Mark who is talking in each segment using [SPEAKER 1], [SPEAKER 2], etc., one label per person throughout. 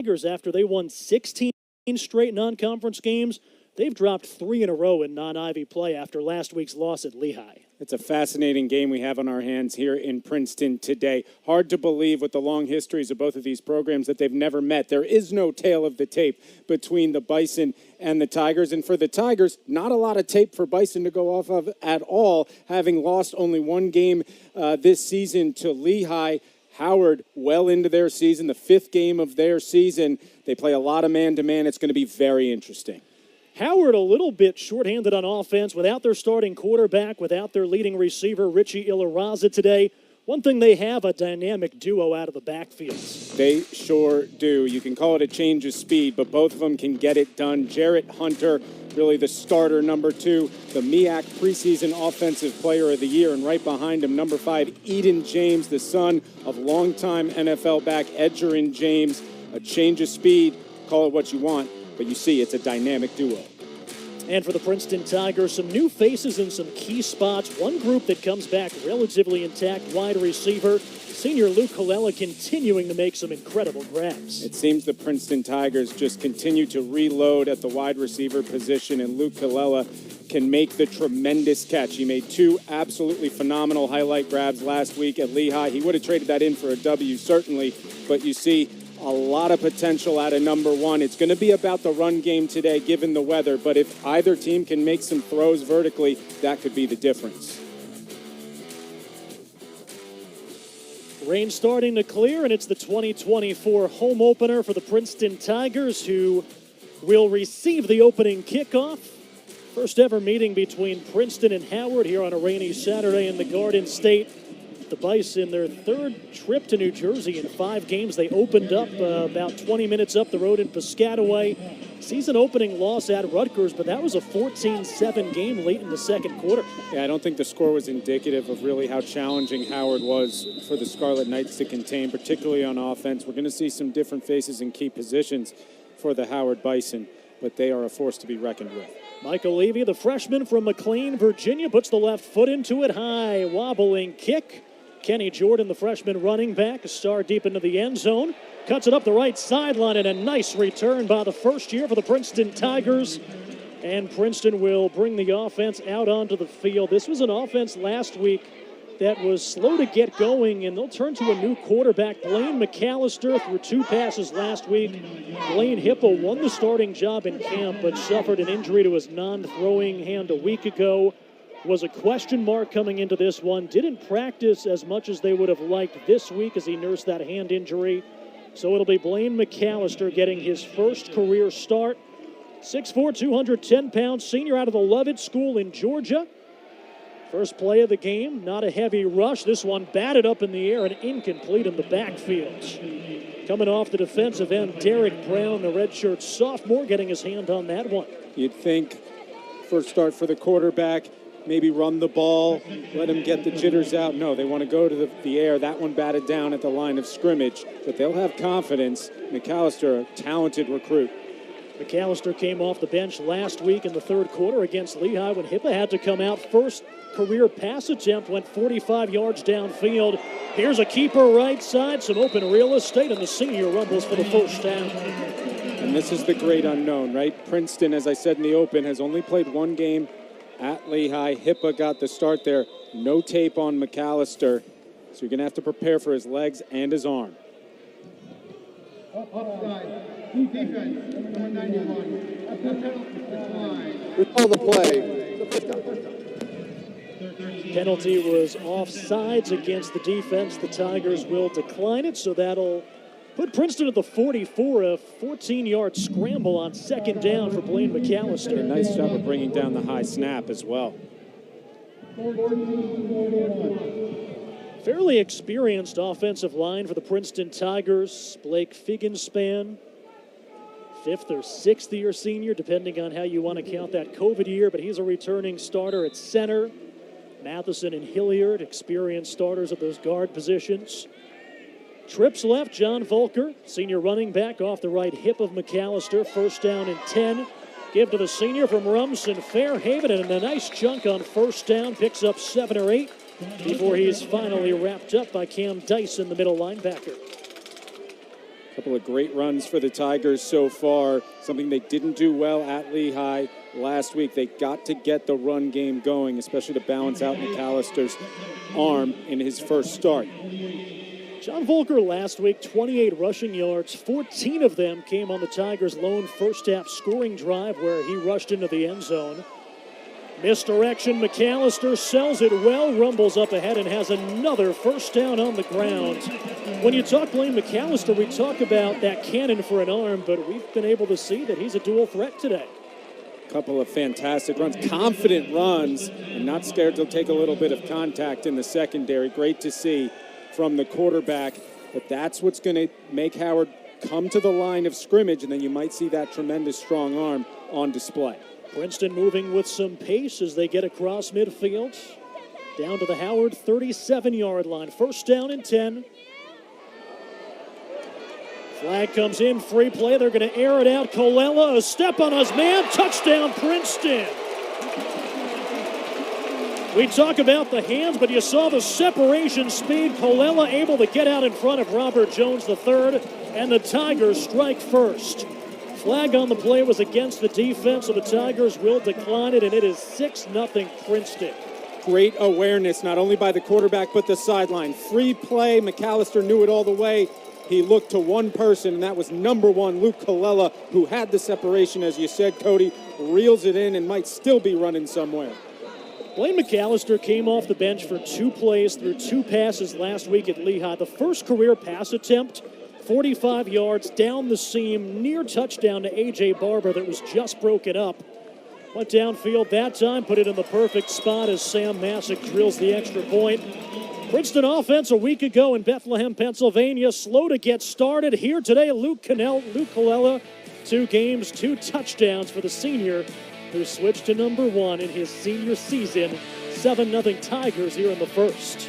[SPEAKER 1] Tigers, after they won 16 straight non-conference games, they've dropped 3 in a row in non-Ivy play after last week's loss at Lehigh.
[SPEAKER 2] It's a fascinating game we have on our hands here in Princeton today. Hard to believe with the long histories of both of these programs that they've never met. There is no tail of the tape between the Bison and the Tigers. And for the Tigers, not a lot of tape for Bison to go off of at all, having lost only one game this season to Lehigh. Howard well into their season, the 5th game of their season. They play a lot of man-to-man. It's going to be very interesting.
[SPEAKER 1] Howard a little bit shorthanded on offense without their starting quarterback, without their leading receiver, Richie Ilaraza today. One thing they have, a dynamic duo out of the backfields.
[SPEAKER 2] They sure do. You can call it a change of speed, but both of them can get it done. Jarrett Hunter, really the starter, number 2, the MEAC preseason offensive player of the year, and right behind him, number 5, Eden James, the son of longtime NFL back Edgerrin James. A change of speed, call it what you want, but you see it's a dynamic duo.
[SPEAKER 1] And for the Princeton Tigers, some new faces in some key spots. One group that comes back relatively intact, wide receiver. Senior Luke Colella continuing to make some incredible grabs.
[SPEAKER 2] It seems the Princeton Tigers just continue to reload at the wide receiver position, and Luke Colella can make the tremendous catch. He made 2 absolutely phenomenal highlight grabs last week at Lehigh. He would have traded that in for a W, certainly, but you see a lot of potential out of number 1. It's going to be about the run game today, given the weather, but if either team can make some throws vertically, that could be the difference.
[SPEAKER 1] Rain starting to clear, and it's the 2024 home opener for the Princeton Tigers, who will receive the opening kickoff. First ever meeting between Princeton and Howard here on a rainy Saturday in the Garden State. The Bison, their 3rd trip to New Jersey in 5 games. They opened up about 20 minutes up the road in Piscataway. Season opening loss at Rutgers, but that was a 14-7 game late in the second quarter.
[SPEAKER 2] Yeah, I don't think the score was indicative of really how challenging Howard was for the Scarlet Knights to contain, particularly on offense. We're going to see some different faces in key positions for the Howard Bison, but they are a force to be reckoned with.
[SPEAKER 1] Michael Levy, the freshman from McLean, Virginia, puts the left foot into it. High wobbling kick. Kenny Jordan, the freshman running back, a star deep into the end zone. Cuts it up the right sideline, and a nice return by the first year for the Princeton Tigers. And Princeton will bring the offense out onto the field. This was an offense last week that was slow to get going, and they'll turn to a new quarterback. Blaine McAllister threw 2 passes last week. Blaine Hippo won the starting job in camp, but suffered an injury to his non-throwing hand a week ago. Was a question mark coming into this one. Didn't practice as much as they would have liked this week as he nursed that hand injury. So it'll be Blaine McAllister getting his first career start. 6'4", 210-pound senior out of the Lovett School in Georgia. First play of the game, not a heavy rush. This one batted up in the air and incomplete in the backfield. Coming off the defensive end, Derek Brown, the redshirt sophomore, getting his hand on that one.
[SPEAKER 2] You'd think first start for the quarterback, maybe run the ball, let him get the jitters out. No, they want to go to the air. That one batted down at the line of scrimmage, but they'll have confidence. McAllister, a talented recruit.
[SPEAKER 1] McAllister came off the bench last week in the 3rd quarter against Lehigh when Hippa had to come out. First career pass attempt went 45 yards downfield. Here's a keeper right side, some open real estate, and the senior rumbles for the first down.
[SPEAKER 2] And this is the great unknown, right? Princeton, as I said in the open, has only played 1 game at Lehigh. Hippa got the start there. No tape on McAllister, so you're going to have to prepare for his legs and his arm.
[SPEAKER 3] Defense, number 91.
[SPEAKER 4] We call the play.
[SPEAKER 1] Penalty was offsides against the defense. The Tigers will decline it, so that'll put Princeton at the 44, a 14-yard scramble on 2nd down for Blaine McAllister.
[SPEAKER 2] A nice job of bringing down the high snap as well.
[SPEAKER 1] Fairly experienced offensive line for the Princeton Tigers. Blake Figenspan, 5th or 6th year senior, depending on how you want to count that COVID year, but he's a returning starter at center. Matheson and Hilliard, experienced starters at those guard positions. Trips left, John Volker, senior running back off the right hip of McAllister. First down and 10. Give to the senior from Rumson Fairhaven, and a nice chunk on first down. Picks up 7 or 8 before he's finally wrapped up by Cam Dyson, the middle linebacker.
[SPEAKER 2] couple of great runs for the Tigers so far, something they didn't do well at Lehigh last week. They got to get the run game going, especially to balance out McAllister's arm in his first start.
[SPEAKER 1] John Volker last week, 28 rushing yards. 14 of them came on the Tigers' lone first-half scoring drive where he rushed into the end zone. Misdirection, McAllister sells it well, rumbles up ahead and has another first down on the ground. When you talk Blaine McAllister, we talk about that cannon for an arm, but we've been able to see that he's a dual threat today.
[SPEAKER 2] Couple of fantastic runs, confident runs, and not scared to take a little bit of contact in the secondary. Great to see from the quarterback, but that's what's going to make Howard come to the line of scrimmage, and then you might see that tremendous strong arm on display.
[SPEAKER 1] Princeton moving with some pace as they get across midfield. Down to the Howard 37-yard line. First down and 10. Flag comes in, free play. They're going to air it out. Colella, a step on his man. Touchdown, Princeton. We talk about the hands, but you saw the separation speed. Colella able to get out in front of Robert Jones III, and the Tigers strike first. Flag on the play was against the defense, so the Tigers will decline it, and it is 6-0 Princeton.
[SPEAKER 2] Great awareness, not only by the quarterback, but the sideline. Free play, McAllister knew it all the way. He looked to one person, and that was number 1, Luke Colella, who had the separation, as you said, Cody, reels it in and might still be running somewhere.
[SPEAKER 1] Blaine McAllister came off the bench for 2 plays through 2 passes last week at Lehigh. The first career pass attempt, 45 yards down the seam, near touchdown to A.J. Barber that was just broken up. Went downfield that time, put it in the perfect spot as Sam Masick drills the extra point. Princeton offense a week ago in Bethlehem, Pennsylvania, slow to get started. Here today, Luke Colella, 2 games, 2 touchdowns for the senior, who switched to number 1 in his senior season. 7-0 Tigers here in the first.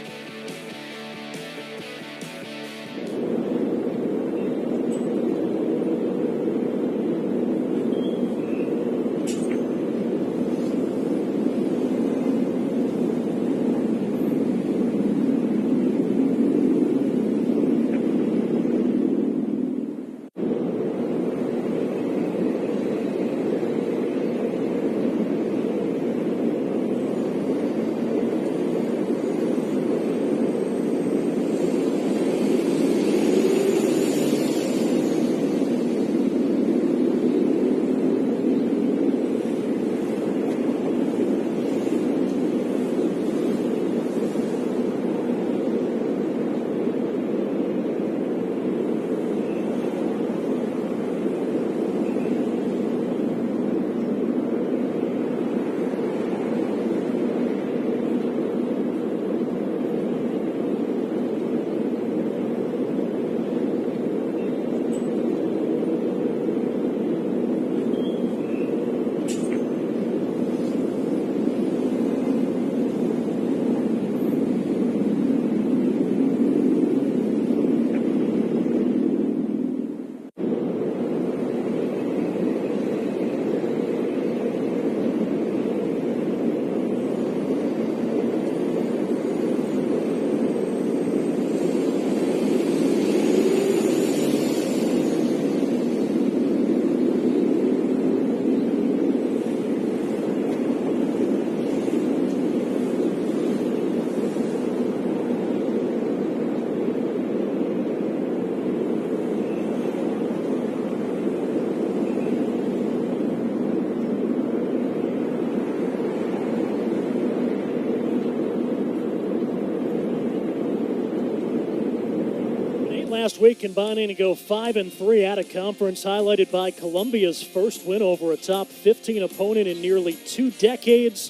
[SPEAKER 1] Last week combining to go 5-3 out of conference, highlighted by Columbia's first win over a top 15 opponent in nearly 2 decades.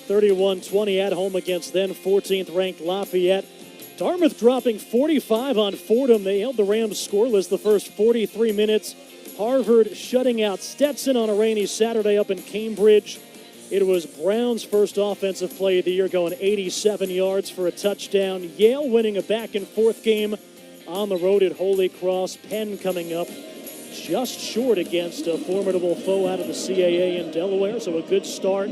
[SPEAKER 1] 31-20 at home against then 14th ranked Lafayette. Dartmouth dropping 45 on Fordham. They held the Rams scoreless the first 43 minutes. Harvard shutting out Stetson on a rainy Saturday up in Cambridge. It was Brown's first offensive play of the year, going 87 yards for a touchdown. Yale winning a back-and-forth game on the road at Holy Cross. Penn coming up just short against a formidable foe out of the CAA in Delaware, so a good start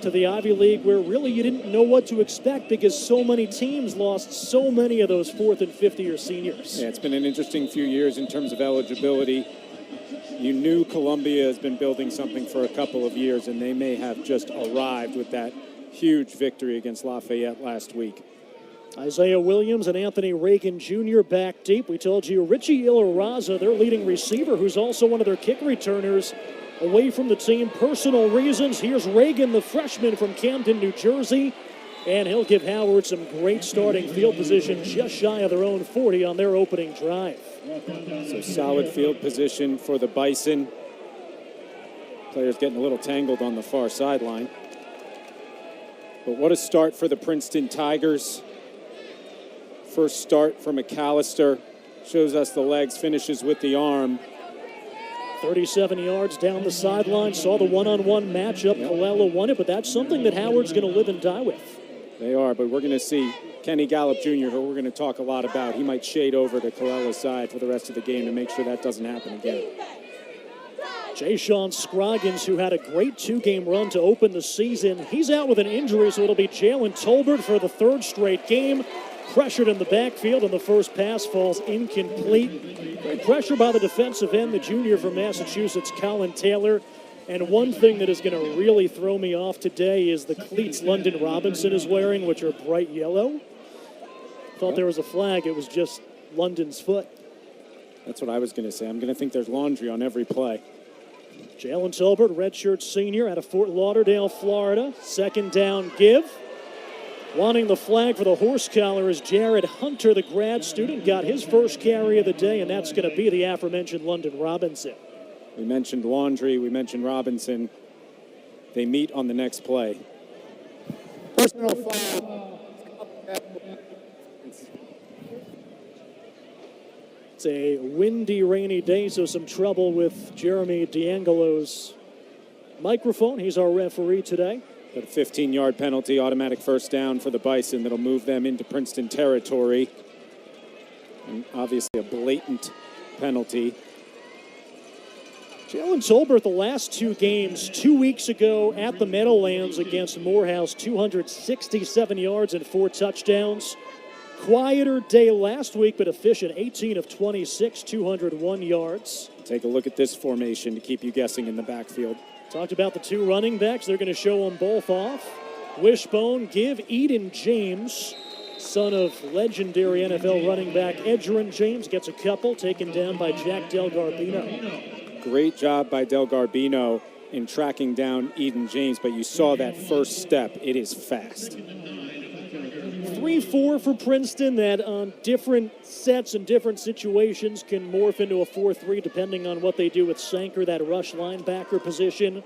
[SPEAKER 1] to the Ivy League where really you didn't know what to expect because so many teams lost so many of those fourth and fifth year seniors.
[SPEAKER 2] Yeah, it's been an interesting few years in terms of eligibility. You knew Columbia has been building something for a couple of years, and they may have just arrived with that huge victory against Lafayette last week.
[SPEAKER 1] Isaiah Williams and Anthony Reagan Jr. back deep. We told you Richie Ilaraza, their leading receiver, who's also one of their kick returners, away from the team. Personal reasons. Here's Reagan, the freshman from Camden, New Jersey. And he'll give Howard some great starting field position just shy of their own 40 on their opening drive.
[SPEAKER 2] So solid field position for the Bison. Players getting a little tangled on the far sideline. But what a start for the Princeton Tigers. First start for McAllister. Shows us the legs, finishes with the arm.
[SPEAKER 1] 37 yards down the sideline. Saw the one-on-one matchup. Yep. Colella won it, but that's something that Howard's going to live and die with.
[SPEAKER 2] They are, but we're going to see Kenny Gallup Jr., who we're going to talk a lot about. He might shade over to Colella's side for the rest of the game to make sure that doesn't happen again.
[SPEAKER 1] Jay-Sean Scroggins, who had a great two-game run to open the season, he's out with an injury, so it'll be Jalen Tolbert for the third straight game. Pressured in the backfield, and the first pass falls incomplete. Great pressure by the defensive end, the junior from Massachusetts, Colin Taylor. And one thing that is going to really throw me off today is the cleats London Robinson is wearing, which are bright yellow. Thought there was a flag. It was just London's foot.
[SPEAKER 2] That's what I was going to say. I'm going to think there's laundry on every play.
[SPEAKER 1] Jalen Tolbert, redshirt senior out of Fort Lauderdale, Florida. Second down give. Wanting the flag for the horse collar is Jared Hunter, the grad student. Got his first carry of the day, and that's going to be the aforementioned London Robinson.
[SPEAKER 2] We mentioned laundry. We mentioned Robinson. They meet on the next play.
[SPEAKER 4] Personal foul.
[SPEAKER 1] It's a windy, rainy day, so some trouble with Jeremy D'Angelo's microphone. He's our referee today.
[SPEAKER 2] But a 15-yard penalty, automatic first down for the Bison. That'll move them into Princeton territory. And obviously a blatant penalty.
[SPEAKER 1] Jalen Tolbert, the last two games, 2 weeks ago at the Meadowlands against Morehouse, 267 yards and 4 touchdowns. Quieter day last week, but efficient, 18 of 26, 201 yards.
[SPEAKER 2] Take a look at this formation to keep you guessing in the backfield.
[SPEAKER 1] Talked about the two running backs. They're going to show them both off. Wishbone give Eden James, son of legendary NFL running back Edgerrin James, gets a couple, taken down by Jack Del Garbino.
[SPEAKER 2] Great job by Del Garbino in tracking down Eden James, but you saw that first step. It is fast.
[SPEAKER 1] 3-4 for Princeton that on different sets and different situations can morph into a 4-3 depending on what they do with Sanker, that rush linebacker position.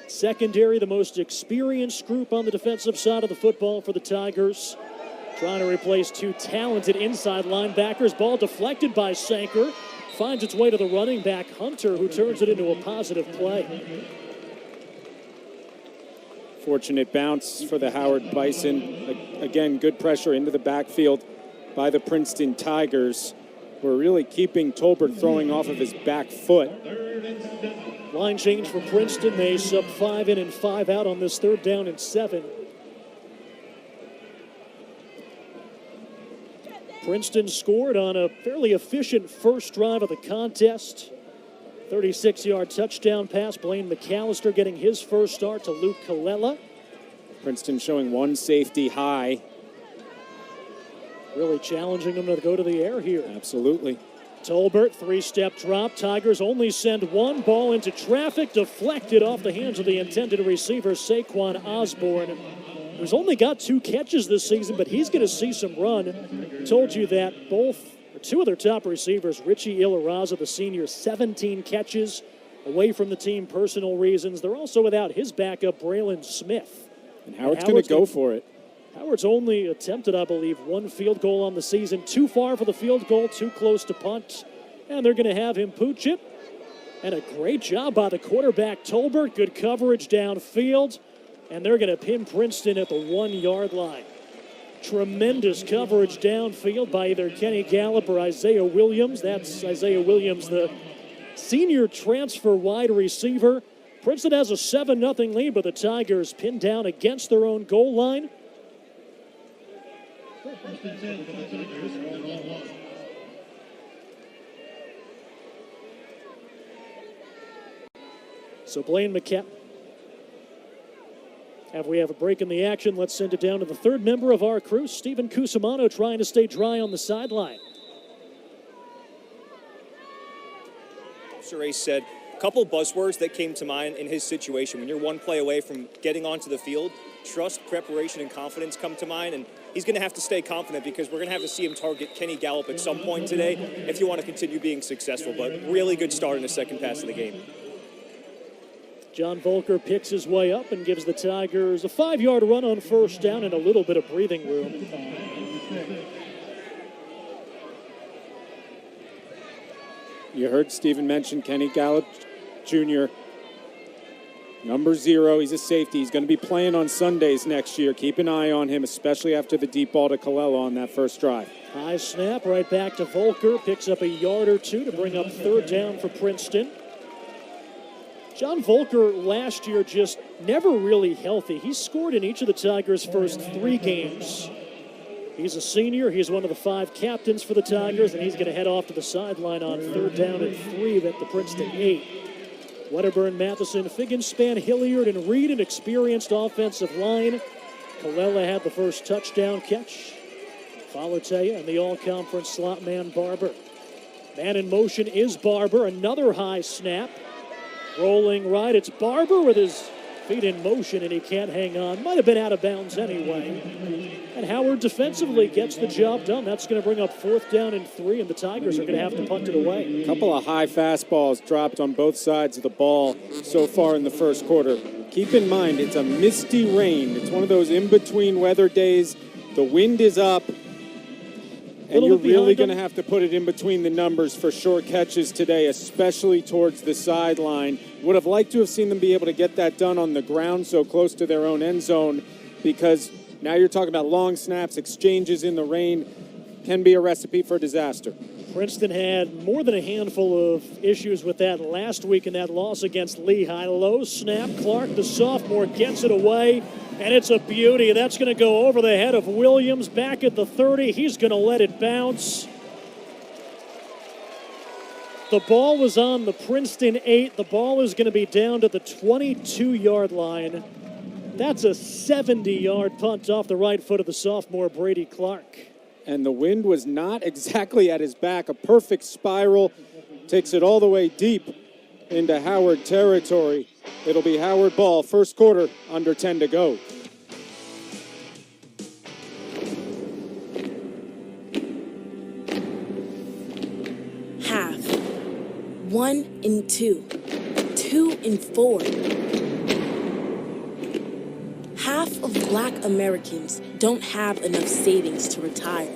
[SPEAKER 1] Secondary, the most experienced group on the defensive side of the football for the Tigers. Trying to replace two talented inside linebackers. Ball deflected by Sanker. Finds its way to the running back, Hunter, who turns it into a positive play.
[SPEAKER 2] Fortunate bounce for the Howard Bison. Again, good pressure into the backfield by the Princeton Tigers. We're really keeping Tolbert throwing off of his back foot.
[SPEAKER 1] Line change for Princeton. They sub 5 in and 5 out on this 3rd down and 7. Princeton scored on a fairly efficient first drive of the contest. 36-yard touchdown pass. Blaine McAllister getting his first start to Luke Colella.
[SPEAKER 2] Princeton showing one safety high.
[SPEAKER 1] Really challenging them to go to the air here.
[SPEAKER 2] Absolutely.
[SPEAKER 1] Tolbert, 3-step drop. Tigers only send one ball into traffic, deflected off the hands of the intended receiver, Saquon Osborne, who's only got 2 catches this season, but he's going to see some run. Told you that two of their top receivers, Richie Ilaraza, the senior, 17 catches away from the team, personal reasons. They're also without his backup, Braylon Smith.
[SPEAKER 2] And Howard's going to go for it.
[SPEAKER 1] Howard's only attempted, I believe, 1 field goal on the season. Too far for the field goal, too close to punt. And they're going to have him pooch it. And a great job by the quarterback, Tolbert. Good coverage downfield. And they're going to pin Princeton at the 1-yard line. Tremendous coverage downfield by either Kenny Gallup or Isaiah Williams. That's Isaiah Williams, the senior transfer wide receiver. Princeton has a 7-0 lead, but the Tigers pinned down against their own goal line. So Blaine McKepp. We have a break in the action. Let's send it down to the third member of our crew, Stephen Cusimano, trying to stay dry on the sideline.
[SPEAKER 5] Ray said a couple buzzwords that came to mind in his situation. When you're one play away from getting onto the field, trust, preparation, and confidence come to mind, and he's going to have to stay confident because we're going to have to see him target Kenny Gallup at some point today if you want to continue being successful. But really good start in the second pass of the game.
[SPEAKER 1] John Volker picks his way up and gives the Tigers a 5-yard run on first down and a little bit of breathing room.
[SPEAKER 2] You heard Stephen mention Kenny Gallup Jr., number 0. He's a safety. He's going to be playing on Sundays next year. Keep an eye on him, especially after the deep ball to Colella on that first drive.
[SPEAKER 1] High snap right back to Volker. Picks up a yard or two to bring up third down for Princeton. John Volker last year just never really healthy. He scored in each of the Tigers' first 3 games. He's a senior. He's one of the 5 captains for the Tigers, and he's going to head off to the sideline on third down and 3 at the Princeton 8. Wedderburn, Matheson, Figgenspan, Hilliard, and Reed, an experienced offensive line. Colella had the first touchdown catch. Falatea and the all-conference slot man Barber. Man in motion is Barber. Another high snap. Rolling right, it's Barber with his feet in motion, and he can't hang on. Might have been out of bounds anyway. And Howard defensively gets the job done. That's going to bring up fourth down and 3, and the Tigers are going to have to punt it away.
[SPEAKER 2] A couple of high fastballs dropped on both sides of the ball so far in the first quarter. Keep in mind, it's a misty rain. It's one of those in-between weather days. The wind is up. And you're really going to have to put it in between the numbers for short catches today, especially towards the sideline. Would have liked to have seen them be able to get that done on the ground so close to their own end zone, because now you're talking about long snaps, exchanges in the rain, can be a recipe for disaster.
[SPEAKER 1] Princeton had more than a handful of issues with that last week in that loss against Lehigh. Low snap, Clark, the sophomore, gets it away. And it's a beauty. That's going to go over the head of Williams back at the 30. He's going to let it bounce. The ball was on the Princeton 8. The ball is going to be down to the 22-yard line. That's a 70-yard punt off the right foot of the sophomore Brady Clark.
[SPEAKER 2] And the wind was not exactly at his back. A perfect spiral. Takes it all the way deep into Howard territory. It'll be Howard ball, first quarter, under 10 to go.
[SPEAKER 6] Half. 1 and 2. 2 and 4. Half of Black Americans don't have enough savings to retire.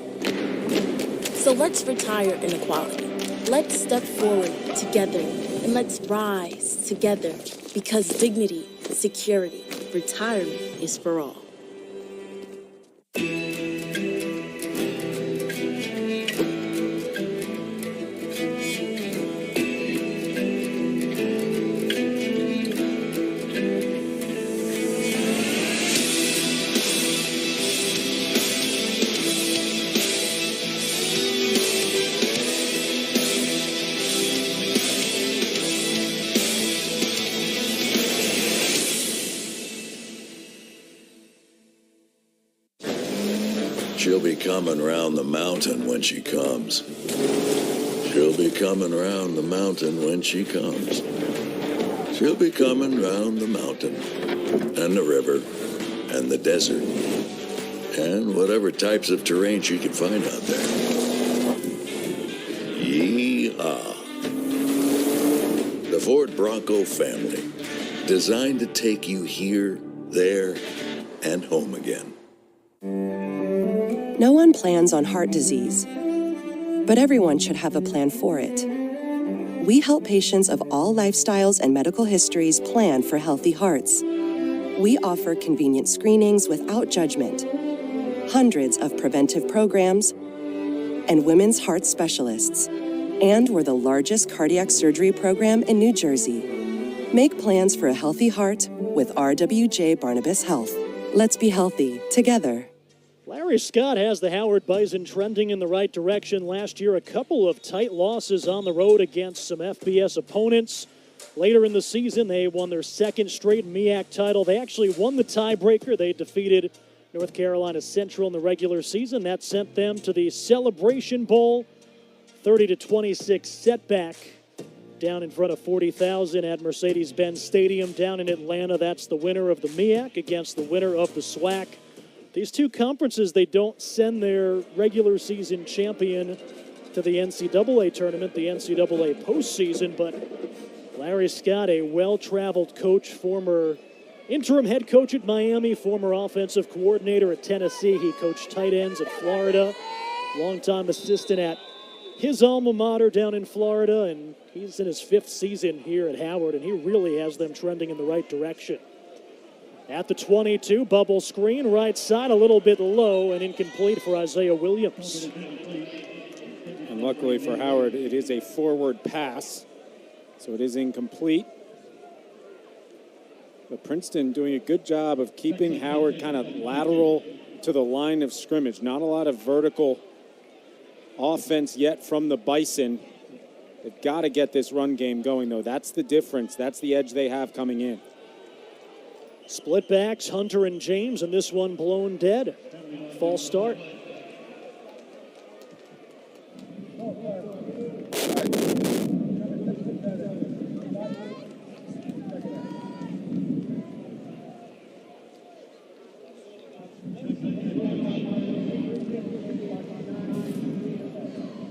[SPEAKER 6] So let's retire inequality. Let's step forward together, and let's rise together, because dignity, security, retirement is for all.
[SPEAKER 7] She'll be coming round the mountain when she comes. She'll be coming round the mountain when she comes. She'll be coming round the mountain and the river and the desert and whatever types of terrain she can find out there. Yee-haw. The Ford Bronco family, designed to take you here, there, and home again.
[SPEAKER 8] No one plans on heart disease, but everyone should have a plan for it. We help patients of all lifestyles and medical histories plan for healthy hearts. We offer convenient screenings without judgment, hundreds of preventive programs, and women's heart specialists. And we're the largest cardiac surgery program in New Jersey. Make plans for a healthy heart with RWJ Barnabas Health. Let's be healthy together.
[SPEAKER 1] Larry Scott has the Howard Bison trending in the right direction. Last year, a couple of tight losses on the road against some FBS opponents. Later in the season, they won their second straight MEAC title. They actually won the tiebreaker. They defeated North Carolina Central in the regular season. That sent them to the Celebration Bowl. 30-26 setback down in front of 40,000 at Mercedes-Benz Stadium down in Atlanta. That's the winner of the MEAC against the winner of the SWAC. These two conferences, they don't send their regular season champion to the NCAA tournament, the NCAA postseason, but Larry Scott, a well-traveled coach, former interim head coach at Miami, former offensive coordinator at Tennessee. He coached tight ends at Florida, longtime assistant at his alma mater down in Florida, and he's in his fifth season here at Howard, and he really has them trending in the right direction. At the 22, bubble screen, right side, a little bit low and incomplete for Isaiah Williams.
[SPEAKER 2] And luckily for Howard, it is a forward pass, so it is incomplete. But Princeton doing a good job of keeping Howard kind of lateral to the line of scrimmage. Not a lot of vertical offense yet from the Bison. They've got to get this run game going, though. That's the difference. That's the edge they have coming in.
[SPEAKER 1] Split backs, Hunter and James, and this one blown dead. False start.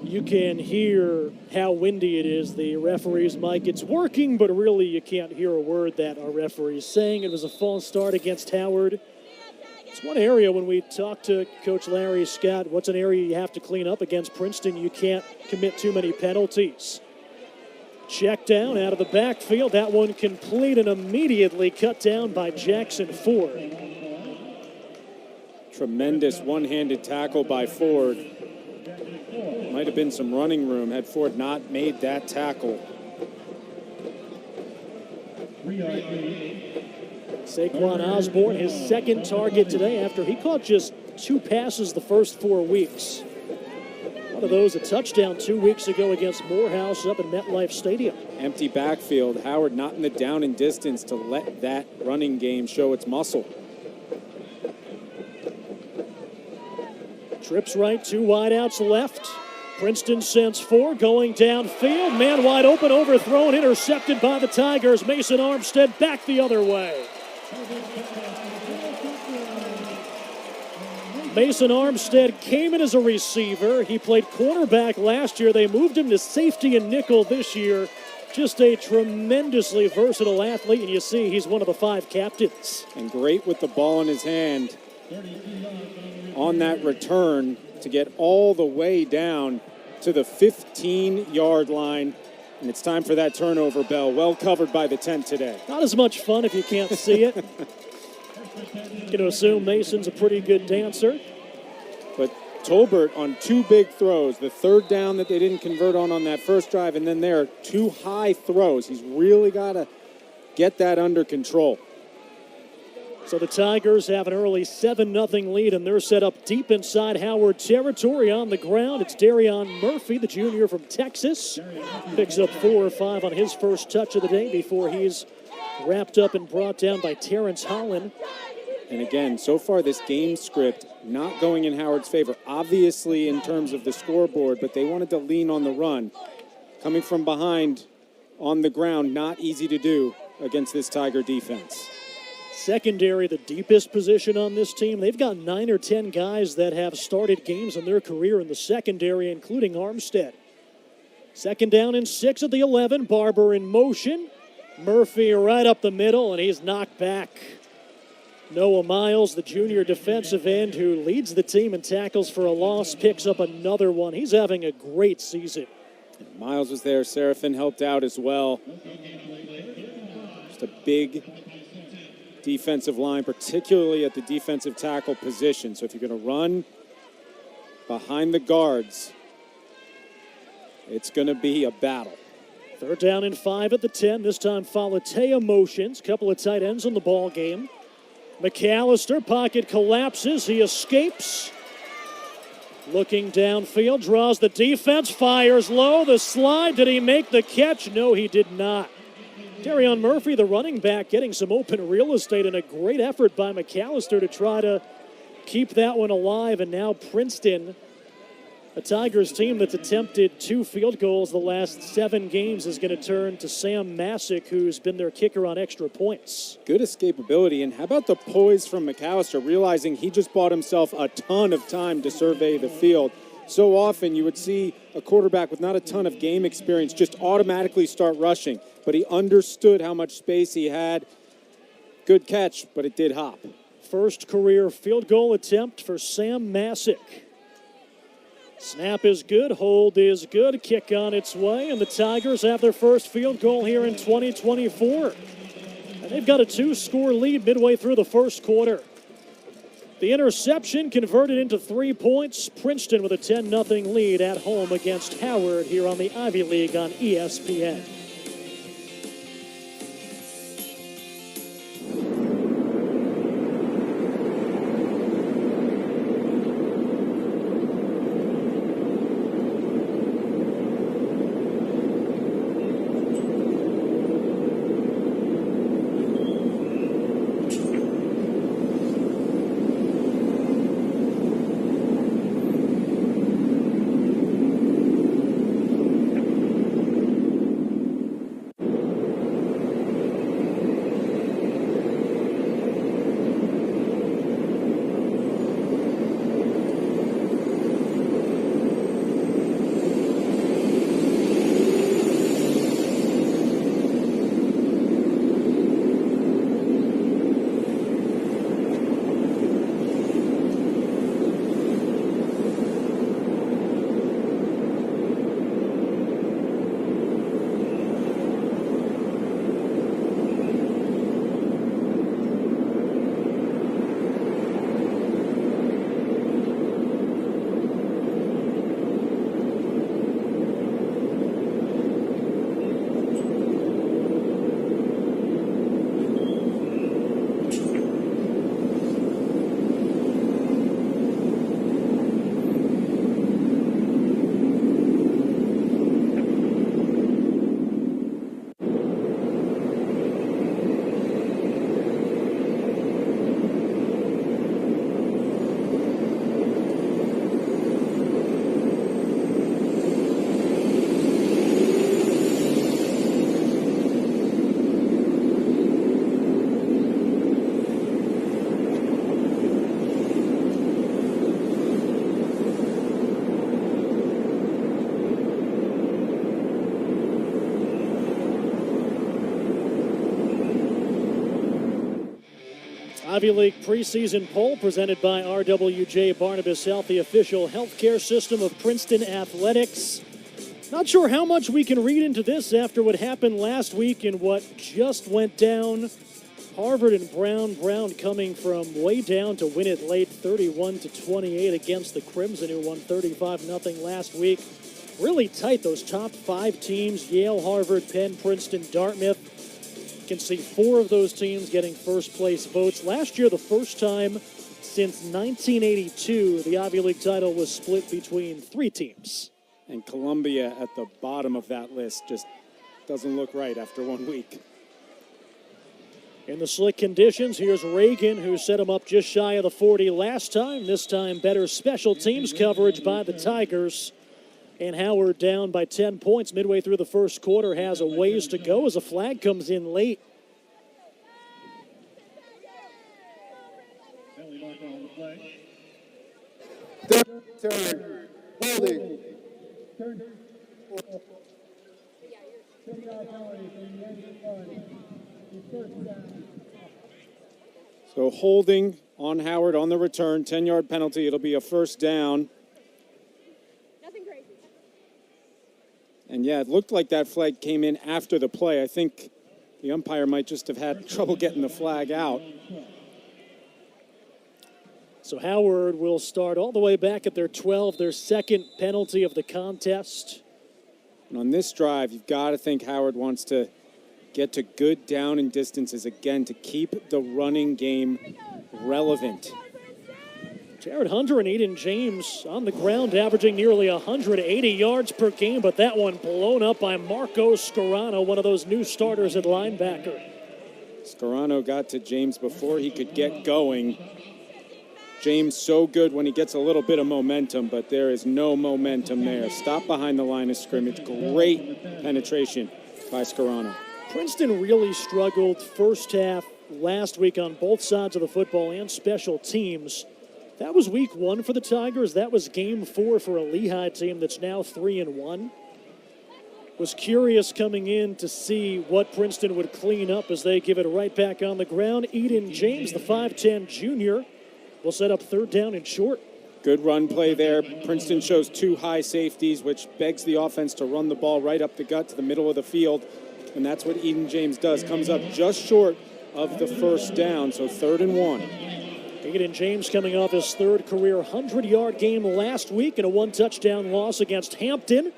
[SPEAKER 1] You can hear how windy it is. The referee's mic, it's working, but really you can't hear a word that our referee's saying. It was a false start against Howard. It's one area when we talk to Coach Larry Scott, what's an area you have to clean up against Princeton? You can't commit too many penalties. Check down out of the backfield. That one complete and immediately cut down by Jackson Ford.
[SPEAKER 2] Tremendous one-handed tackle by Ford. Might have been some running room had Ford not made that tackle.
[SPEAKER 1] Saquon Osborne, his second target today after he caught just 2 passes the first 4 weeks. One of those a touchdown 2 weeks ago against Morehouse up in MetLife Stadium.
[SPEAKER 2] Empty backfield. Howard not in the down and distance to let that running game show its muscle.
[SPEAKER 1] Trips right, 2 wideouts left. Princeton sends 4, going downfield. Man wide open, overthrown, intercepted by the Tigers. Mason Armstead back the other way. Mason Armstead came in as a receiver. He played cornerback last year. They moved him to safety and nickel this year. Just a tremendously versatile athlete, and you see he's one of the 5 captains.
[SPEAKER 2] And great with the ball in his hand on that return to get all the way down to the 15-yard line. And it's time for that turnover bell. Well covered by the tent today.
[SPEAKER 1] Not as much fun if you can't see it. Going to assume Mason's a pretty good dancer.
[SPEAKER 2] But Tolbert on 2 big throws. The third down that they didn't convert on that first drive, and then there are 2 high throws. He's really got to get that under control.
[SPEAKER 1] So the Tigers have an early 7-0 lead, and they're set up deep inside Howard territory. On the ground, it's Darion Murphy, the junior from Texas. Picks up 4 or 5 on his first touch of the day before he's wrapped up and brought down by Terrence Holland.
[SPEAKER 2] And again, so far this game script not going in Howard's favor, obviously in terms of the scoreboard, but they wanted to lean on the run. Coming from behind on the ground, not easy to do against this Tiger defense.
[SPEAKER 1] Secondary, the deepest position on this team. They've got 9 or 10 guys that have started games in their career in the secondary, including Armstead. Second down and 6 at the 11. Barber in motion. Murphy right up the middle, and he's knocked back. Noah Miles, the junior defensive end who leads the team in tackles for a loss, picks up another one. He's having a great season.
[SPEAKER 2] Miles was there. Serafin helped out as well. Just a big defensive line, particularly at the defensive tackle position. So if you're going to run behind the guards, it's going to be a battle.
[SPEAKER 1] Third down and 5 at the 10. This time Falatea motions. Couple of tight ends in the ball game. McAllister, pocket collapses. He escapes. Looking downfield, draws the defense, fires low. The slide, did he make the catch? No, he did not. Darion Murphy, the running back, getting some open real estate, and a great effort by McAllister to try to keep that one alive. And now Princeton, a Tigers team that's attempted 2 field goals the last 7 games, is going to turn to Sam Masick, who's been their kicker on extra points.
[SPEAKER 2] Good escapability. And how about the poise from McAllister, realizing he just bought himself a ton of time to survey the field. So often you would see a quarterback with not a ton of game experience just automatically start rushing, but he understood how much space he had. Good catch, but it did hop.
[SPEAKER 1] First career field goal attempt for Sam Masick. Snap is good, hold is good, kick on its way, and the Tigers have their first field goal here in 2024. And they've got a 2-score lead midway through the first quarter. The interception converted into 3 points. Princeton with a 10-0 lead at home against Howard here on the Ivy League on ESPN. Ivy League preseason poll presented by RWJ Barnabas Health, the official healthcare system of Princeton Athletics. Not sure how much we can read into this after what happened last week and what just went down. Harvard and Brown coming from way down to win it late 31-28 against the Crimson, who won 35-0 last week. Really tight, those top 5 teams, Yale, Harvard, Penn, Princeton, Dartmouth. Can see 4 of those teams getting first place votes. Last year, the first time since 1982, the Ivy League title was split between 3 teams.
[SPEAKER 2] And Columbia at the bottom of that list just doesn't look right after 1 week.
[SPEAKER 1] In the slick conditions, here's Reagan, who set him up just shy of the 40 last time. This time, better special teams coverage by the Tigers. And Howard down by 10 points midway through the first quarter, has a ways to go as a flag comes in late.
[SPEAKER 4] Turn. Holding.
[SPEAKER 2] So holding on Howard on the return, 10-yard penalty. It'll be a first down. And yeah, it looked like that flag came in after the play. I think the umpire might just have had trouble getting the flag out.
[SPEAKER 1] So Howard will start all the way back at their 12, their second penalty of the contest.
[SPEAKER 2] And on this drive, you've got to think Howard wants to get to good down and distances again to keep the running game relevant.
[SPEAKER 1] Jared Hunter and Eden James on the ground averaging nearly 180 yards per game, but that one blown up by Marco Scarano, one of those new starters at linebacker.
[SPEAKER 2] Scarano got to James before he could get going. James so good when he gets a little bit of momentum, but there is no momentum there. Stop behind the line of scrimmage. Great penetration by Scarano.
[SPEAKER 1] Princeton really struggled first half last week on both sides of the football and special teams. That was week 1 for the Tigers. That was game 4 for a Lehigh team that's now 3-1. Was curious coming in to see what Princeton would clean up as they give it right back on the ground. Eden James, the 5'10 junior, will set up third down and short.
[SPEAKER 2] Good run play there. Princeton shows 2 high safeties, which begs the offense to run the ball right up the gut to the middle of the field. And that's what Eden James does. Comes up just short of the first down, so 3rd and 1.
[SPEAKER 1] Eden James coming off his 3rd career 100-yard game last week and a 1-touchdown loss against Hampton.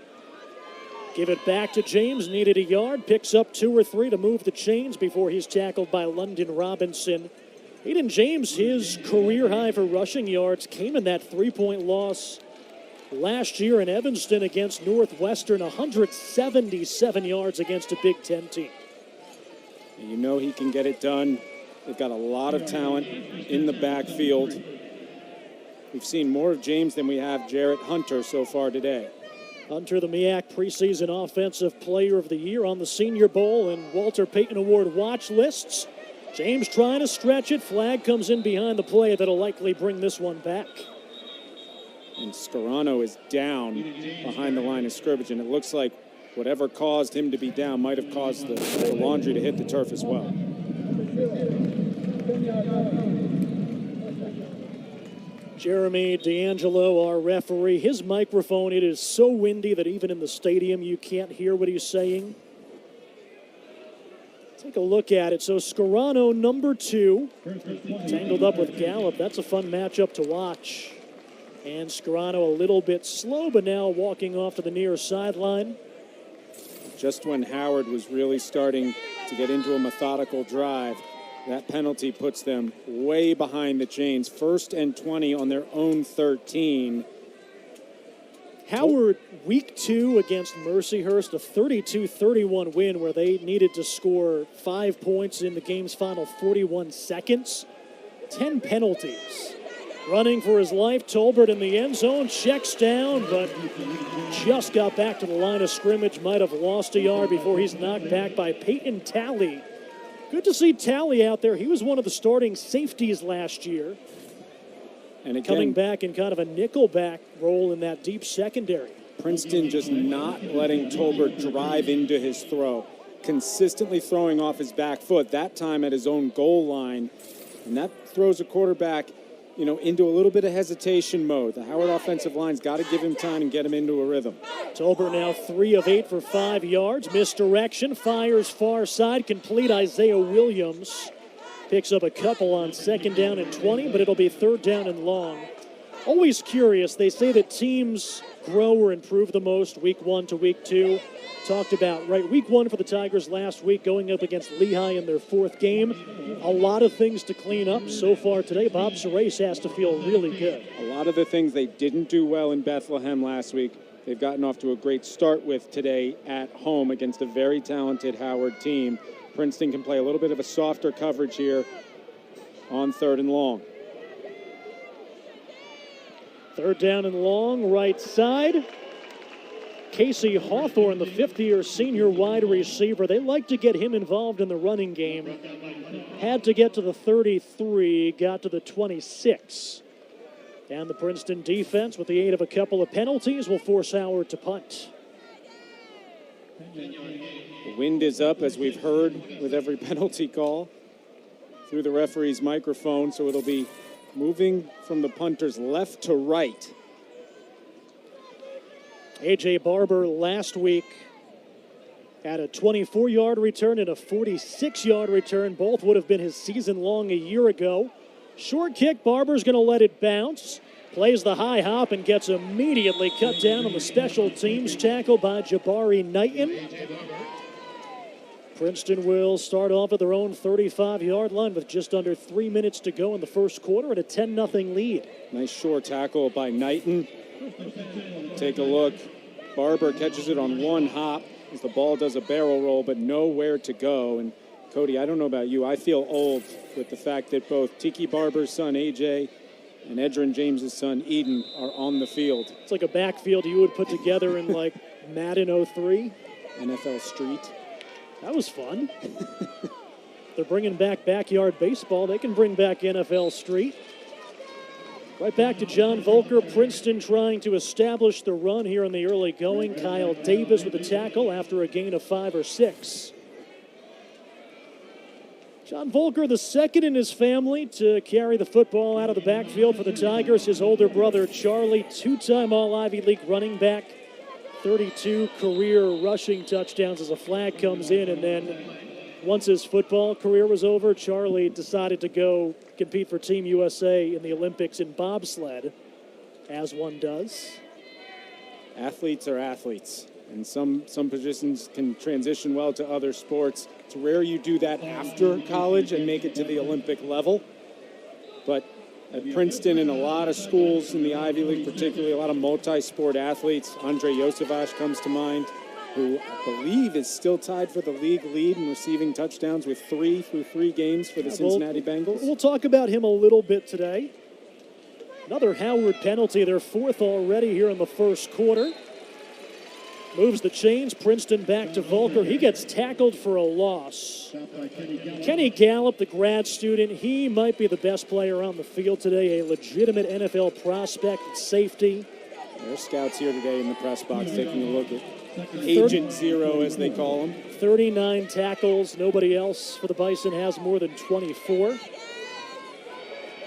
[SPEAKER 1] Give it back to James, needed a yard, picks up 2 or 3 to move the chains before he's tackled by London Robinson. Eden James, his career high for rushing yards came in that 3-point loss last year in Evanston against Northwestern, 177 yards against a Big Ten team.
[SPEAKER 2] You know he can get it done. They've got a lot of talent in the backfield. We've seen more of James than we have Jarrett Hunter so far today.
[SPEAKER 1] Hunter, the MEAC preseason Offensive Player of the Year on the Senior Bowl and Walter Payton Award watch lists. James trying to stretch it. Flag comes in behind the play that'll likely bring this one back.
[SPEAKER 2] And Scarano is down behind the line of scrimmage, and it looks like whatever caused him to be down might have caused the laundry to hit the turf as well.
[SPEAKER 1] Jeremy D'Angelo, our referee, his microphone, it is so windy that even in the stadium you can't hear what he's saying. Take a look at it. So Scarano, number 2, tangled up with Gallup. That's a fun matchup to watch. And Scarano a little bit slow, but now walking off to the near sideline.
[SPEAKER 2] Just when Howard was really starting to get into a methodical drive, that penalty puts them way behind the chains. 1st and 20 on their own 13.
[SPEAKER 1] Howard, week 2 against Mercyhurst, a 32-31 win where they needed to score 5 points in the game's final 41 seconds. 10 penalties. Running for his life, Tolbert in the end zone, checks down, but just got back to the line of scrimmage. Might have lost a yard before he's knocked back by Peyton Talley. Good to see Talley out there. He was one of the starting safeties last year. And again, coming back in kind of a nickelback role in that deep secondary.
[SPEAKER 2] Princeton just not letting Tolbert drive into his throw. Consistently throwing off his back foot, that time at his own goal line. And that throws a quarterback, into a little bit of hesitation mode. The Howard offensive line's got to give him time and get him into a rhythm.
[SPEAKER 1] Tolbert now 3 of 8 for 5 yards. Misdirection, fires far side, complete. Isaiah Williams picks up a couple on 2nd down and 20, but it'll be 3rd down and long. Always curious. They say that teams grow or improve the most week 1 to week 2. Talked about, week 1 for the Tigers last week, going up against Lehigh in their 4th game. A lot of things to clean up so far today. Bob Serace has to feel really good.
[SPEAKER 2] A lot of the things they didn't do well in Bethlehem last week, they've gotten off to a great start with today at home against a very talented Howard team. Princeton can play a little bit of a softer coverage here on 3rd and long.
[SPEAKER 1] 3rd down and long, right side. Casey Hawthorne, the 5th-year senior wide receiver. They like to get him involved in the running game. Had to get to the 33, got to the 26. And the Princeton defense, with the aid of a couple of penalties, will force Howard to punt.
[SPEAKER 2] The wind is up, as we've heard with every penalty call through the referee's microphone, so it'll be moving from the punter's left to right.
[SPEAKER 1] A.J. Barber last week had a 24-yard return and a 46-yard return. Both would have been his season long a year ago. Short kick, Barber's going to let it bounce. Plays the high hop and gets immediately cut down on the special teams tackle by Jabari Knighton. Princeton will start off at their own 35-yard line with just under 3 minutes to go in the first quarter and a 10-0 lead.
[SPEAKER 2] Nice short tackle by Knighton. Take a look. Barber catches it on one hop as the ball does a barrel roll, but nowhere to go. And Cody, I don't know about you, I feel old with the fact that both Tiki Barber's son, AJ, and Edrin James's son, Eden, are on the field.
[SPEAKER 1] It's like a backfield you would put together in like Madden 03.
[SPEAKER 2] NFL Street.
[SPEAKER 1] That was fun. They're bringing back backyard baseball. They can bring back NFL Street. Right back to John Volker. Princeton trying to establish the run here in the early going. Kyle Davis with a tackle after a gain of 5 or 6. John Volker, the second in his family to carry the football out of the backfield for the Tigers. His older brother, Charlie, two-time All-Ivy League running back. 32 career rushing touchdowns as a flag comes in. And then once his football career was over, Charlie decided to go compete for Team USA in the Olympics in bobsled, as one does.
[SPEAKER 2] Athletes are athletes, and some positions can transition well to other sports. It's rare you do that after college and make it to the Olympic level. But at Princeton and a lot of schools in the Ivy League, particularly a lot of multi-sport athletes, Andre Yosevash comes to mind, who I believe is still tied for the league lead in receiving touchdowns with 3 through 3 games for the Cincinnati Bengals.
[SPEAKER 1] We'll talk about him a little bit today. Another Howard penalty, their 4th already here in the first quarter. Moves the chains, Princeton back to Volker. He gets tackled for a loss. Kenny Gallup, the grad student, he might be the best player on the field today, a legitimate NFL prospect at safety.
[SPEAKER 2] There's scouts here today in the press box taking a look at Agent Zero, as they call him.
[SPEAKER 1] 39 tackles. Nobody else for the Bison has more than 24.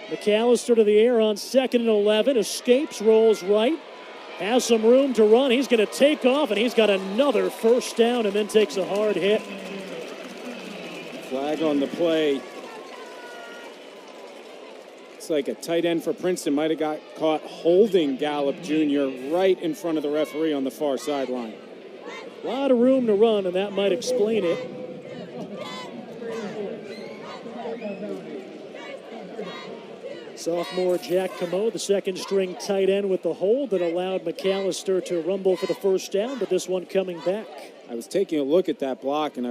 [SPEAKER 1] McAllister to the air on 2nd and 11. Escapes, rolls right. Has some room to run. He's going to take off, and he's got another first down and then takes a hard hit.
[SPEAKER 2] Flag on the play. It's like a tight end for Princeton might have got caught holding Gallup Jr. right in front of the referee on the far sideline.
[SPEAKER 1] A lot of room to run, and that might explain it. Sophomore Jack Camo, the second-string tight end with the hold that allowed McAllister to rumble for the first down, but this one coming back.
[SPEAKER 2] I was taking a look at that block, and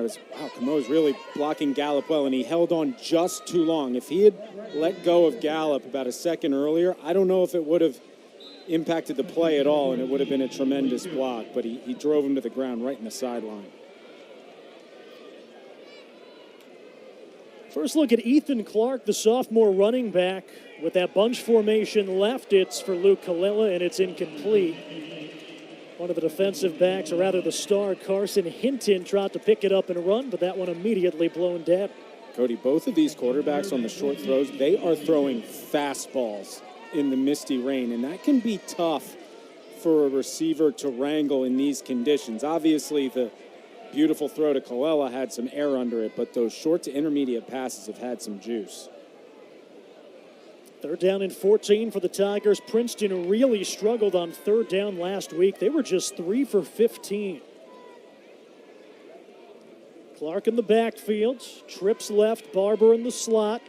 [SPEAKER 2] Camo's really blocking Gallup well, and he held on just too long. If he had let go of Gallup about a second earlier, I don't know if it would have impacted the play at all, and it would have been a tremendous block, but he drove him to the ground right in the sideline.
[SPEAKER 1] First look at Ethan Clark, the sophomore running back. With that bunch formation left, it's for Luke Kalila, and it's incomplete. One of the defensive backs, or rather the star, Carson Hinton, tried to pick it up and run, but that one immediately blown dead.
[SPEAKER 2] Cody, both of these quarterbacks on the short throws, they are throwing fastballs in the misty rain, and that can be tough for a receiver to wrangle in these conditions. Obviously, the beautiful throw to Kalila had some air under it, but those short to intermediate passes have had some juice.
[SPEAKER 1] 3rd down and 14 for the Tigers. Princeton really struggled on 3rd down last week. They were just 3 for 15. Clark in the backfield, trips left, Barber in the slot.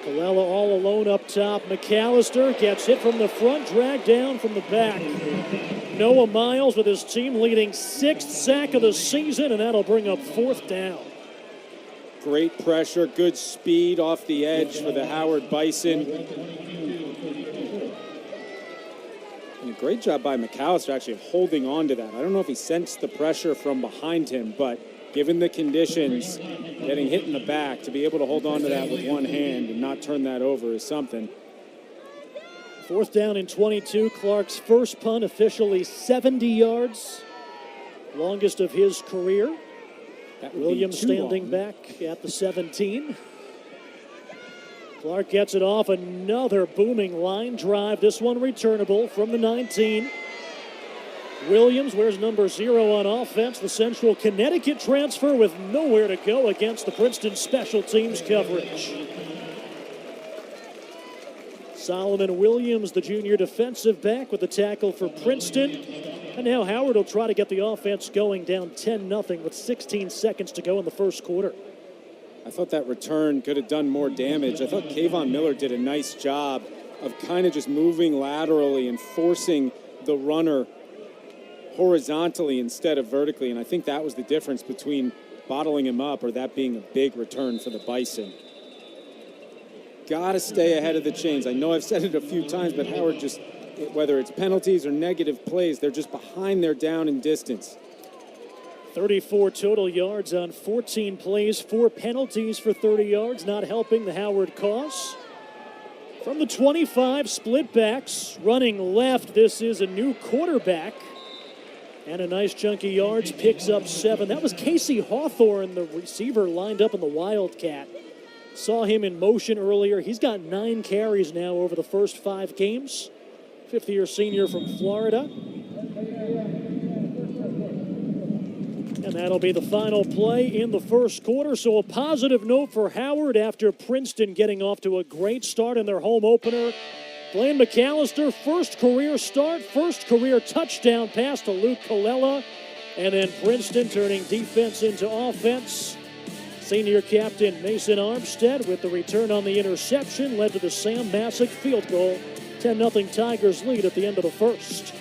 [SPEAKER 1] Kalila all alone up top. McAllister gets hit from the front, dragged down from the back. Noah Miles with his team leading 6th sack of the season, and that'll bring up 4th down.
[SPEAKER 2] Great pressure, good speed off the edge for the Howard Bison. And a great job by McAllister actually holding on to that. I don't know if he sensed the pressure from behind him, but given the conditions, getting hit in the back, to be able to hold on to that with one hand and not turn that over is something.
[SPEAKER 1] 4th down and 22. Clark's first punt, officially 70 yards. Longest of his career. Williams standing back at the 17. Clark gets it off. Another booming line drive. This one returnable from the 19. Williams wears number 0 on offense. The Central Connecticut transfer with nowhere to go against the Princeton special teams coverage. Solomon Williams, the junior defensive back, with the tackle for Princeton. And now Howard will try to get the offense going, down 10-0 with 16 seconds to go in the first quarter.
[SPEAKER 2] I thought that return could have done more damage. I thought Kayvon Miller did a nice job of kind of just moving laterally and forcing the runner horizontally instead of vertically. And I think that was the difference between bottling him up or that being a big return for the Bison. Got to stay ahead of the chains. I know I've said it a few times, but Howard just, whether it's penalties or negative plays, they're just behind their down and distance.
[SPEAKER 1] 34 total yards on 14 plays, 4 penalties for 30 yards, not helping the Howard cause. From the 25, split backs, running left. This is a new quarterback. And a nice chunk of yards, picks up 7. That was Casey Hawthorne, the receiver lined up in the Wildcat. Saw him in motion earlier. He's got 9 carries now over the first 5 games. Fifth-year senior from Florida. And that'll be the final play in the first quarter. So a positive note for Howard after Princeton getting off to a great start in their home opener. Blaine McAllister, first career start, first career touchdown pass to Luke Colella. And then Princeton turning defense into offense. Senior captain Mason Armstead with the return on the interception led to the Sam Masick field goal. 10-0 Tigers lead at the end of the first.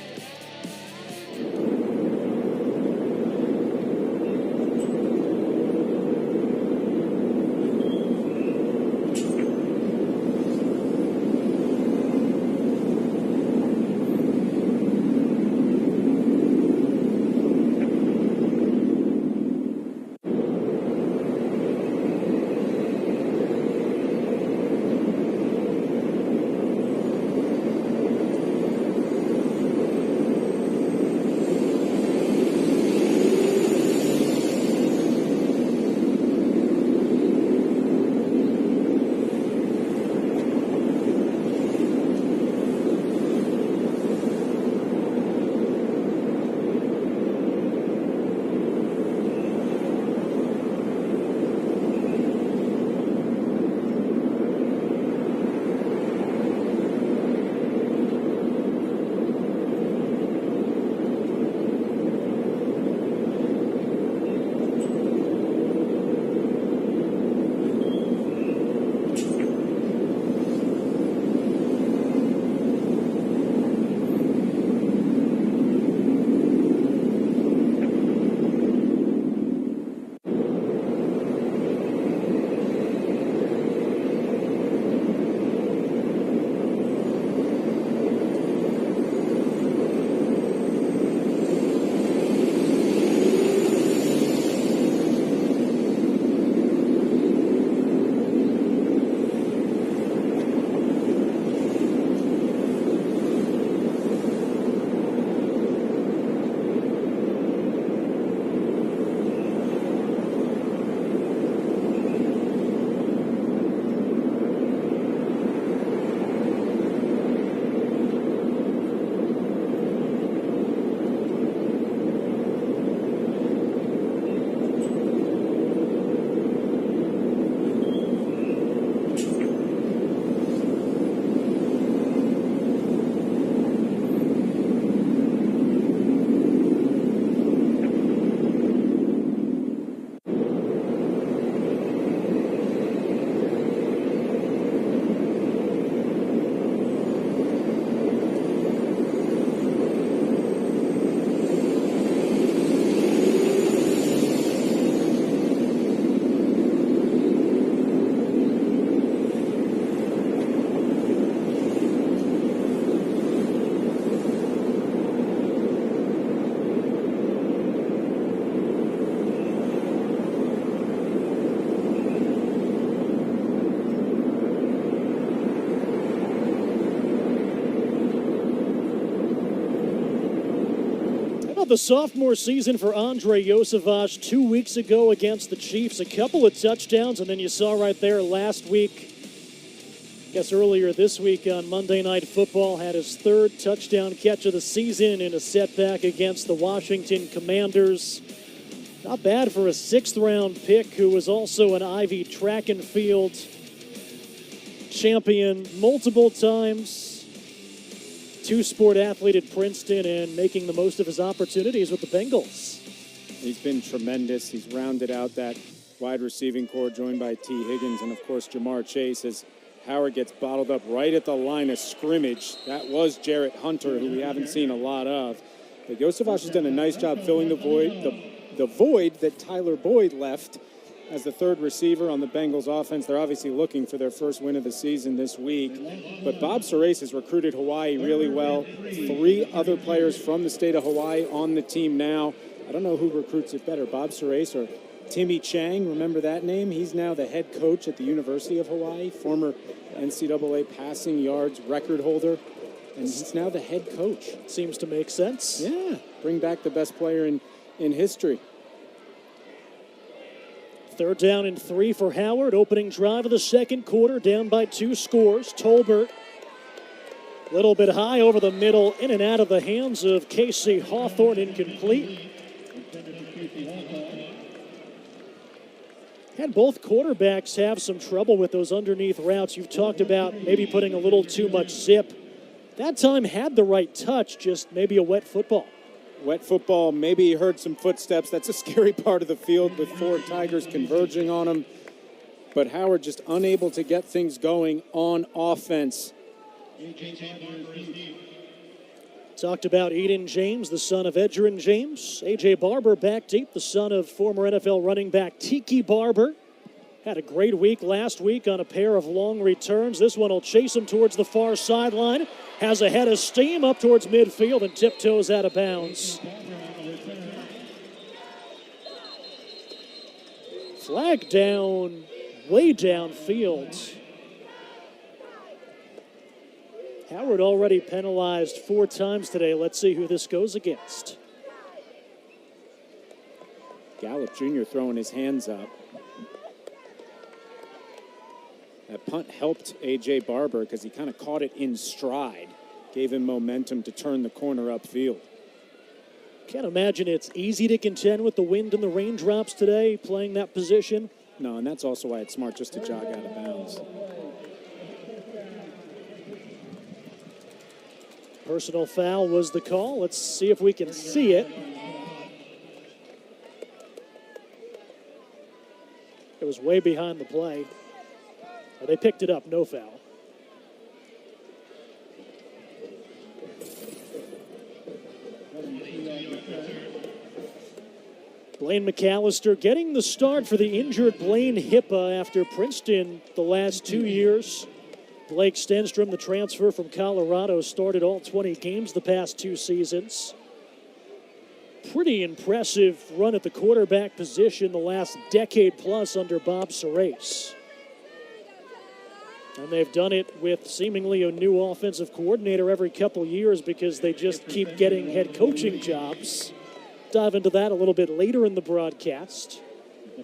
[SPEAKER 1] The sophomore season for Andre Yosevich 2 weeks ago against the Chiefs. A couple of touchdowns, and then you saw right there last week, I guess earlier this week on Monday Night Football, had his 3rd touchdown catch of the season in a setback against the Washington Commanders. Not bad for a 6th-round pick who was also an Ivy track and field champion multiple times, two-sport athlete at Princeton, and making the most of his opportunities with the Bengals.
[SPEAKER 2] He's been tremendous. He's rounded out that wide receiving core, joined by T. Higgins and, of course, Jamar Chase, as Howard gets bottled up right at the line of scrimmage. That was Jarrett Hunter, who we haven't seen a lot of. But Yosevach has done a nice job filling the void that Tyler Boyd left as the third receiver on the Bengals offense. They're obviously looking for their first win of the season this week. But Bob Surace has recruited Hawaii really well. 3 other players from the state of Hawaii on the team now. I don't know who recruits it better, Bob Surace or Timmy Chang. Remember that name? He's now the head coach at the University of Hawaii, former NCAA passing yards record holder. And he's now the head coach.
[SPEAKER 1] Seems to make sense.
[SPEAKER 2] Yeah, bring back the best player in history.
[SPEAKER 1] 3rd down and 3 for Howard. Opening drive of the second quarter, down by 2 scores. Tolbert, a little bit high over the middle, in and out of the hands of Casey Hawthorne, incomplete. Had both quarterbacks have some trouble with those underneath routes. You've talked about maybe putting a little too much zip. That time had the right touch, just maybe a wet football.
[SPEAKER 2] Wet football, maybe he heard some footsteps. That's a scary part of the field with 4 Tigers converging on him. But Howard just unable to get things going on offense.
[SPEAKER 1] Talked about Eden James, the son of Edgerrin James. A.J. Barber back deep, the son of former NFL running back Tiki Barber. Had a great week last week on a pair of long returns. This one will chase him towards the far sideline. Has a head of steam up towards midfield and tiptoes out of bounds. Flag down, way downfield. Howard already penalized 4 times today. Let's see who this goes against.
[SPEAKER 2] Gallup Jr. throwing his hands up. That punt helped A.J. Barber because he kind of caught it in stride. Gave him momentum to turn the corner upfield.
[SPEAKER 1] Can't imagine it's easy to contend with the wind and the raindrops today, playing that position.
[SPEAKER 2] No, and that's also why it's smart just to jog out of bounds.
[SPEAKER 1] Personal foul was the call. Let's see if we can see it. It was way behind the play. They picked it up, no foul. Blaine McAllister getting the start for the injured Blaine Hippa after Princeton the last 2 years. Blake Stenstrom, the transfer from Colorado, started all 20 games the past 2 seasons. Pretty impressive run at the quarterback position the last decade plus under Bob Surace. And they've done it with seemingly a new offensive coordinator every couple years because they just keep getting head coaching jobs. Dive into that a little bit later in the broadcast.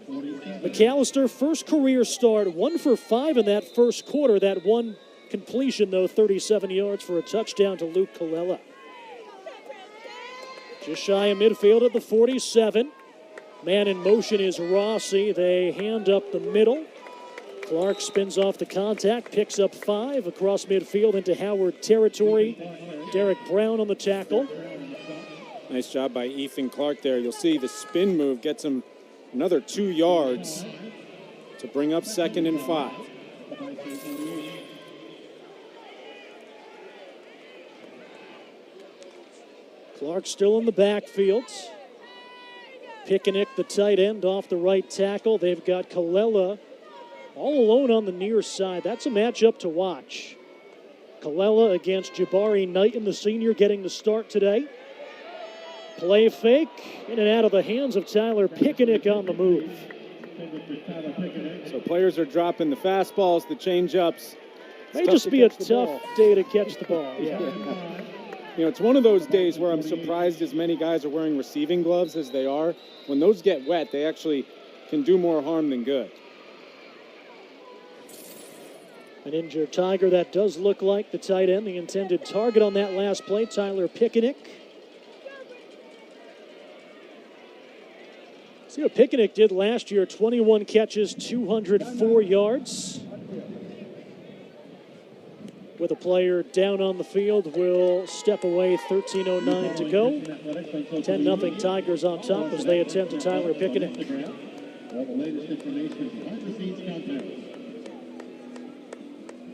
[SPEAKER 1] McAllister, first career start, 1 for 5 in that first quarter. That one completion, though, 37 yards for a touchdown to Luke Colella. Just shy of midfield at the 47. Man in motion is Rossi. They hand up the middle. Clark spins off the contact, picks up 5 across midfield into Howard territory. Derek Brown on the tackle.
[SPEAKER 2] Nice job by Ethan Clark there. You'll see the spin move gets him another 2 yards to bring up 2nd and 5.
[SPEAKER 1] Clark still in the backfield. Picanic, the tight end, off the right tackle. They've got Colella all alone on the near side. That's a matchup to watch. Colella against Jabari Knighton, the senior, getting the start today. Play fake, in and out of the hands of Tyler Picanic on the move.
[SPEAKER 2] So players are dropping the fastballs, the change-ups.
[SPEAKER 1] May just be a tough day to catch the ball. Yeah.
[SPEAKER 2] You know, it's one of those days where I'm surprised as many guys are wearing receiving gloves as they are. When those get wet, they actually can do more harm than good.
[SPEAKER 1] An injured Tiger, that does look like the tight end, the intended target on that last play, Tyler Picanic. See what Picanic did last year, 21 catches, 204 yards. with a player down on the field will step away. 13:09 to go. 10-0 Tigers on top as they attempt to Tyler Picketing.
[SPEAKER 3] All the latest information behind the scenes countdown.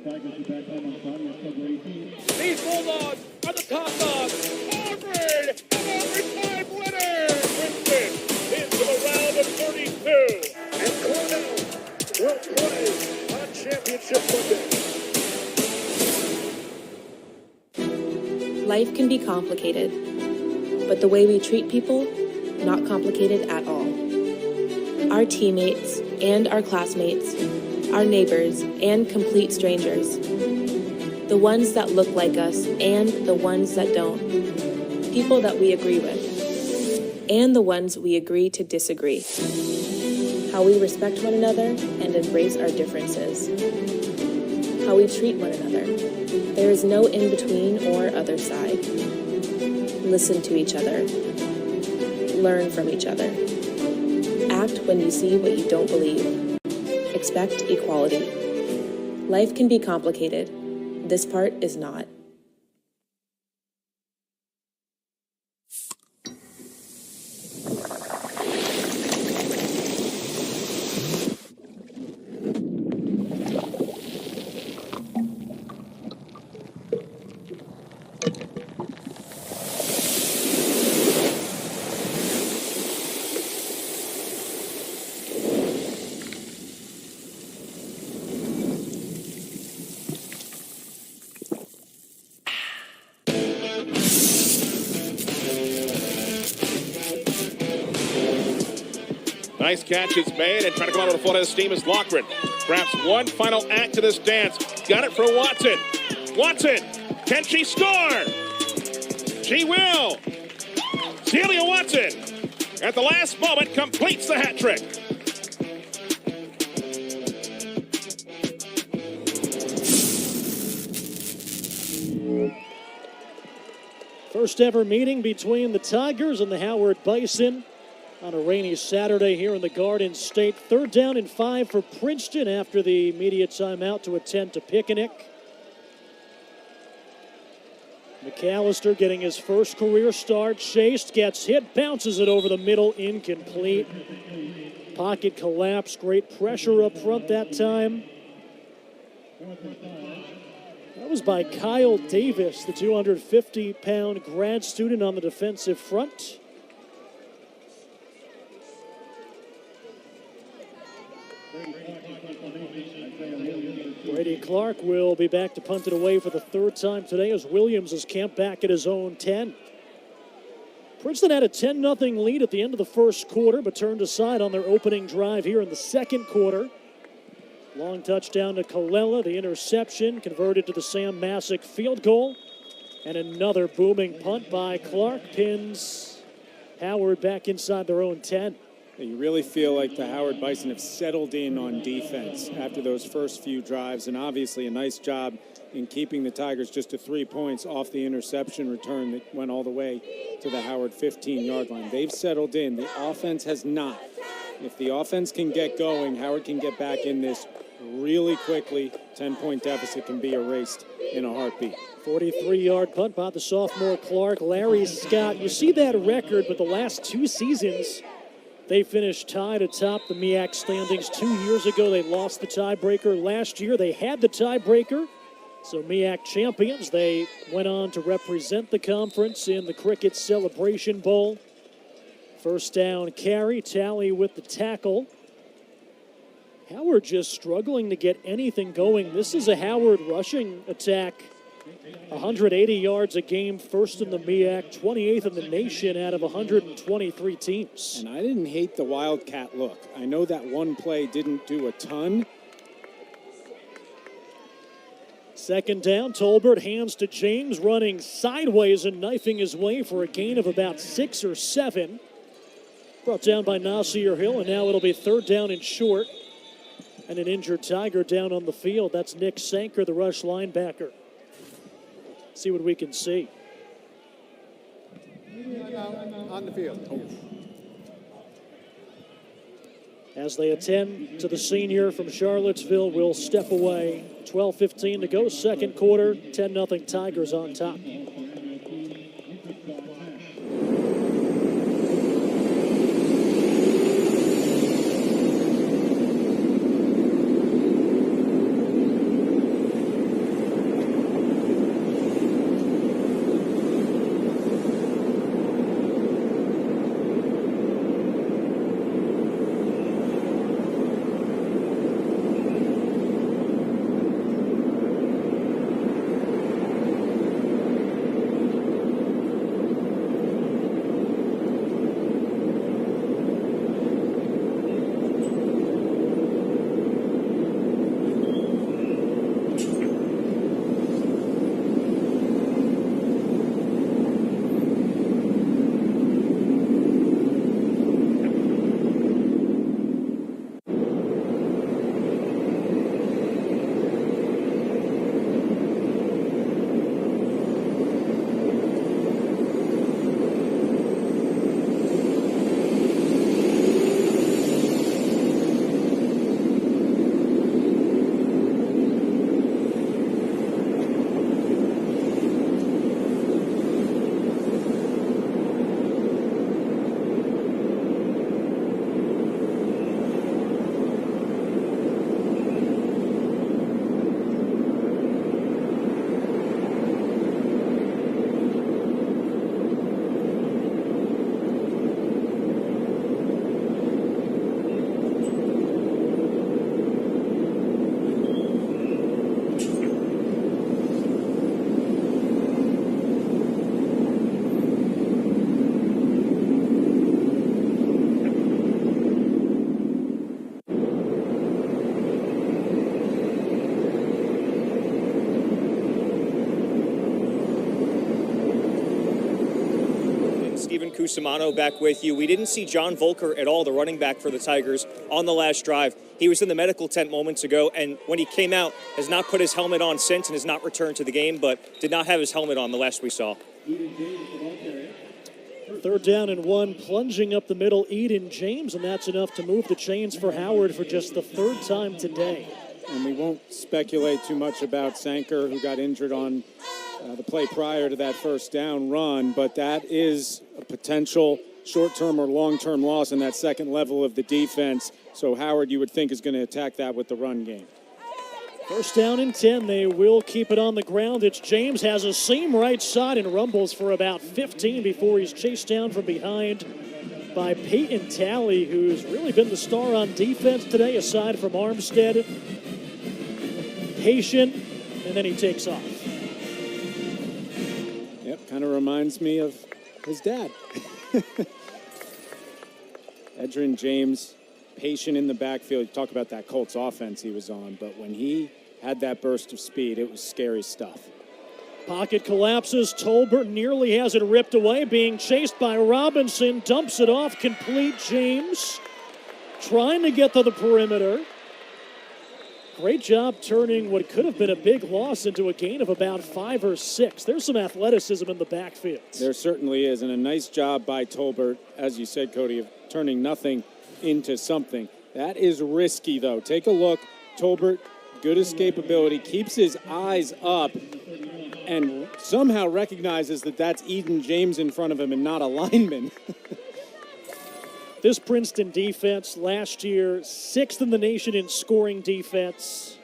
[SPEAKER 3] Tigers are back home on Friday, October 18th.
[SPEAKER 9] These Bulldogs are the top dogs. Auburn, an overtime winner. Princeton into the round of 32. And Cornell will play on Championship Monday.
[SPEAKER 6] Life can be complicated, but the way we treat people, not complicated at all. Our teammates and our classmates, our neighbors and complete strangers, the ones that look like us and the ones that don't, people that we agree with, and the ones we agree to disagree, how we respect one another and embrace our differences, how we treat one another. There is no in-between or other side. Listen to each other. Learn from each other. Act when you see what you don't believe. Expect equality. Life can be complicated. This part is not.
[SPEAKER 9] Nice catch is made, and trying to come out with a full head of steam is Loughran. Perhaps one final act to this dance. Got it for Watson. Watson, can she score? She will. Celia Watson, at the last moment, completes the hat trick.
[SPEAKER 1] First ever meeting between the Tigers and the Howard Bison on a rainy Saturday here in the Garden State. 3rd down and 5 for Princeton after the media timeout to attend to Pickening. McAllister getting his first career start. Chased, gets hit, bounces it over the middle, incomplete. Pocket collapse, great pressure up front that time. That was by Kyle Davis, the 250-pound grad student on the defensive front. Brady Clark will be back to punt it away for the 3rd time today as Williams is camped back at his own 10. Princeton had a 10-0 lead at the end of the first quarter, but turned aside on their opening drive here in the second quarter. Long touchdown to Colella, the interception converted to the Sam Masick field goal. And another booming punt by Clark pins Howard back inside their own 10.
[SPEAKER 2] You really feel like the Howard Bison have settled in on defense after those first few drives, and obviously a nice job in keeping the Tigers just to 3 points off the interception return that went all the way to the Howard 15-yard line. They've settled in. The offense has not. If the offense can get going, Howard can get back in this really quickly. 10-point deficit can be erased in a heartbeat.
[SPEAKER 1] 43-yard punt by the sophomore Clark. Larry Scott, you see that record, but the last 2 seasons, they finished tied atop the MEAC standings. 2 years ago, they lost the tiebreaker. Last year, they had the tiebreaker. So MEAC champions, they went on to represent the conference in the Cricket Celebration Bowl. First down carry, Tally with the tackle. Howard just struggling to get anything going. This is a Howard rushing attack. 180 yards a game, first in the MEAC, 28th in the nation out of 123 teams.
[SPEAKER 2] And I didn't hate the Wildcat look. I know that one play didn't do a ton.
[SPEAKER 1] Second down, Tolbert hands to James, running sideways and knifing his way for a gain of about 6 or 7. Brought down by Nasir Hill, and now it'll be 3rd down and short. And an injured Tiger down on the field. That's Nick Sanker, the rush linebacker. See what we can see.
[SPEAKER 4] On the field.
[SPEAKER 1] as they attend to the senior from Charlottesville will step away. 12:15 to go, second quarter, 10-0 Tigers on top.
[SPEAKER 5] Cusimano back with you. We didn't see John Volker at all, the running back for the Tigers, on the last drive. He was in the medical tent moments ago, and when he came out, has not put his helmet on since and has not returned to the game, but did not have his helmet on the last we saw.
[SPEAKER 1] 3rd down and 1, plunging up the middle, Eden James, and that's enough to move the chains for Howard for just the 3rd time today.
[SPEAKER 2] And we won't speculate too much about Sanker, who got injured on the play prior to that 1st down run, but that is a potential short-term or long-term loss in that second level of the defense. So Howard, you would think, is going to attack that with the run game.
[SPEAKER 1] 1st down and 10. They will keep it on the ground. It's James, has a seam right side and rumbles for about 15 before he's chased down from behind by Peyton Talley, who's really been the star on defense today, aside from Armstead. Patient, and then he takes off.
[SPEAKER 2] Yep, kind of reminds me of his dad. Edgerrin James, patient in the backfield. You talk about that Colts offense he was on, but when he had that burst of speed, it was scary stuff.
[SPEAKER 1] Pocket collapses. Tolbert nearly has it ripped away, being chased by Robinson. Dumps it off, complete. James trying to get to the perimeter. Great job turning what could have been a big loss into a gain of about 5 or 6. There's some athleticism in the backfield.
[SPEAKER 2] There certainly is, and a nice job by Tolbert, as you said, Cody, of turning nothing into something. That is risky, though. Take a look. Tolbert, good escapability, keeps his eyes up, and somehow recognizes that that's Eden James in front of him and not a lineman.
[SPEAKER 1] This Princeton defense last year, 6th in the nation in scoring defense,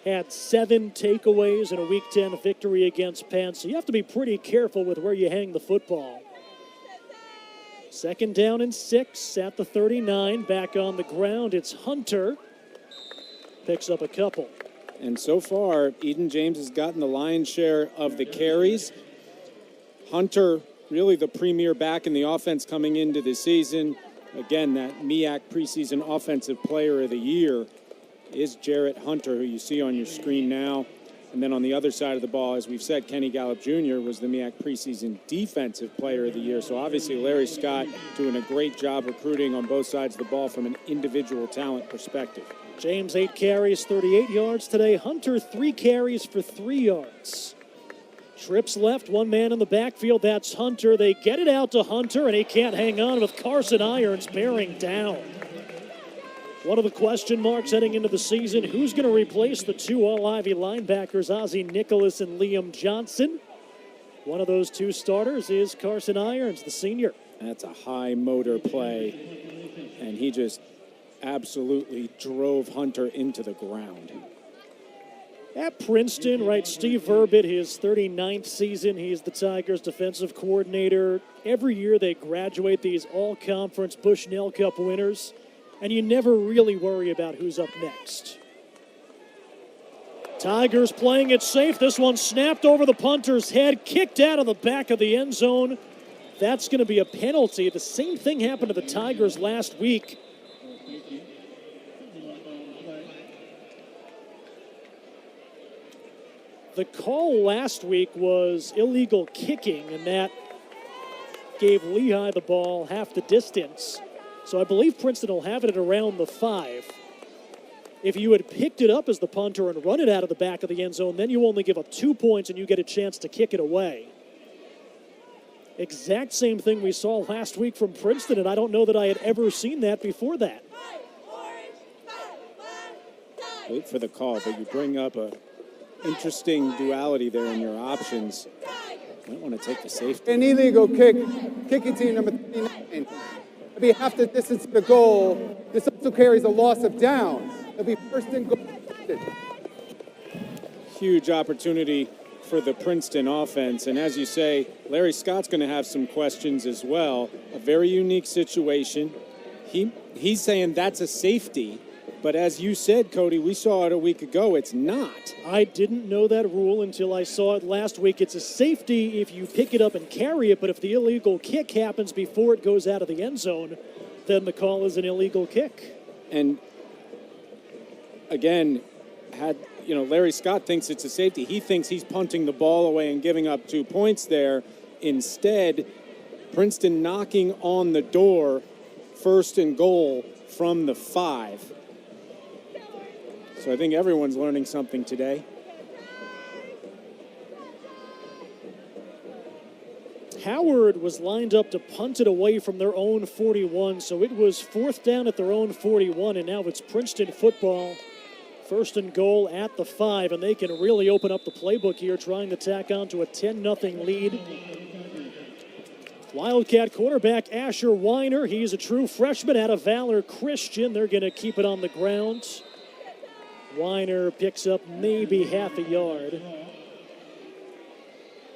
[SPEAKER 1] had 7 takeaways in a Week 10 victory against Penn, so you have to be pretty careful with where you hang the football. 2nd down and 6 at the 39, back on the ground. It's Hunter, picks up a couple.
[SPEAKER 2] And so far, Eden James has gotten the lion's share of the carries. Hunter, really the premier back in the offense coming into the season. Again, that MEAC preseason offensive player of the year is Jarrett Hunter, who you see on your screen now. And then on the other side of the ball, as we've said, Kenny Gallup Jr. was the MEAC preseason defensive player of the year. So obviously Larry Scott doing a great job recruiting on both sides of the ball from an individual talent perspective.
[SPEAKER 1] James, 8 carries, 38 yards today. Hunter, 3 carries for 3 yards. Trips left, 1 man in the backfield. That's Hunter. They get it out to Hunter, and he can't hang on with Carson Irons bearing down. One of the question marks heading into the season, who's going to replace the two All-Ivy linebackers, Ozzie Nicholas and Liam Johnson? One of those two starters is Carson Irons, the senior.
[SPEAKER 2] That's a high motor play, and he just absolutely drove Hunter into the ground.
[SPEAKER 1] At Princeton, right, Steve Verbit, his 39th season. He's the Tigers' defensive coordinator. Every year they graduate these all-conference Bushnell Cup winners, and you never really worry about who's up next. Tigers playing it safe. This one snapped over the punter's head, kicked out of the back of the end zone. That's going to be a penalty. The same thing happened to the Tigers last week. The call last week was illegal kicking, and that gave Lehigh the ball half the distance. So I believe Princeton will have it at around the 5. If you had picked it up as the punter and run it out of the back of the end zone, then you only give up 2 points and you get a chance to kick it away. Exact same thing we saw last week from Princeton, and I don't know that I had ever seen that before that.
[SPEAKER 2] Wait for the call, but you bring up a interesting duality there in your options. You might want to take the safety.
[SPEAKER 4] An illegal kick, kicking team number 39. It'll be half the distance to the goal. This also carries a loss of downs. It'll be first and goal.
[SPEAKER 2] Huge opportunity for the Princeton offense. And as you say, Larry Scott's going to have some questions as well. A very unique situation. He's saying that's a safety. But as you said, Cody, we saw it a week ago. It's not.
[SPEAKER 1] I didn't know that rule until I saw it last week. It's a safety if you pick it up and carry it, but if the illegal kick happens before it goes out of the end zone, then the call is an illegal kick.
[SPEAKER 2] And again, Larry Scott thinks it's a safety. He thinks he's punting the ball away and giving up 2 points there. Instead, Princeton knocking on the door, first and goal from the 5. So I think everyone's learning something today.
[SPEAKER 1] Howard was lined up to punt it away from their own 41, so it was 4th down at their own 41, and now it's Princeton football. First and goal at the 5, and they can really open up the playbook here, trying to tack on to a 10-0 lead. Wildcat quarterback Asher Weiner, he's a true freshman out of Valor Christian. They're going to keep it on the ground. Weiner picks up maybe half a yard.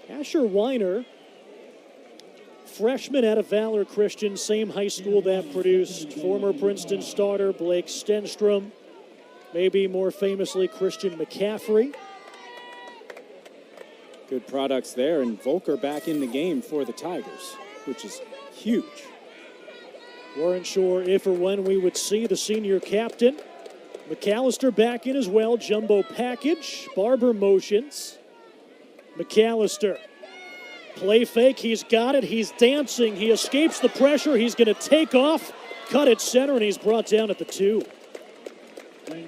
[SPEAKER 1] Asher Weiner, freshman out of Valor Christian, same high school that produced former Princeton starter Blake Stenstrom, maybe more famously Christian McCaffrey.
[SPEAKER 2] Good products there, and Volker back in the game for the Tigers, which is huge.
[SPEAKER 1] Weren't sure if or when we would see the senior captain. McAllister back in as well, jumbo package, Barber motions. McAllister, play fake, he's got it, he's dancing, he escapes the pressure, he's going to take off, cut it center, and he's brought down at the 2.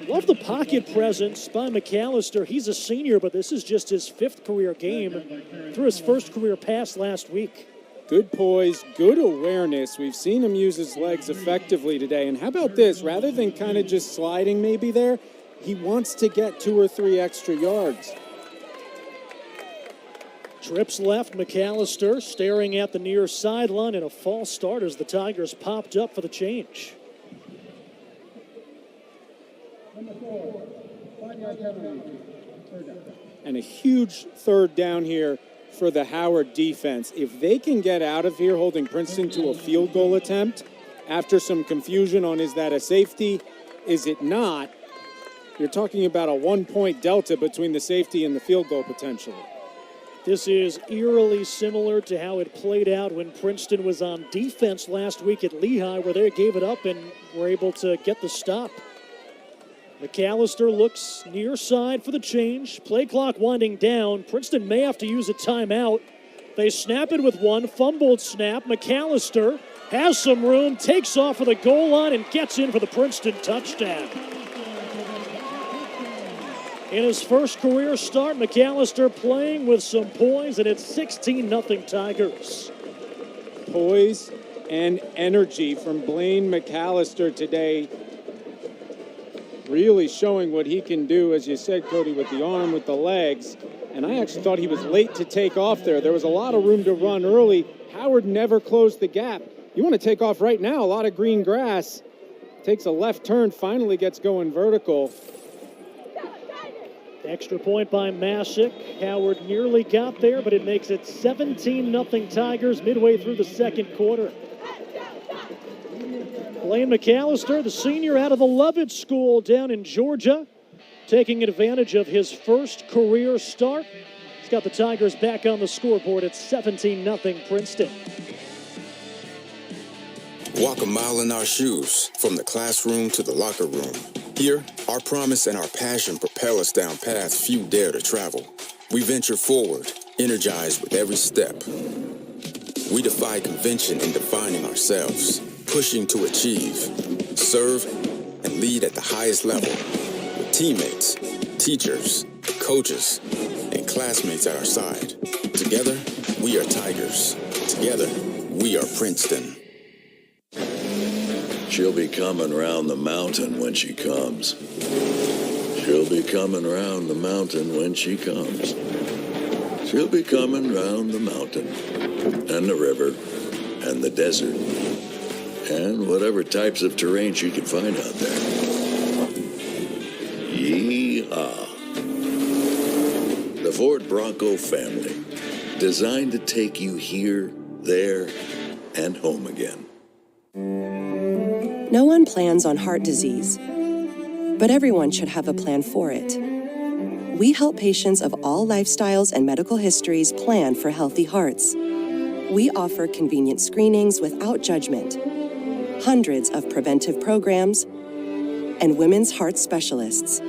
[SPEAKER 1] Love the pocket presence by McAllister. He's a senior, but this is just his 5th career game. Threw his first career pass last week.
[SPEAKER 2] Good poise, good awareness. We've seen him use his legs effectively today. And how about this? Rather than kind of just sliding maybe there, he wants to get 2 or 3 extra yards.
[SPEAKER 1] Trips left, McAllister staring at the near sideline, and a false start as the Tigers popped up for the change.
[SPEAKER 2] And a huge 3rd down here for the Howard defense. If they can get out of here holding Princeton to a field goal attempt after some confusion on is that a safety, is it not, you're talking about a 1-point delta between the safety and the field goal potentially.
[SPEAKER 1] This is eerily similar to how it played out when Princeton was on defense last week at Lehigh, where they gave it up and were able to get the stop. McAllister looks near side for the change. Play clock winding down. Princeton may have to use a timeout. They snap it with one. Fumbled snap. McAllister has some room, takes off for the goal line, and gets in for the Princeton touchdown. In his first career start, McAllister playing with some poise, and it's 16-0 Tigers.
[SPEAKER 2] Poise and energy from Blaine McAllister today. really showing what he can do, as you said, Cody, with the arm, with the legs. And I actually thought he was late to take off there. There was a lot of room to run early. Howard never closed the gap. You want to take off right now, a lot of green grass. Takes a left turn, finally gets going vertical.
[SPEAKER 1] Extra point by Masick. Howard nearly got there, but it makes it 17-0 Tigers midway through the second quarter. Blaine McAllister, the senior out of the Lovett School down in Georgia, taking advantage of his first career start. He's got the Tigers back on the scoreboard at 17-0 Princeton.
[SPEAKER 10] Walk a mile in our shoes, from the classroom to the locker room. Here, our promise and our passion propel us down paths few dare to travel. We venture forward, energized with every step. We defy convention in defining ourselves, pushing to achieve, serve, and lead at the highest level. With teammates, teachers, coaches, and classmates at our side. Together, we are Tigers. Together, we are Princeton.
[SPEAKER 7] She'll be coming round the mountain when she comes. She'll be coming round the mountain when she comes. She'll be coming round the mountain and the river and the desert and whatever types of terrain she can find out there. Yee-haw. The Ford Bronco family, designed to take you here, there, and home again.
[SPEAKER 8] No one plans on heart disease, but everyone should have a plan for it. We help patients of all lifestyles and medical histories plan for healthy hearts. We offer convenient screenings without judgment, hundreds of preventive programs, and women's heart specialists.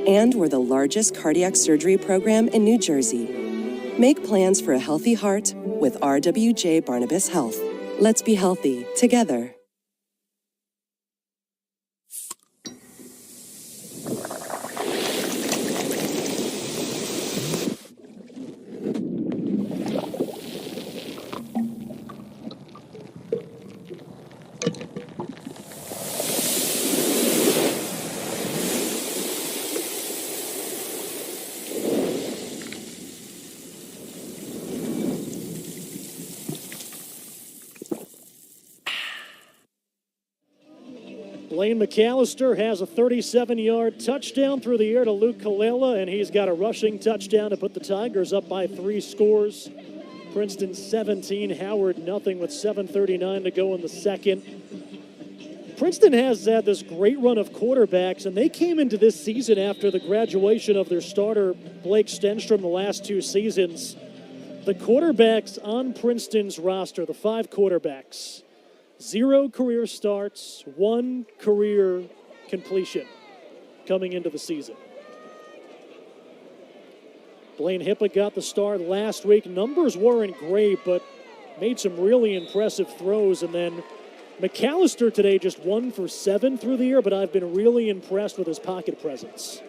[SPEAKER 8] And we're the largest cardiac surgery program in New Jersey. Make plans for a healthy heart with RWJ Barnabas Health. Let's be healthy together.
[SPEAKER 1] Blaine McAllister has a 37-yard touchdown through the air to Luke Kalela, and he's got a rushing touchdown to put the Tigers up by 3 scores. Princeton 17, Howard nothing with 7:39 to go in the second. Princeton has had this great run of quarterbacks, and they came into this season after the graduation of their starter, Blake Stenstrom, the last 2 seasons. The quarterbacks on Princeton's roster, the 5 quarterbacks, 0 career starts, 1 career completion coming into the season. Blaine Hippa got the start last week. Numbers weren't great, but made some really impressive throws. And then McAllister today just 1 for 7 through the air, but I've been really impressed with his pocket presence.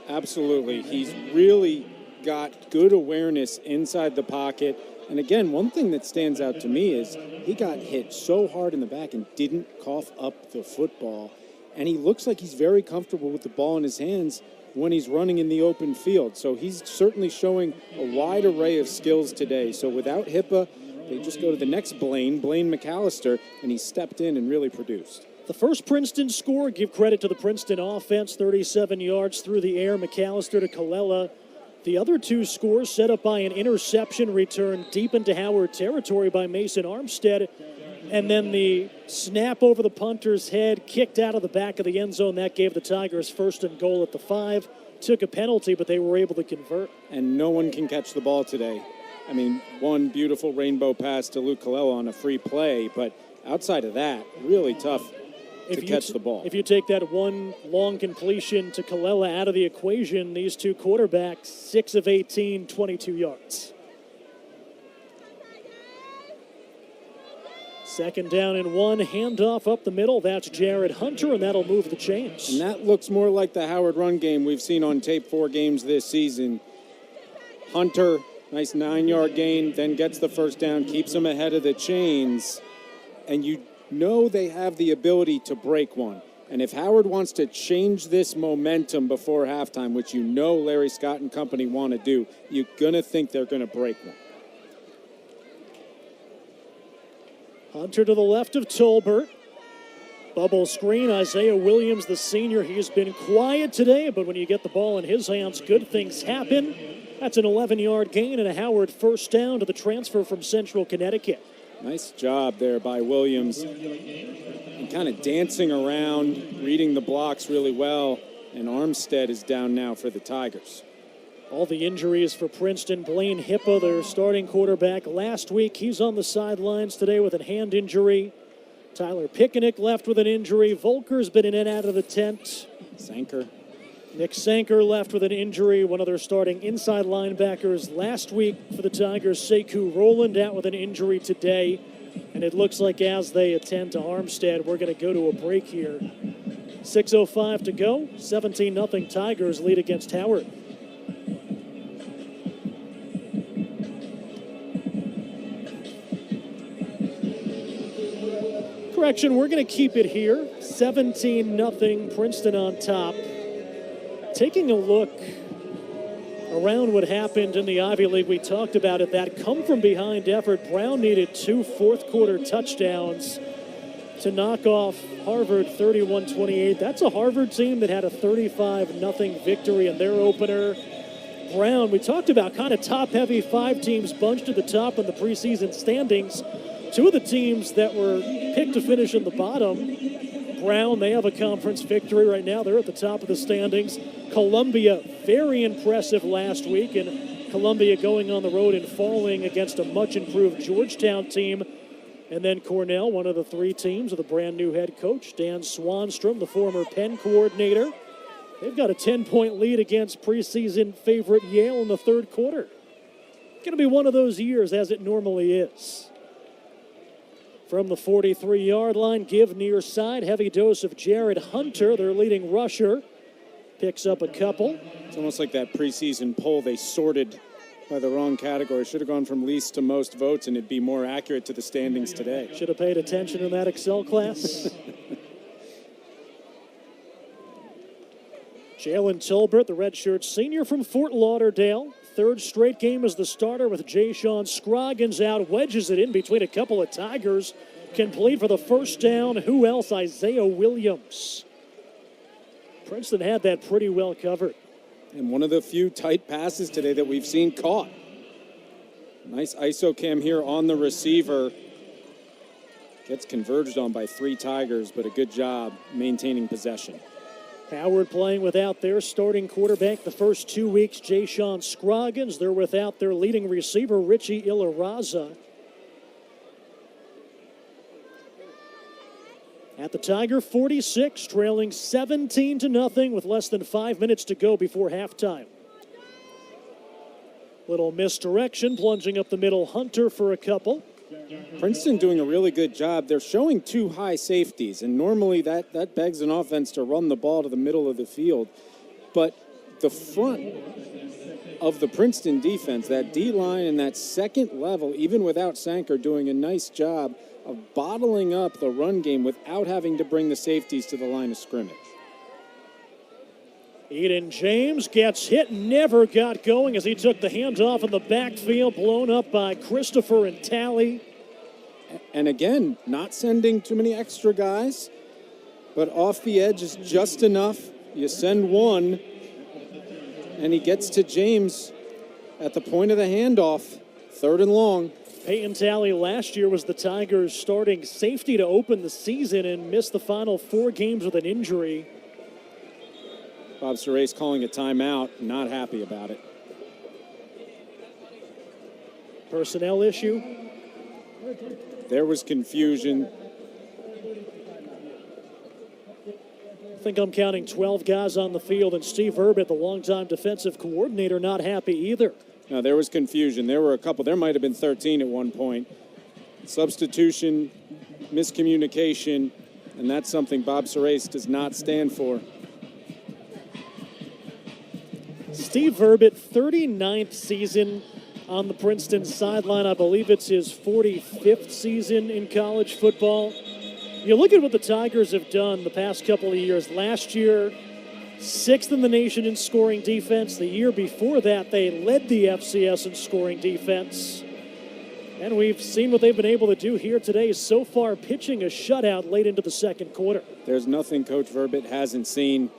[SPEAKER 2] Absolutely. He's really got good awareness inside the pocket. And again, one thing that stands out to me is he got hit so hard in the back and didn't cough up the football. And he looks like he's very comfortable with the ball in his hands when he's running in the open field. So he's certainly showing a wide array of skills today. So without Hippa, they just go to the next Blaine McAllister, and he stepped in and really produced.
[SPEAKER 1] The first Princeton score, give credit to the Princeton offense, 37 yards through the air, McAllister to Kalela. The other 2 scores set up by an interception return deep into Howard territory by Mason Armstead. And then the snap over the punter's head, kicked out of the back of the end zone. That gave the Tigers 1st and goal at the 5. Took a penalty, but they were able to convert.
[SPEAKER 2] And no one can catch the ball today. I mean, one beautiful rainbow pass to Luke Kalela on a free play, but outside of that, really tough to catch the ball.
[SPEAKER 1] If you take that 1 long completion to Kalela out of the equation, these 2 quarterbacks, 6 of 18, 22 yards. 2nd down and 1, handoff up the middle. That's Jared Hunter, and that'll move the chains.
[SPEAKER 2] And that looks more like the Howard run game we've seen on tape 4 games this season. Hunter, nice 9-yard gain, then gets the 1st down, keeps them ahead of the chains, and you know they have the ability to break one. And if Howard wants to change this momentum before halftime, which you know Larry Scott and company want to do, you're going to think they're going to break one.
[SPEAKER 1] Hunter to the left of Tolbert. Bubble screen, Isaiah Williams, the senior. He's been quiet today, but when you get the ball in his hands, good things happen. That's an 11-yard gain and a Howard first down to the transfer from Central Connecticut.
[SPEAKER 2] Nice job there by Williams. And kind of dancing around, reading the blocks really well. And Armstead is down now for the Tigers.
[SPEAKER 1] All the injuries for Princeton. Blaine Hippa, their starting quarterback, last week. He's on the sidelines today with a hand injury. Tyler Pickenick left with an injury. Volker's been in and out of the tent.
[SPEAKER 2] Sanker.
[SPEAKER 1] Nick Sanker left with an injury. One of their starting inside linebackers last week for the Tigers, Sekou Rowland, out with an injury today. And it looks like as they attend to Armstead, we're going to go to a break here. 6:05 to go. 17-0 Tigers lead against Howard. Correction, we're going to keep it here. 17-0 Princeton on top. Taking a look around what happened in the Ivy League, we talked about it, that come-from-behind effort. Brown needed 2 fourth-quarter touchdowns to knock off Harvard 31-28. That's a Harvard team that had a 35-0 victory in their opener. Brown, we talked about kind of top-heavy, 5 teams bunched at the top in the preseason standings. 2 of the teams that were picked to finish in the bottom, Brown, they have a conference victory right now. They're at the top of the standings. Columbia, very impressive last week, and Columbia going on the road and falling against a much-improved Georgetown team. And then Cornell, one of the 3 teams with a brand-new head coach, Dan Swanstrom, the former Penn coordinator. They've got a 10-point lead against preseason favorite Yale in the third quarter. Going to be one of those years, as it normally is. From the 43-yard line, give near side. Heavy dose of Jared Hunter, their leading rusher. Picks up a couple.
[SPEAKER 2] It's almost like that preseason poll they sorted by the wrong category. Should have gone from least to most votes, and it'd be more accurate to the standings today.
[SPEAKER 1] Should have paid attention in that Excel class. Jalen Tolbert, the redshirt senior from Fort Lauderdale. Third straight game as the starter with Jay-Sean Scroggins out. Wedges it in between a couple of Tigers. Complete for the first down. Who else? Isaiah Williams. Princeton had that pretty well covered.
[SPEAKER 2] And one of the few tight passes today that we've seen caught. Nice ISO cam here on the receiver. Gets converged on by 3 Tigers, but a good job maintaining possession.
[SPEAKER 1] Howard playing without their starting quarterback the first 2 weeks, Jay-Sean Scroggins. They're without their leading receiver, Richie Ilaraza. At the Tiger 46, trailing 17-0 with less than 5 minutes to go before halftime. Little misdirection, plunging up the middle, Hunter for a couple.
[SPEAKER 2] Princeton doing a really good job. They're showing 2 high safeties, and normally that begs an offense to run the ball to the middle of the field. But the front of the Princeton defense, that D-line and that second level, even without Sanker, doing a nice job of bottling up the run game without having to bring the safeties to the line of scrimmage.
[SPEAKER 1] Eden James gets hit, never got going as he took the handoff in the backfield, blown up by Christopher and Talley.
[SPEAKER 2] And again, not sending too many extra guys, but off the edge is just enough. You send one, and he gets to James at the point of the handoff, 3rd and long.
[SPEAKER 1] Peyton Talley last year was the Tigers' starting safety to open the season and missed the final 4 games with an injury.
[SPEAKER 2] Bob Serace calling a timeout, not happy about it.
[SPEAKER 1] Personnel issue.
[SPEAKER 2] There was confusion.
[SPEAKER 1] I think I'm counting 12 guys on the field, and Steve Herbert, the longtime defensive coordinator, not happy either.
[SPEAKER 2] No, there was confusion. There were a couple. There might have been 13 at one point. Substitution, miscommunication, and that's something Bob Serace does not stand for.
[SPEAKER 1] Steve Herbert, 39th season on the Princeton sideline. I believe it's his 45th season in college football. You look at what the Tigers have done the past couple of years. Last year, 6th in the nation in scoring defense. The year before that, they led the FCS in scoring defense. And we've seen what they've been able to do here today. So far, pitching a shutout late into the second quarter.
[SPEAKER 2] There's nothing Coach Verbit hasn't seen,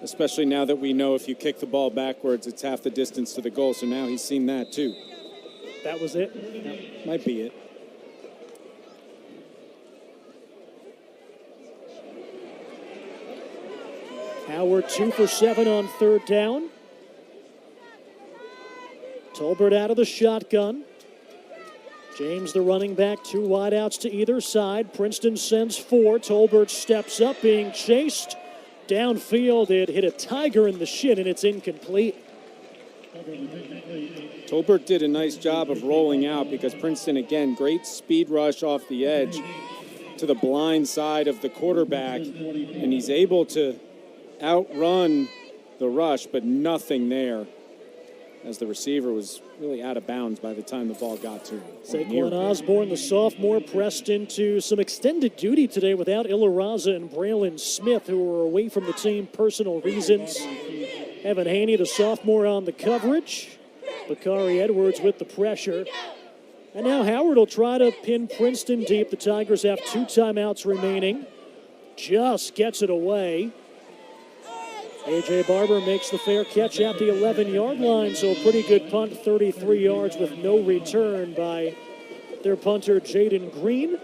[SPEAKER 2] especially now that we know if you kick the ball backwards, it's half the distance to the goal. So now he's seen that too.
[SPEAKER 1] That was it?
[SPEAKER 2] Yeah, might be it.
[SPEAKER 1] Howard 2 for 7 on third down. Tolbert out of the shotgun. James, the running back, 2 wideouts to either side. Princeton sends 4. Tolbert steps up, being chased. Downfield, it hit a Tiger in the shin, and it's incomplete.
[SPEAKER 2] Tolbert did a nice job of rolling out because Princeton, again, great speed rush off the edge to the blind side of the quarterback, and he's able to outrun the rush, but nothing there as the receiver was really out of bounds by the time the ball got to him.
[SPEAKER 1] Saquon Osborne, the sophomore, pressed into some extended duty today without Ilaraza and Braylon Smith, who were away from the team, personal reasons. Evan Haney, the sophomore, on the coverage. Bakari Edwards with the pressure. And now Howard will try to pin Princeton deep. The Tigers have 2 timeouts remaining. Just gets it away. A.J. Barber makes the fair catch at the 11-yard line, so a pretty good punt, 33 yards with no return by their punter, Jaden Green.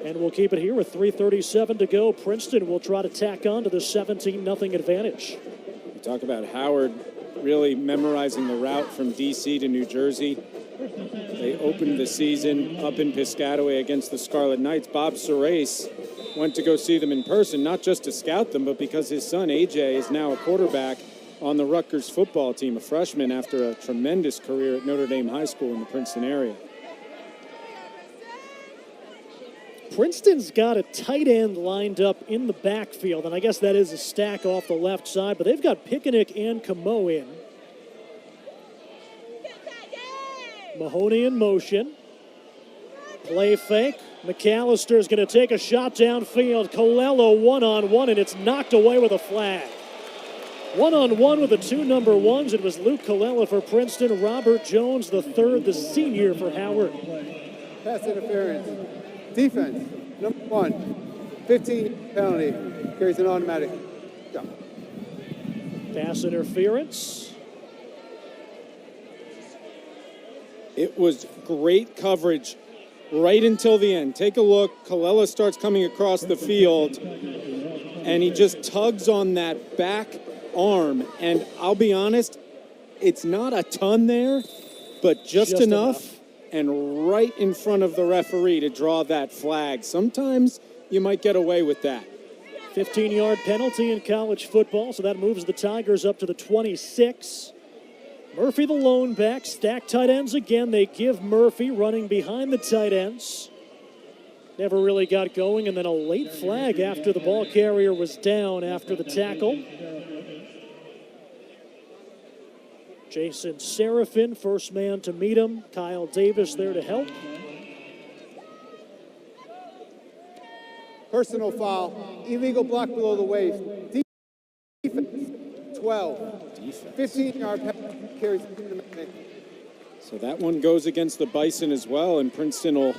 [SPEAKER 1] And we'll keep it here with 3:37 to go. Princeton will try to tack on to the 17-0 advantage.
[SPEAKER 2] We talk about Howard really memorizing the route from D.C. to New Jersey. They opened the season up in Piscataway against the Scarlet Knights. Bob Serace went to go see them in person, not just to scout them, but because his son, AJ, is now a quarterback on the Rutgers football team, a freshman after a tremendous career at Notre Dame High School in the Princeton area.
[SPEAKER 1] Princeton's got a tight end lined up in the backfield, and I guess that is a stack off the left side, but they've got Picanic and Camo in. Mahoney in motion. Play fake. McAllister's going to take a shot downfield. Colello one-on-one, and it's knocked away with a flag. One-on-one with the 2 number 1s. It was Luke Colello for Princeton. Robert Jones, the 3rd, the senior for Howard.
[SPEAKER 4] Pass interference. Defense, number 1. 15 penalty. Carries an automatic. Go.
[SPEAKER 1] Pass interference.
[SPEAKER 2] It was great coverage right until the end. Take a look. Colella starts coming across the field, and he just tugs on that back arm. And I'll be honest, it's not a ton there, but just enough. And right in front of the referee to draw that flag. Sometimes you might get away with that.
[SPEAKER 1] 15-yard penalty in college football, so that moves the Tigers up to the 26. Murphy, the lone back, stack tight ends again. They give Murphy running behind the tight ends. Never really got going, and then a late flag after the ball carrier was down after the tackle. Jason Serafin, first man to meet him. Kyle Davis there to help.
[SPEAKER 4] Personal foul. Illegal block below the waist. Defense, 12. 15-yard penalty. Carries.
[SPEAKER 2] So that one goes against the Bison as well, and Princeton will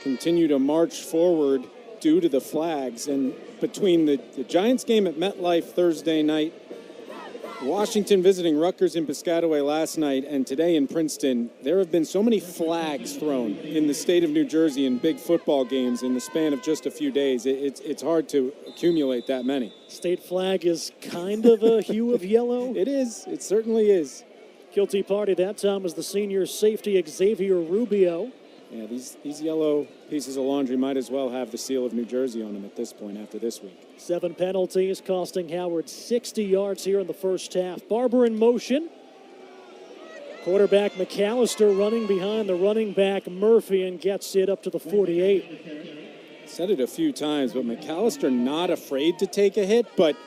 [SPEAKER 2] continue to march forward due to the flags. And between the Giants game at MetLife Thursday night, Washington visiting Rutgers in Piscataway last night, and today in Princeton, there have been so many flags thrown in the state of New Jersey in big football games in the span of just a few days. It's hard to accumulate that many.
[SPEAKER 1] State flag is kind of a hue of yellow.
[SPEAKER 2] It is. It certainly is.
[SPEAKER 1] Guilty party that time was the senior safety Xavier Rubio.
[SPEAKER 2] Yeah, these yellow pieces of laundry might as well have the seal of New Jersey on them at this point after this week.
[SPEAKER 1] 7 penalties costing Howard 60 yards here in the first half. Barber in motion. Quarterback McAllister running behind the running back Murphy and gets it up to the 48.
[SPEAKER 2] Said it a few times, but McAllister not afraid to take a hit, but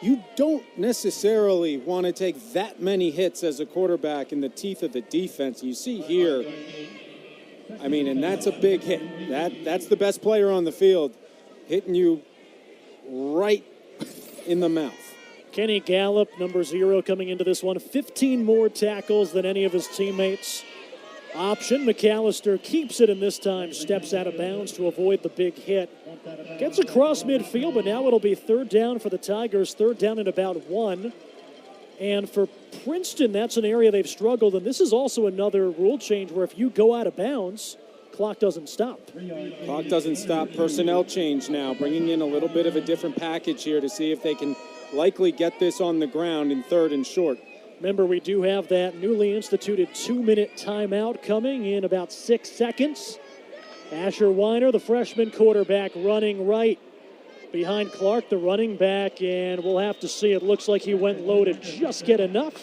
[SPEAKER 2] you don't necessarily want to take that many hits as a quarterback in the teeth of the defense. You see here, I mean, and that's a big hit. That's the best player on the field, hitting you right in the mouth.
[SPEAKER 1] Kenny Gallup, number 0, coming into this one. 15 more tackles than any of his teammates. Option, McAllister keeps it, and this time steps out of bounds to avoid the big hit. Gets across midfield, but now it'll be third down for the Tigers. Third down and about 1. And for Princeton, that's an area they've struggled. And this is also another rule change where if you go out of bounds, clock doesn't stop.
[SPEAKER 2] Clock doesn't stop. Personnel change now, bringing in a little bit of a different package here to see if they can likely get this on the ground in third and short.
[SPEAKER 1] Remember, we do have that newly instituted 2-minute timeout coming in about 6 seconds. Asher Weiner, the freshman quarterback, running right behind Clark, the running back, and we'll have to see. It looks like he went low to just get enough.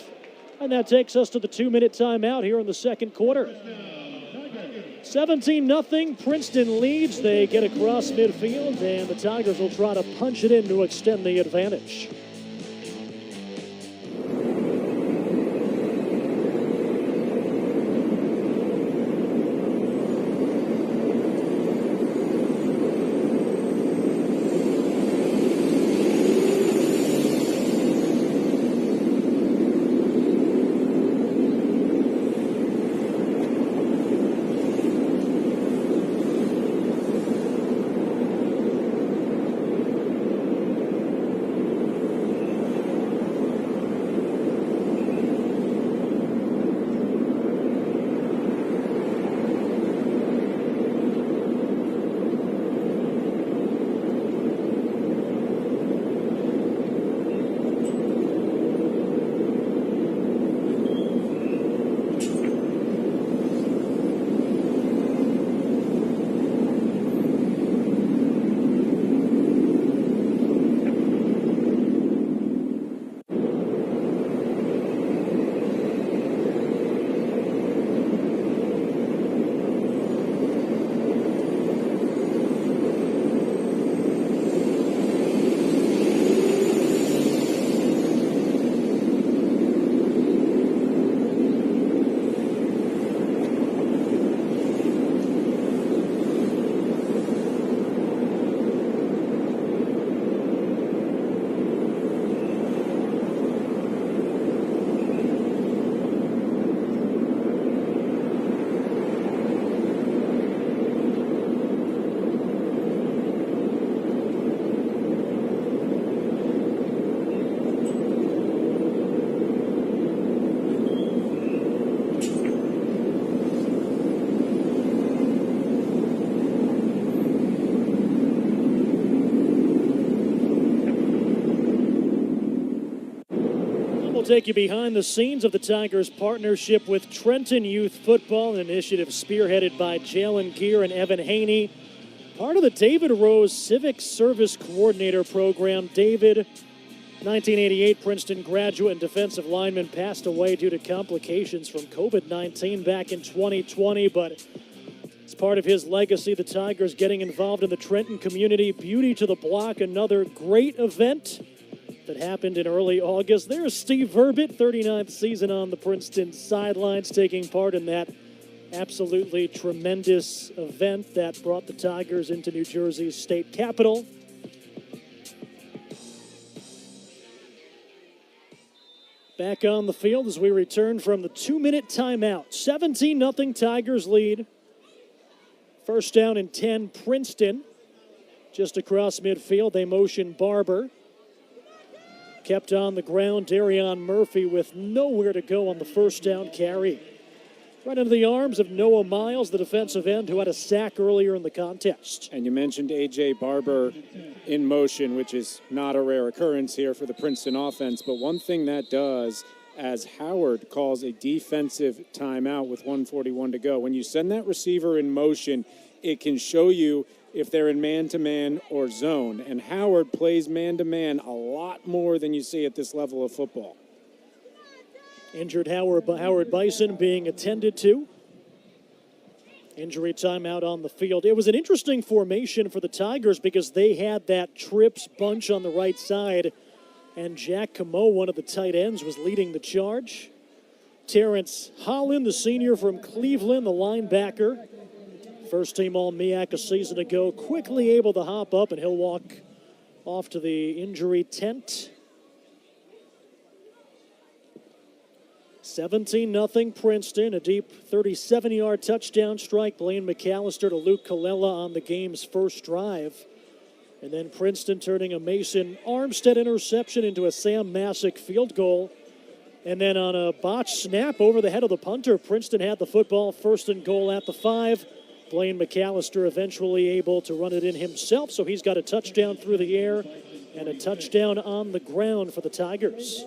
[SPEAKER 1] And that takes us to the 2-minute timeout here in the second quarter. 17-0, Princeton leads. They get across midfield, and the Tigers will try to punch it in to extend the advantage. Take you behind the scenes of the Tigers' partnership with Trenton Youth Football, an initiative spearheaded by Jalen Gear and Evan Haney. Part of the David Rose Civic Service Coordinator Program. David, 1988 Princeton graduate and defensive lineman, passed away due to complications from COVID-19 back in 2020, but as part of his legacy, the Tigers getting involved in the Trenton community. Beauty to the Block, another great event that happened in early August. There's Steve Verbit, 39th season on the Princeton sidelines, taking part in that absolutely tremendous event that brought the Tigers into New Jersey's state capitol. Back on the field as we return from the 2-minute timeout. 17-0 Tigers lead. First down and 10, Princeton. Just across midfield, they motion Barber. Kept on the ground, Darion Murphy with nowhere to go on the first down carry. Right into the arms of Noah Miles, the defensive end who had a sack earlier in the contest.
[SPEAKER 2] And you mentioned A.J. Barber in motion, which is not a rare occurrence here for the Princeton offense. But one thing that does, as Howard calls a defensive timeout with 1:41 to go, when you send that receiver in motion, it can show you if they're in man-to-man or zone. And Howard plays man-to-man a lot more than you see at this level of football.
[SPEAKER 1] Injured Howard Bison being attended to. Injury timeout on the field. It was an interesting formation for the Tigers because they had that trips bunch on the right side, and Jack Camo, one of the tight ends, was leading the charge. Terrence Holland, the senior from Cleveland, the linebacker, First team All-MEAC a season ago, quickly able to hop up, and he'll walk off to the injury tent. 17-0 Princeton, a deep 37-yard touchdown strike. Blaine McAllister to Luke Colella on the game's first drive. And then Princeton turning a Mason Armstead interception into a Sam Masick field goal. And then on a botched snap over the head of the punter, Princeton had the football, first and goal at the 5. Blaine McAllister eventually able to run it in himself, so he's got a touchdown through the air and a touchdown on the ground for the Tigers.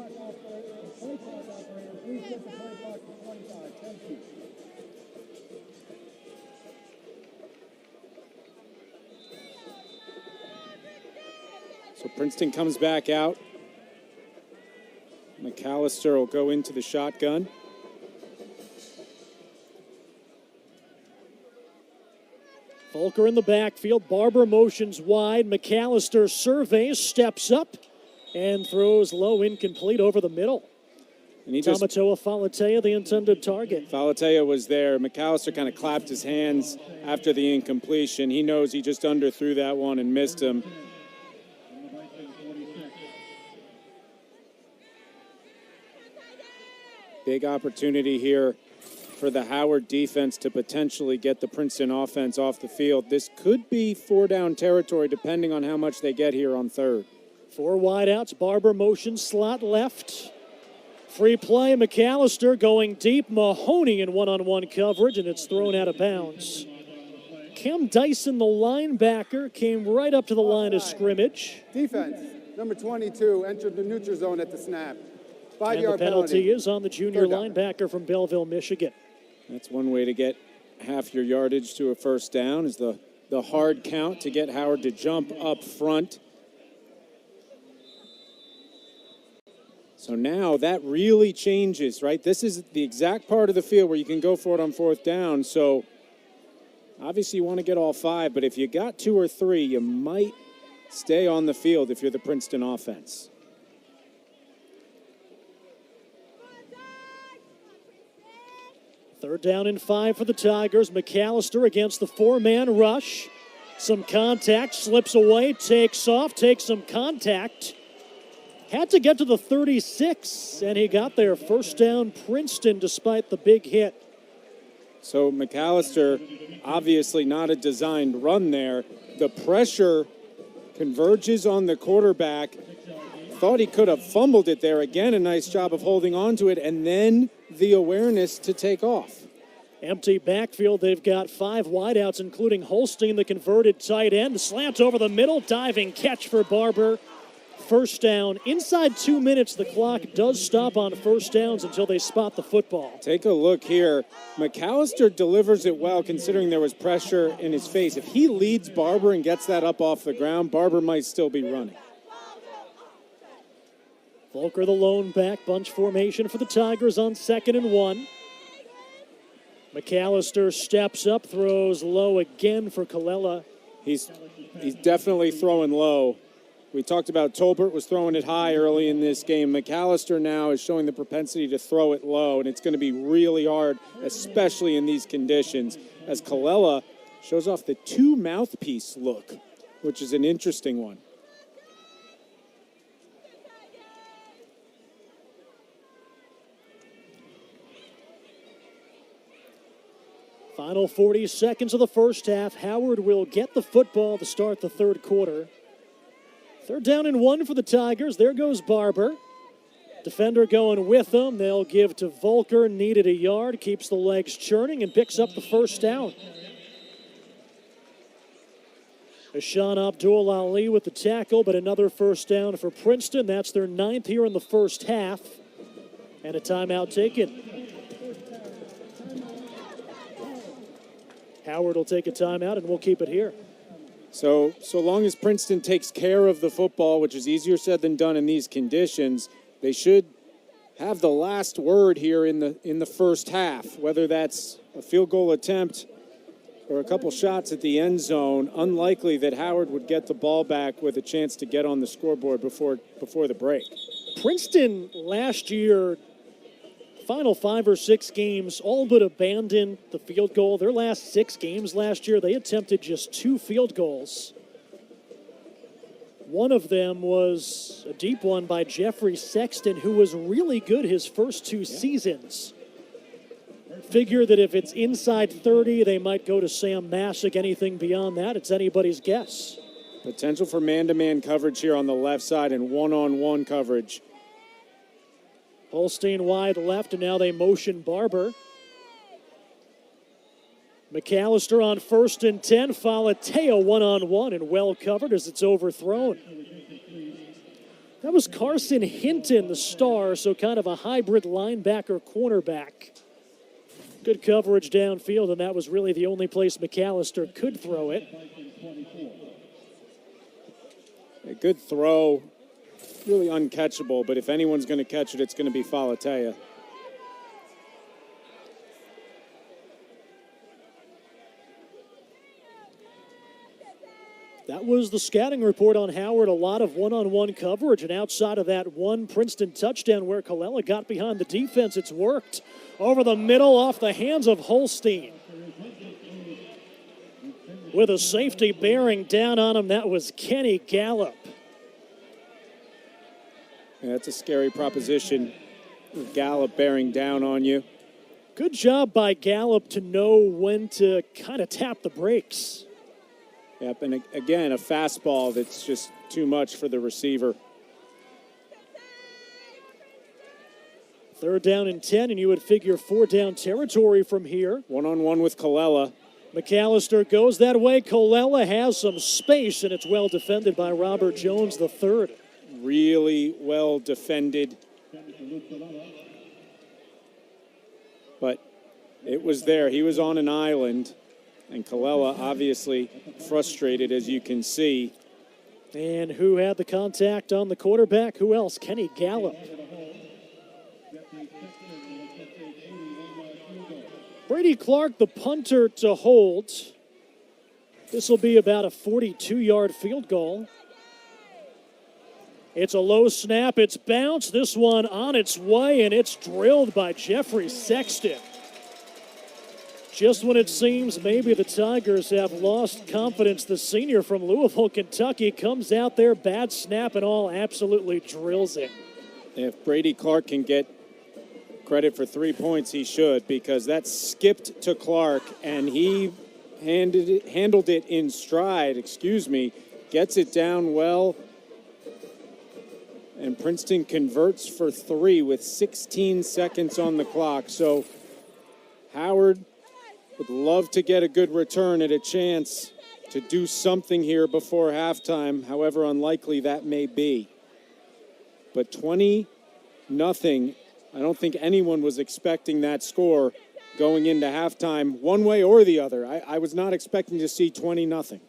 [SPEAKER 2] So Princeton comes back out. McAllister will go into the shotgun.
[SPEAKER 1] Volker in the backfield. Barber motions wide. McAllister surveys, steps up, and throws low, incomplete over the middle.
[SPEAKER 2] And he
[SPEAKER 1] Tamatoa Falatea, the intended target.
[SPEAKER 2] Falatea was there. McAllister kind of clapped his hands after the incompletion. He knows he just underthrew that one and missed him. Big opportunity here for the Howard defense to potentially get the Princeton offense off the field. This could be 4-down territory depending on how much they get here on third.
[SPEAKER 1] 4 wideouts. Barber motion slot left. Free play. McAllister going deep. Mahoney in one-on-one coverage, and it's thrown out of bounds. Cam Dyson, the linebacker, came right up to the line of scrimmage.
[SPEAKER 4] Defense, number 22, entered the neutral zone at the snap. 5-yard
[SPEAKER 1] and the penalty is on the junior
[SPEAKER 4] Third down.
[SPEAKER 1] linebacker from Belleville, Michigan.
[SPEAKER 2] That's one way to get half your yardage to a first down is the hard count to get Howard to jump up front. So now that really changes, right? This is the exact part of the field where you can go for it on fourth down. So obviously you want to get all 5, but if you got 2 or 3, you might stay on the field if you're the Princeton offense.
[SPEAKER 1] Third down and 5 for the Tigers. McAllister against the 4-man rush. Some contact, slips away, takes off, takes some contact. Had to get to the 36, and he got there. First down, Princeton, despite the big hit.
[SPEAKER 2] So McAllister, obviously not a designed run there. The pressure converges on the quarterback. Thought he could have fumbled it there. Again, a nice job of holding on to it, and then the awareness to take off.
[SPEAKER 1] Empty backfield. They've got 5 wideouts, including Holstein, the converted tight end. Slant over the middle, diving catch for Barber. First down. Inside 2 minutes, the clock does stop on first downs until they spot the football.
[SPEAKER 2] Take a look here. McAllister delivers it well considering there was pressure in his face. If he leads Barber and gets that up off the ground, Barber might still be running.
[SPEAKER 1] Volker, the lone back, bunch formation for the Tigers on 2nd and 1. McAllister steps up, throws low again for Colella.
[SPEAKER 2] He's definitely throwing low. We talked about Tolbert was throwing it high early in this game. McAllister now is showing the propensity to throw it low, and it's going to be really hard, especially in these conditions, as Colella shows off the 2 mouthpiece look, which is an interesting one.
[SPEAKER 1] Final 40 seconds of the first half. Howard will get the football to start the third quarter. Third down and 1 for the Tigers. There goes Barber. Defender going with them. They'll give to Volker. Needed a yard. Keeps the legs churning and picks up the first down. Hashan Abdul Ali with the tackle, but another first down for Princeton. That's their 9th here in the first half. And a timeout taken. Howard will take a timeout, and we'll keep it here.
[SPEAKER 2] So long as Princeton takes care of the football, which is easier said than done in these conditions, they should have the last word here in the first half, whether that's a field goal attempt or a couple shots at the end zone. Unlikely that Howard would get the ball back with a chance to get on the scoreboard before the break.
[SPEAKER 1] Princeton last year final 5 or 6 games all but abandoned the field goal. Their last 6 games last year, they attempted just 2 field goals. One of them was a deep one by Jeffrey Sexton, who was really good his first 2 seasons. Figure that if it's inside 30, they might go to Sam Masick. Anything beyond that, it's anybody's guess.
[SPEAKER 2] Potential for man-to-man coverage here on the left side and one-on-one coverage.
[SPEAKER 1] Holstein wide left, and now they motion Barber. McAllister on 1st and 10. Falateo one-on-one and well covered as it's overthrown. That was Carson Hinton, the star, so kind of a hybrid linebacker-cornerback. Good coverage downfield, and that was really the only place McAllister could throw it.
[SPEAKER 2] A good throw, really uncatchable, but if anyone's going to catch it, it's going to be Falateo.
[SPEAKER 1] That was the scouting report on Howard. A lot of one-on-one coverage, and outside of that one Princeton touchdown where Colella got behind the defense, it's worked. Over the middle off the hands of Holstein. With a safety bearing down on him, that was Kenny Gallup.
[SPEAKER 2] Yeah, that's a scary proposition, with Gallup bearing down on you.
[SPEAKER 1] Good job by Gallup to know when to kind of tap the brakes.
[SPEAKER 2] Yep, and again, a fastball that's just too much for the receiver.
[SPEAKER 1] 3rd down and 10, and you would figure 4-down territory from here.
[SPEAKER 2] One-on-one with Colella.
[SPEAKER 1] McAllister goes that way. Colella has some space, and it's well defended by Robert Jones III.
[SPEAKER 2] Really well defended. But it was there. He was on an island. And Colella obviously frustrated, as you can see.
[SPEAKER 1] And who had the contact on the quarterback? Who else? Kenny Gallup. Brady Clark, the punter, to hold. This will be about a 42-yard field goal. It's a low snap. It's bounced. This one on its way, and it's drilled by Jeffrey Sexton. Just when it seems maybe the Tigers have lost confidence, the senior from Louisville, Kentucky, comes out there, bad snap and all, absolutely drills it.
[SPEAKER 2] If Brady Clark can get credit for 3 points, he should, because that skipped to Clark, and he handled it in stride, gets it down well. And Princeton converts for 3 with 16 seconds on the clock. So Howard would love to get a good return at a chance to do something here before halftime, however unlikely that may be. But 20-0, I don't think anyone was expecting that score going into halftime one way or the other. I was not expecting to see 20-0.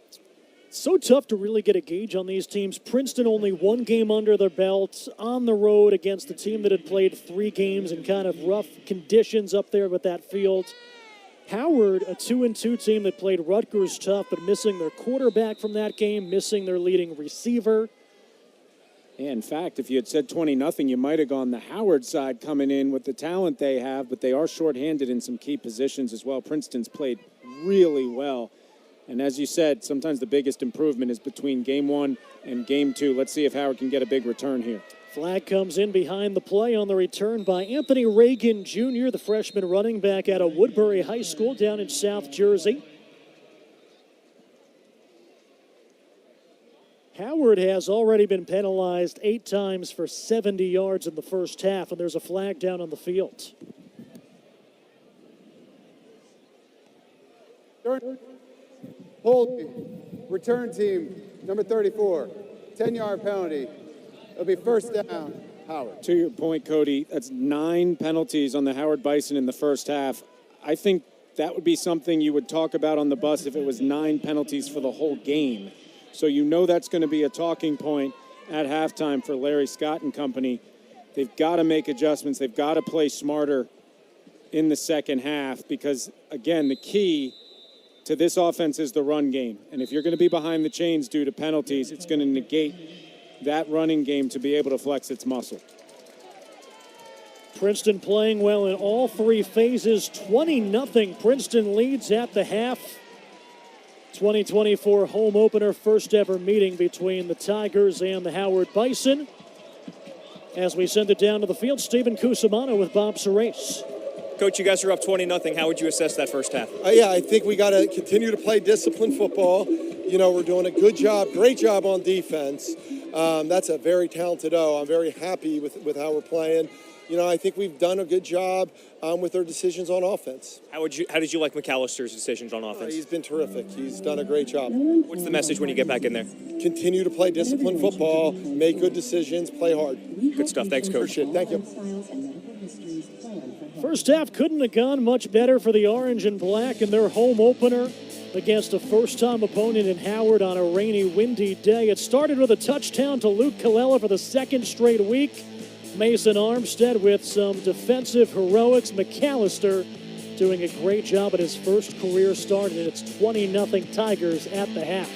[SPEAKER 1] So tough to really get a gauge on these teams. Princeton only 1 game under their belts on the road against a team that had played 3 games in kind of rough conditions up there with that field. Howard, a 2-2 team that played Rutgers tough, but missing their quarterback from that game, missing their leading receiver.
[SPEAKER 2] Yeah, in fact, if you had said 20-0, you might have gone the Howard side coming in with the talent they have, but they are shorthanded in some key positions as well. Princeton's played really well. And as you said, sometimes the biggest improvement is between game 1 and game 2. Let's see if Howard can get a big return here.
[SPEAKER 1] Flag comes in behind the play on the return by Anthony Reagan Jr., the freshman running back out of Woodbury High School down in South Jersey. Howard has already been penalized 8 times for 70 yards in the first half, and there's a flag down on the field.
[SPEAKER 4] Holding, return team, number 34, 10-yard penalty. It'll be 1st down, Howard.
[SPEAKER 2] To your point, Cody, that's 9 penalties on the Howard Bison in the first half. I think that would be something you would talk about on the bus if it was 9 penalties for the whole game. So you know that's going to be a talking point at halftime for Larry Scott and company. They've got to make adjustments. They've got to play smarter in the second half because, again, the key to this offense is the run game. And if you're going to be behind the chains due to penalties, it's going to negate that running game to be able to flex its muscle.
[SPEAKER 1] Princeton playing well in all three phases. 20-0. Princeton leads at the half. 2024 home opener, first ever meeting between the Tigers and the Howard Bison. As we send it down to the field, Stephen Cusimano with Bob Serace.
[SPEAKER 5] Coach, you guys are up 20-0. How would you assess that first half?
[SPEAKER 11] Yeah, I think we got to continue to play disciplined football. You know, we're doing a good job, great job on defense. That's a very talented O. I'm very happy with how we're playing. You know, I think we've done a good job with our decisions on offense.
[SPEAKER 5] How did you like McAllister's decisions on offense?
[SPEAKER 11] He's been terrific. He's done a great job.
[SPEAKER 5] What's the message when you get back in there?
[SPEAKER 11] Continue to play disciplined football, make good decisions, play hard.
[SPEAKER 5] Good stuff. Thanks, Coach.
[SPEAKER 11] Appreciate it. Thank you.
[SPEAKER 1] First half couldn't have gone much better for the Orange and Black in their home opener against a first-time opponent in Howard on a rainy, windy day. It started with a touchdown to Luke Colella for the second straight week. Mason Armstead with some defensive heroics. McAllister doing a great job at his first career start, and it's 20-0 Tigers at the half.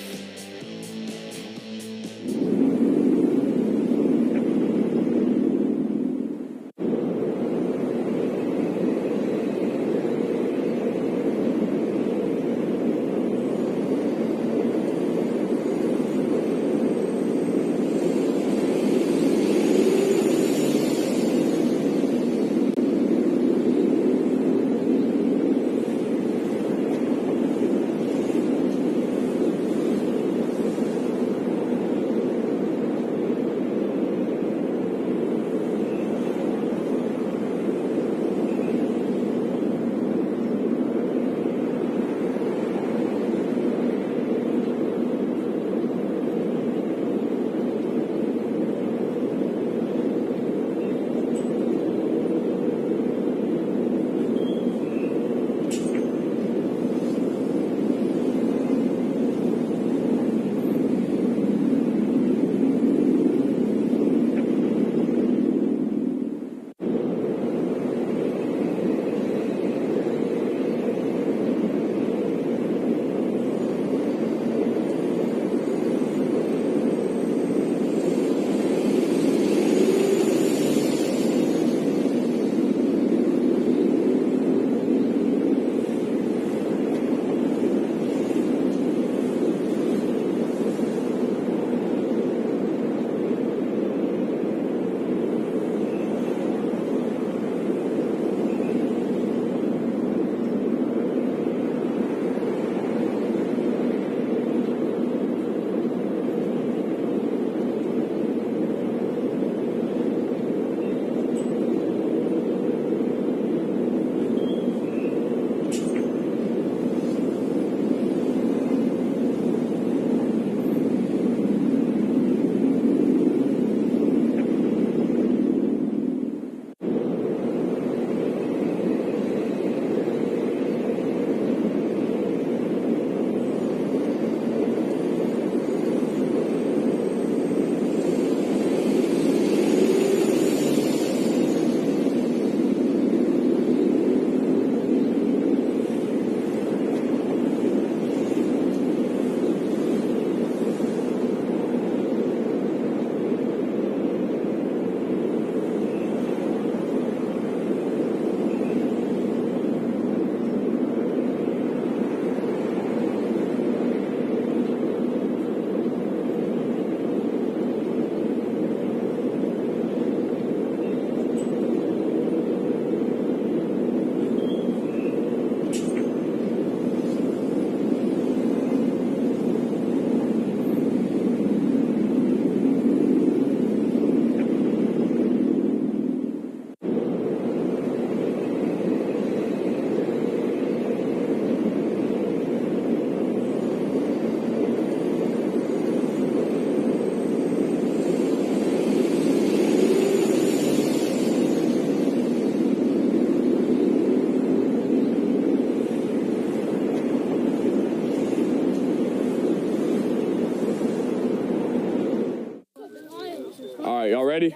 [SPEAKER 12] Y'all ready?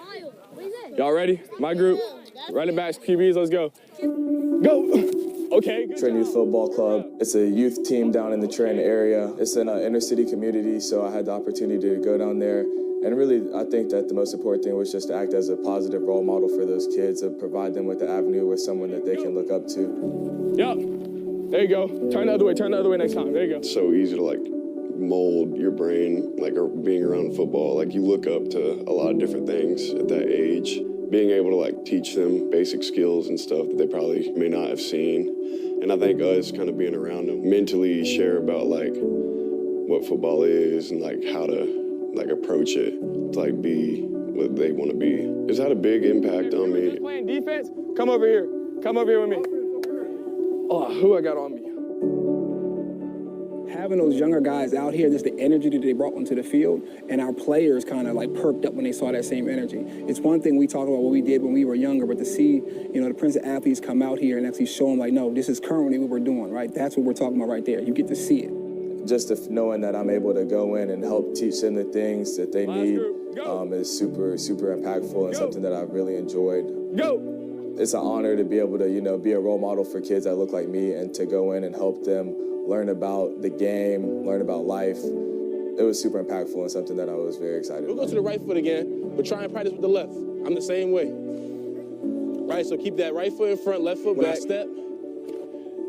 [SPEAKER 12] Y'all ready? My group, running backs, QBs, let's go. Go! Okay.
[SPEAKER 13] Trenton Youth Football Club. It's a youth team down in the Trenton area. It's in an inner city community, so I had the opportunity to go down there And really, I think that the most important thing was just to act as a positive role model for those kids, to provide them with the avenue with someone that they can look up to.
[SPEAKER 12] Yep. There you go. Turn the other way. Turn the other way next time. There you go.
[SPEAKER 14] It's so easy to like mold your brain, like being around football. Like you look up to a lot of different things at that age. Being able to like teach them basic skills and stuff that they probably may not have seen. And I think us kind of being around them mentally share about like what football is and like how to like approach it, to like be what they want to be. It's had a big impact on me.
[SPEAKER 12] Playing defense, come over here. Come over here with me. Oh, who I got on me?
[SPEAKER 15] Having those younger guys out here, just the energy that they brought onto the field, and our players kind of like perked up when they saw that same energy. It's one thing we talk about what we did when we were younger, but to see, you know, the Princeton athletes come out here and actually show them like, no, this is currently what we're doing, right? That's what we're talking about right there. You get to see it.
[SPEAKER 13] Just knowing that I'm able to go in and help teach them the things that they need is super, super impactful and something that I've really enjoyed. It's an honor to be able to, you know, be a role model for kids that look like me and to go in and help them learn about the game, learn about life. It was super impactful and something that I was very excited about.
[SPEAKER 16] We'll go to the right foot again, but try and practice with the left. I'm the same way. Right, so keep that right foot in front, left foot back. When I step,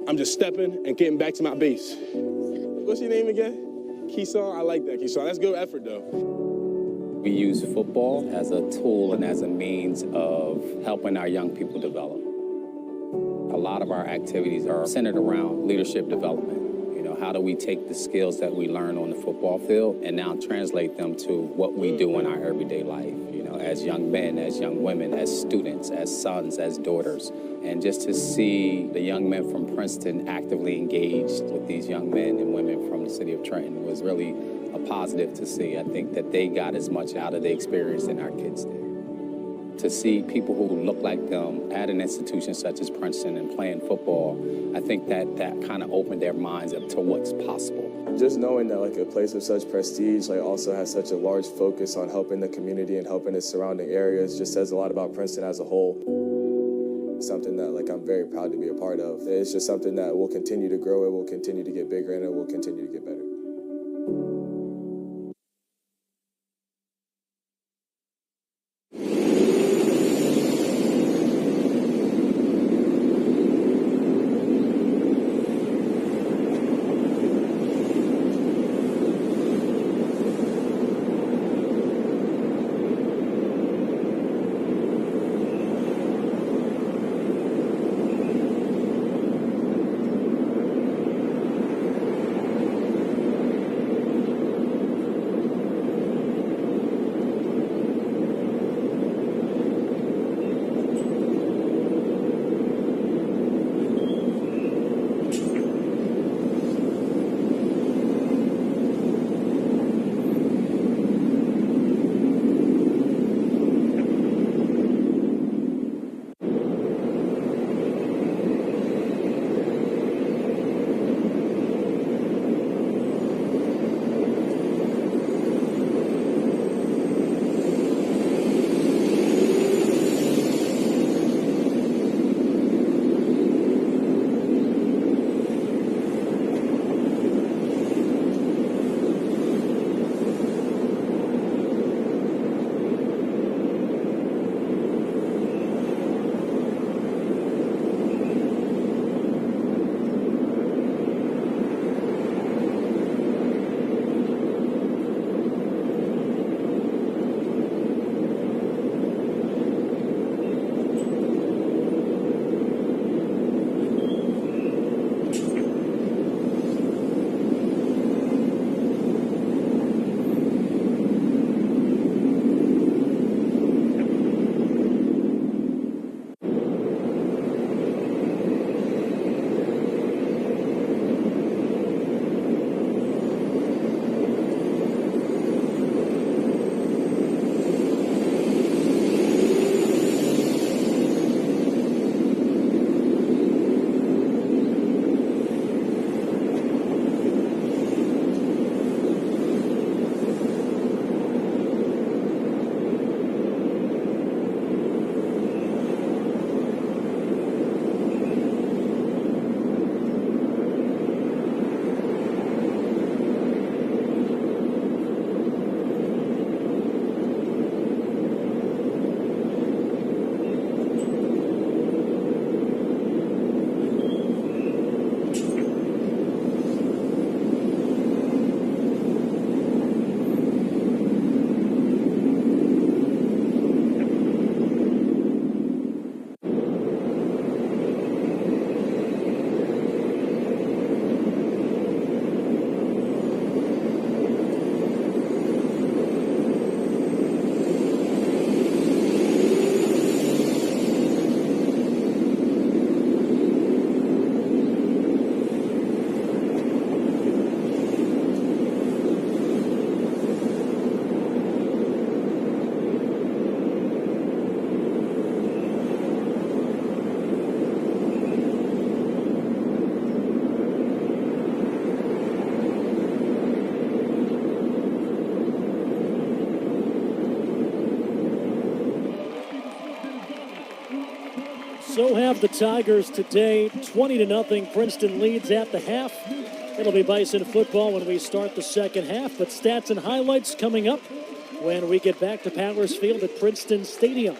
[SPEAKER 16] I'm just stepping and getting back to my base. What's your name again? Keyshawn, I like that, Keyshawn. That's good effort, though.
[SPEAKER 17] We use football as a tool and as a means of helping our young people develop. A lot of our activities are centered around leadership development. You know, how do we take the skills that we learn on the football field and now translate them to what we do in our everyday life, you know, as young men, as young women, as students, as sons, as daughters. And just to see the young men from Princeton actively engaged with these young men and women from the city of Trenton was really a positive to see. I think that they got as much out of the experience than our kids did. To see people who look like them at an institution such as Princeton and playing football, I think that kind of opened their minds up to what's possible.
[SPEAKER 13] Just knowing that like a place of such prestige like also has such a large focus on helping the community and helping its surrounding areas just says a lot about Princeton as a whole. Something that like I'm very proud to be a part of. It's just something that will continue to grow, it will continue to get bigger, and it will continue to get better.
[SPEAKER 1] So have the Tigers today. 20-0. Princeton leads at the half. It'll be Bison football when we start the second half. But stats and highlights coming up when we get back to Powers Field at Princeton Stadium.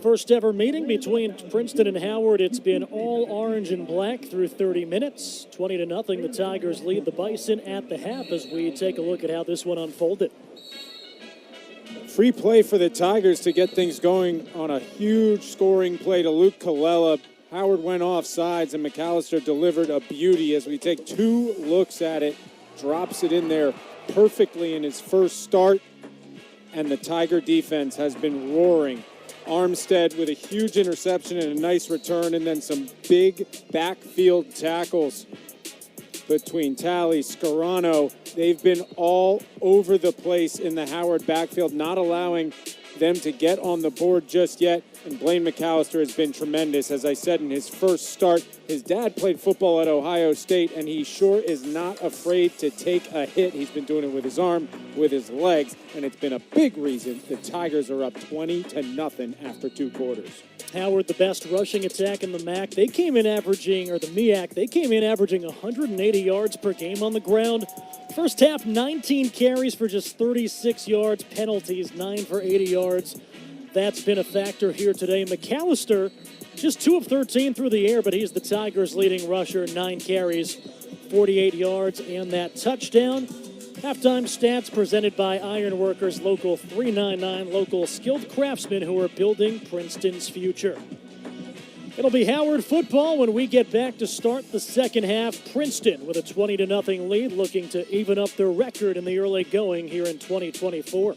[SPEAKER 1] First ever meeting between Princeton and Howard. It's been all orange and black through 30 minutes. 20-0. The Tigers lead the Bison at the half as we take a look at how this one unfolded.
[SPEAKER 2] Free play for the Tigers to get things going on a huge scoring play to Luke Colella. Howard went off sides and McAllister delivered a beauty as we take two looks at it. Drops it in there perfectly in his first start. And the Tiger defense has been roaring. Armstead with a huge interception and a nice return, and then some big backfield tackles between Talley, Scarano. They've been all over the place in the Howard backfield, not allowing them to get on the board just yet. And Blaine McAllister has been tremendous. As I said in his first start, his dad played football at Ohio State, and he sure is not afraid to take a hit. He's been doing it with his arm, with his legs, and it's been a big reason the Tigers are up 20-0 after two quarters.
[SPEAKER 1] Howard, the best rushing attack in the MAC. They came in averaging, or the MEAC, they came in averaging 180 yards per game on the ground. First half, 19 carries for just 36 yards. Penalties, 9 for 80 yards. that's been a factor here today. McAllister, just 2 of 13 through the air, but he's the Tigers' leading rusher, 9 carries, 48 yards, and that touchdown. Halftime stats presented by Ironworkers Local 399, local skilled craftsmen who are building Princeton's future. It'll be Howard football when we get back to start the second half. Princeton with a 20-0 lead, looking to even up their record in the early going here in 2024.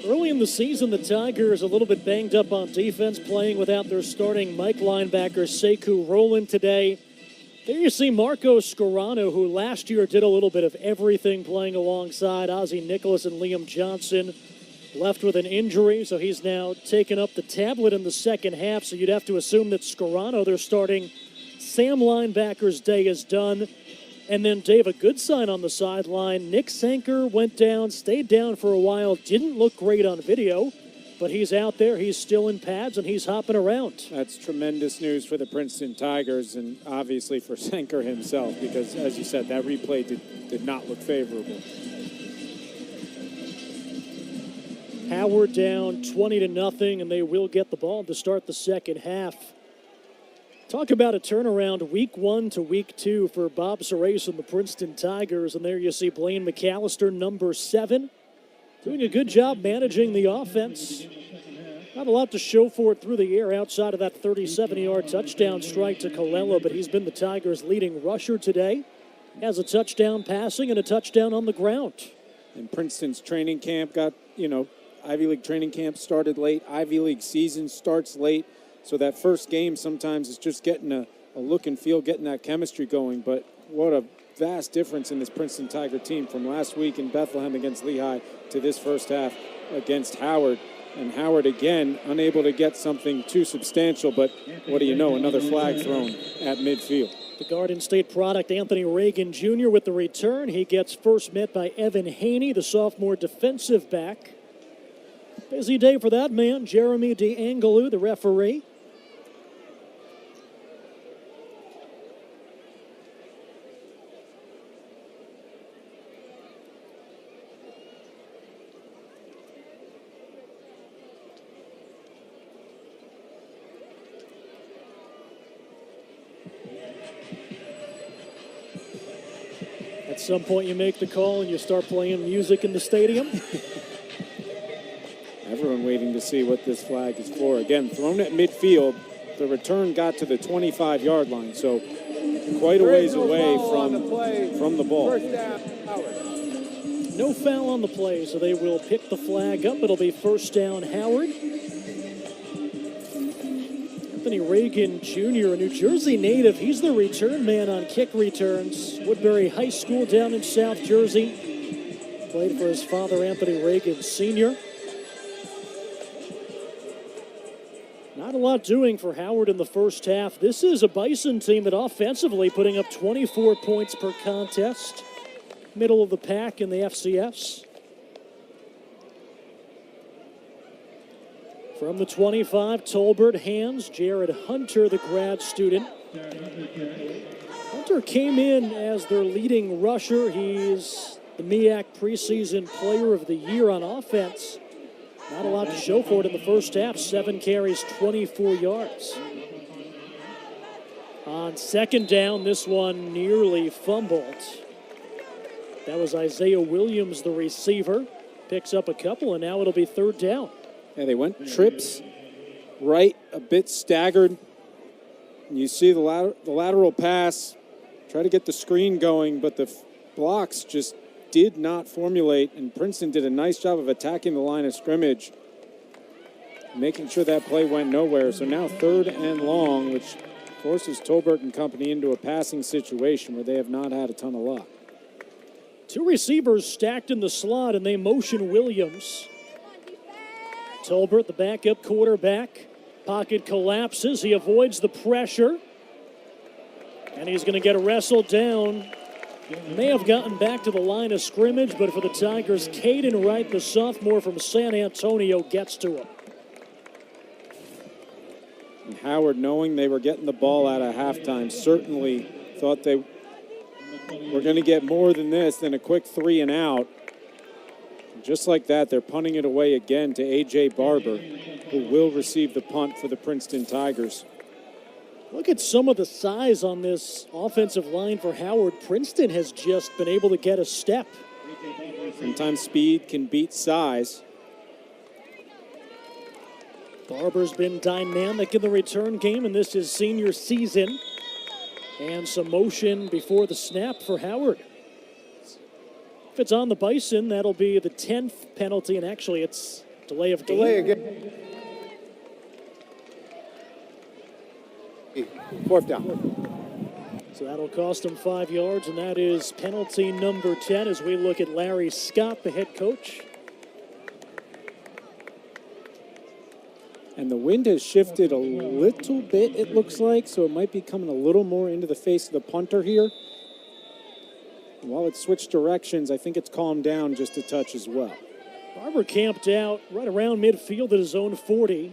[SPEAKER 1] Early in the season, the Tigers a little bit banged up on defense, playing without their starting Mike linebacker, Sekou Rowland today. There you see Marco Scarano, who last year did a little bit of everything, playing alongside Ozzie Nicholas and Liam Johnson. Left with an injury, so he's now taken up the tablet in the second half, so you'd have to assume that Scarano, their starting Sam linebacker's day is done. And then Dave, a good sign on the sideline. Nick Sanker went down, stayed down for a while, didn't look great on video, but he's out there, he's still in pads, and he's hopping around.
[SPEAKER 2] That's tremendous news for the Princeton Tigers and obviously for Sanker himself because, as you said, that replay did not look favorable.
[SPEAKER 1] Howard down 20-0, and they will get the ball to start the second half. Talk about a turnaround week 1 to week 2 for Bob Serace and the Princeton Tigers. And there you see Blaine McAllister, number 7. Doing a good job managing the offense. Not a lot to show for it through the air outside of that 37-yard touchdown strike to Colella, but he's been the Tigers' leading rusher today. Has a touchdown passing and a touchdown on the ground.
[SPEAKER 2] And Princeton's training camp got, Ivy League training camp started late. Ivy League season starts late. So that first game sometimes is just getting a look and feel, getting that chemistry going. But what a vast difference in this Princeton Tiger team from last week in Bethlehem against Lehigh to this first half against Howard. And Howard, again, unable to get something too substantial, but what do you know, another flag thrown at midfield.
[SPEAKER 1] The Garden State product, Anthony Reagan Jr. with the return. He gets first met by Evan Haney, the sophomore defensive back. Busy day for that man, Jeremy DeAngelou, the referee. At some point you make the call and you start playing music in the stadium.
[SPEAKER 2] Everyone waiting to see what this flag is for. Again, thrown at midfield. The return got to the 25-yard line, so quite a ways away from the ball.
[SPEAKER 1] No foul on the play, so they will pick the flag up. It'll be first down, Howard. Anthony Reagan Jr., a New Jersey native. He's the return man on kick returns. Woodbury High School down in South Jersey. Played for his father, Anthony Reagan Sr. Not a lot doing for Howard in the first half. This is a Bison team that offensively putting up 24 points per contest. Middle of the pack in the FCS. From the 25, Tolbert hands Jared Hunter, the grad student. Hunter came in as their leading rusher. He's the MEAC preseason player of the year on offense. Not a lot to show for it in the first half. 7 carries, 24 yards. On second down, this one nearly fumbled. That was Isaiah Williams, the receiver. Picks up a couple, and now it'll be third down.
[SPEAKER 2] Yeah, they went trips right, a bit staggered. You see the lateral pass, try to get the screen going, but the blocks just did not formulate, and Princeton did a nice job of attacking the line of scrimmage, making sure that play went nowhere. So now third and long, which forces Tolbert and company into a passing situation where they have not had a ton of luck.
[SPEAKER 1] 2 receivers stacked in the slot, and they motion Williams. Tolbert, the backup quarterback. Pocket collapses. He avoids the pressure. And he's going to get wrestled down. May have gotten back to the line of scrimmage, but for the Tigers, Caden Wright, the sophomore from San Antonio, gets to him.
[SPEAKER 2] And Howard, knowing they were getting the ball out at halftime, certainly thought they were going to get more than this, than a quick 3 and out. Just like that, they're punting it away again to A.J. Barber, who will receive the punt for the Princeton Tigers.
[SPEAKER 1] Look at some of the size on this offensive line for Howard. Princeton has just been able to get a step.
[SPEAKER 2] Sometimes speed can beat size.
[SPEAKER 1] Barber's been dynamic in the return game, and this is senior season. And some motion before the snap for Howard. If it's on the Bison, that'll be the 10th penalty, and actually it's delay of game.
[SPEAKER 4] Delay again. Fourth down.
[SPEAKER 1] So that'll cost him 5 yards, and that is penalty number 10 as we look at Larry Scott, the head coach.
[SPEAKER 2] And the wind has shifted a little bit, it looks like, so it might be coming a little more into the face of the punter here. While it switched directions, I think it's calmed down just a touch as well.
[SPEAKER 1] Barber camped out right around midfield at his own 40.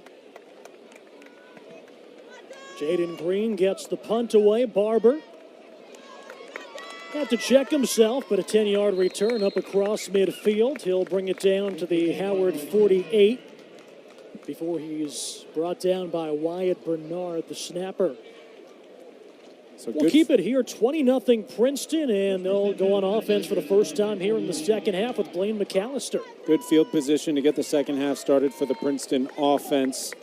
[SPEAKER 1] Jaden Green gets the punt away. Barber had to check himself, but a 10-yard return up across midfield. He'll bring it down to the Howard 48 before he's brought down by Wyatt Bernard, the snapper.
[SPEAKER 2] So
[SPEAKER 1] we'll keep it here, 20-0 Princeton, and they'll go on offense for the first time here in the second half with Blaine McAllister.
[SPEAKER 2] Good field position to get the second half started for the Princeton offense.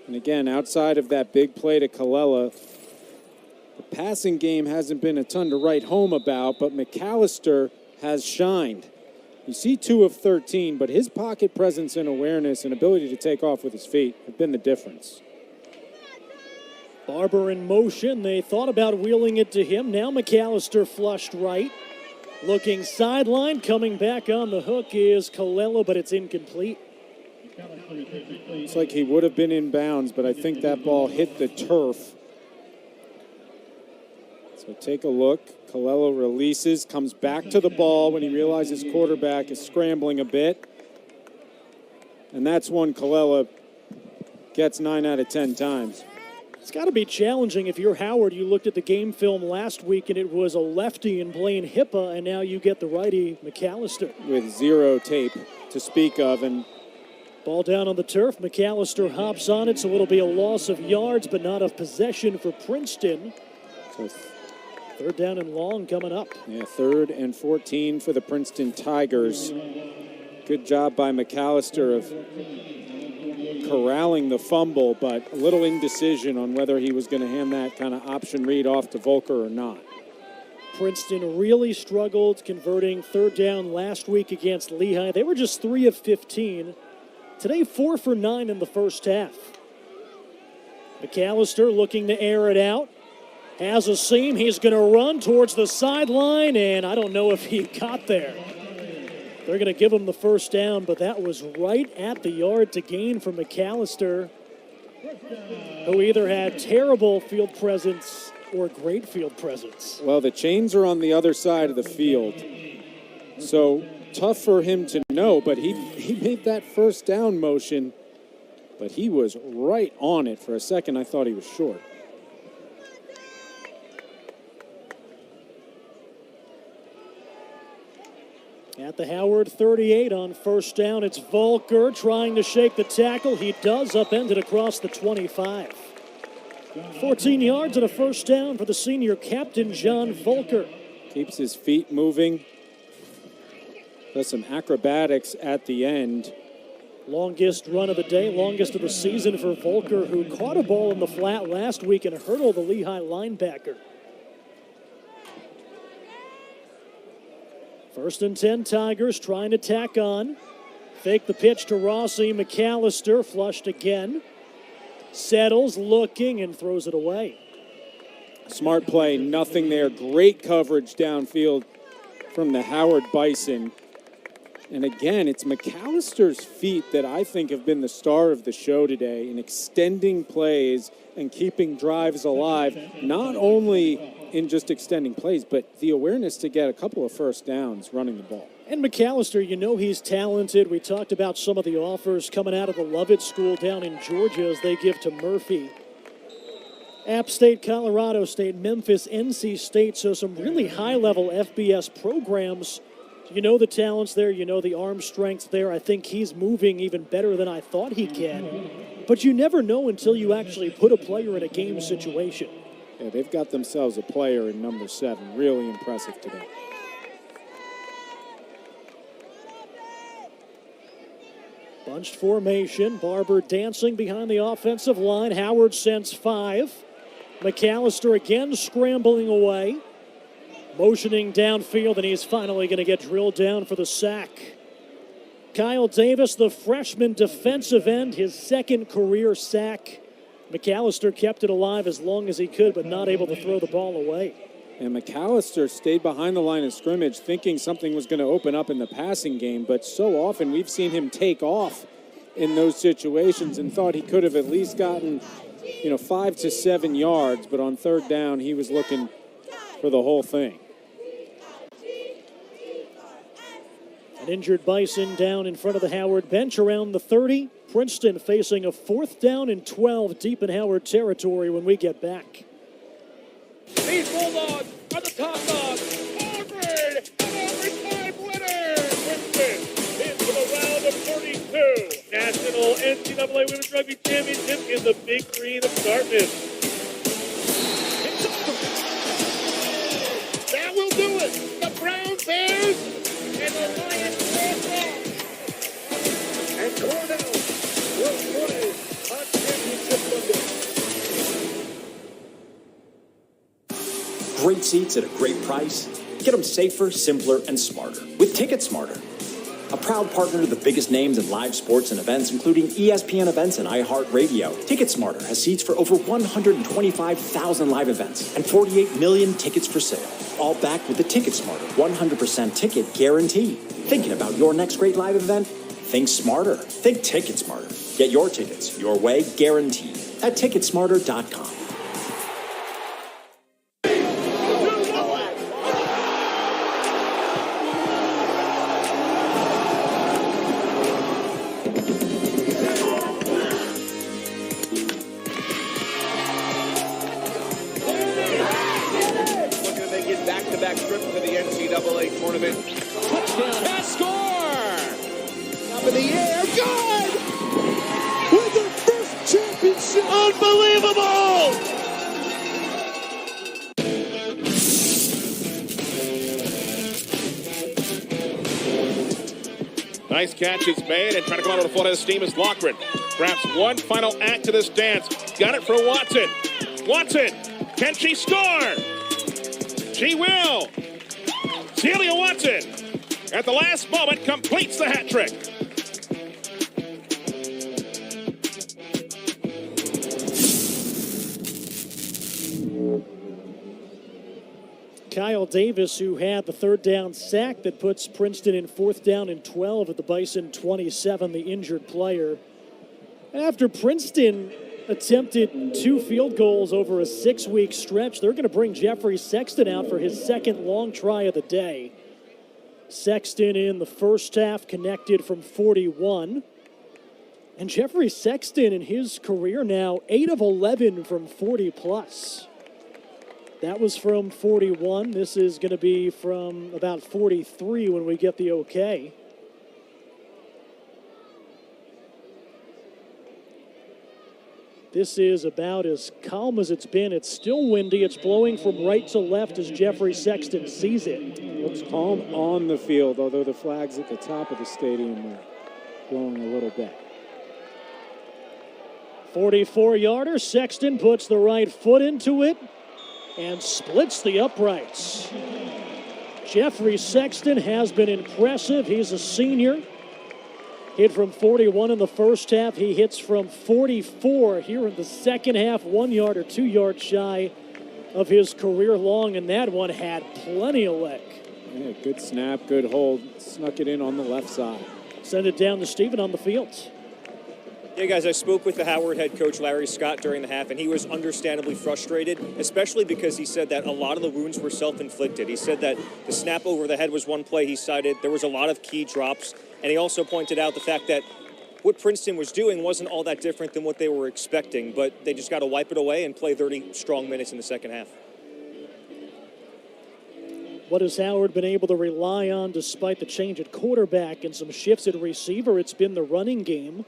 [SPEAKER 2] And again, outside of that big play to Colella, the passing game hasn't been a ton to write home about, but McAllister has shined. You see 2 of 13, but his pocket presence and awareness and ability to take off with his feet have been the difference.
[SPEAKER 1] Barber in motion. They thought about wheeling it to him. Now McAllister flushed right. Looking sideline. Coming back on the hook is Colella, but it's incomplete.
[SPEAKER 2] Looks like he would have been in bounds, but I think that ball hit the turf. So take a look. Colella releases, comes back to the ball when he realizes quarterback is scrambling a bit. And that's one Colella gets 9 out of 10 times.
[SPEAKER 1] It's got to be challenging if you're Howard. You looked at the game film last week, and it was a lefty in Blaine Hippa, and now you get the righty McAllister.
[SPEAKER 2] With 0 tape to speak of. And
[SPEAKER 1] ball down on the turf. McAllister hops on it, so it'll be a loss of yards, but not of possession for Princeton.
[SPEAKER 2] So
[SPEAKER 1] third down and long coming up.
[SPEAKER 2] Yeah, 3rd and 14 for the Princeton Tigers. Good job by McAllister of corralling the fumble, but a little indecision on whether he was going to hand that kind of option read off to Volker or not.
[SPEAKER 1] Princeton really struggled converting third down last week against Lehigh. They were just 3 of 15. Today, 4 for 9 in the first half. McAllister looking to air it out. Has a seam. He's going to run towards the sideline, and I don't know if he got there. They're going to give him the first down, but that was right at the yard to gain for McAllister, who either had terrible field presence or great field presence.
[SPEAKER 2] Well, the chains are on the other side of the field, so tough for him to know, but he made that first down motion, but he was right on it. For a second, I thought he was short.
[SPEAKER 1] At the Howard 38 on first down, it's Volker trying to shake the tackle. He does, upended across the 25. 14 yards and a first down for the senior captain, John Volker.
[SPEAKER 2] Keeps his feet moving. Does some acrobatics at the end.
[SPEAKER 1] Longest run of the day, longest of the season for Volker, who caught a ball in the flat last week and hurdled the Lehigh linebacker. 1st and 10 Tigers trying to tack on. Fake the pitch to Rossi. McAllister flushed again. Settles, looking, and throws it away.
[SPEAKER 2] Smart play, nothing there. Great coverage downfield from the Howard Bison. And again, it's McAllister's feet that I think have been the star of the show today in extending plays and keeping drives alive, not only in just extending plays, but the awareness to get a couple of first downs running the ball.
[SPEAKER 1] And McAllister, you know he's talented. We talked about some of the offers coming out of the Lovett School down in Georgia as they give to Murphy. App State, Colorado State, Memphis, NC State, so some really high-level FBS programs. You know the talents there, you know the arm strength there. I think he's moving even better than I thought he can. But you never know until you actually put a player in a game situation.
[SPEAKER 2] Yeah, they've got themselves a player in number 7. Really impressive today.
[SPEAKER 1] Bunched formation. Barber dancing behind the offensive line. Howard sends 5. McAllister again scrambling away. Motioning downfield, and he's finally going to get drilled down for the sack. Kyle Davis, the freshman defensive end, his second career sack. McAllister kept it alive as long as he could, but not able to throw the ball away.
[SPEAKER 2] And McAllister stayed behind the line of scrimmage thinking something was going to open up in the passing game, but so often we've seen him take off in those situations and thought he could have at least gotten, 5 to 7 yards, but on third down he was looking for the whole thing.
[SPEAKER 1] An injured Bison down in front of the Howard bench around the 30. Princeton facing a 4th down and 12 deep in Howard territory when we get back.
[SPEAKER 9] These Bulldogs are the top dogs. Auburn, an overtime winner. Princeton into the round of 32. National NCAA Women's Rugby Championship in the Big Green of Dartmouth.
[SPEAKER 18] seats at a great price? Get them safer, simpler, and smarter with Ticket Smarter. A proud partner to the biggest names in live sports and events, including ESPN events and iHeartRadio. TicketSmarter has seats for over 125,000 live events and 48 million tickets for sale. All backed with the TicketSmarter 100% ticket guarantee. Thinking about your next great live event? Think smarter. Think TicketSmarter. Get your tickets your way, guaranteed, at TicketSmarter.com.
[SPEAKER 19] Back-to-back trip to the NCAA tournament. Touchdown, pass, score! Up in the air, good! With their first championship! Unbelievable!
[SPEAKER 9] Nice catch is made, and trying to come out with a full head of steam is Loughran. Perhaps one final act to this dance. Got it for Watson. Watson, can she score? She will. Celia Watson, at the last moment, completes the hat trick.
[SPEAKER 1] Kyle Davis, who had the third down sack that puts Princeton in 4th down and 12 at the Bison 27, the injured player. After Princeton attempted 2 field goals over a 6-week stretch, they're going to bring Jeffrey Sexton out for his second long try of the day. Sexton in the first half connected from 41. And Jeffrey Sexton in his career now 8 of 11 from 40 plus. That was from 41. This is going to be from about 43 when we get the okay. This is about as calm as it's been. It's still windy. It's blowing from right to left as Jeffrey Sexton sees it.
[SPEAKER 2] Looks calm on the field, although the flags at the top of the stadium are blowing a little bit.
[SPEAKER 1] 44-yarder. Sexton puts the right foot into it and splits the uprights. Jeffrey Sexton has been impressive. He's a senior. Hit from 41 in the first half. He hits from 44 here in the second half, 1 yard or 2 yards shy of his career long, and that one had plenty of leg.
[SPEAKER 2] Yeah, good snap, good hold. Snuck it in on the left side.
[SPEAKER 1] Send it down to Steven on the field.
[SPEAKER 5] Yeah, guys, I spoke with the Howard head coach, Larry Scott, during the half, and he was understandably frustrated, especially because he said that a lot of the wounds were self-inflicted. He said that the snap over the head was one play he cited. There was a lot of key drops, and he also pointed out the fact that what Princeton was doing wasn't all that different than what they were expecting, but they just got to wipe it away and play 30 strong minutes in the second half.
[SPEAKER 1] What has Howard been able to rely on despite the change at quarterback and some shifts at receiver? It's been the running game.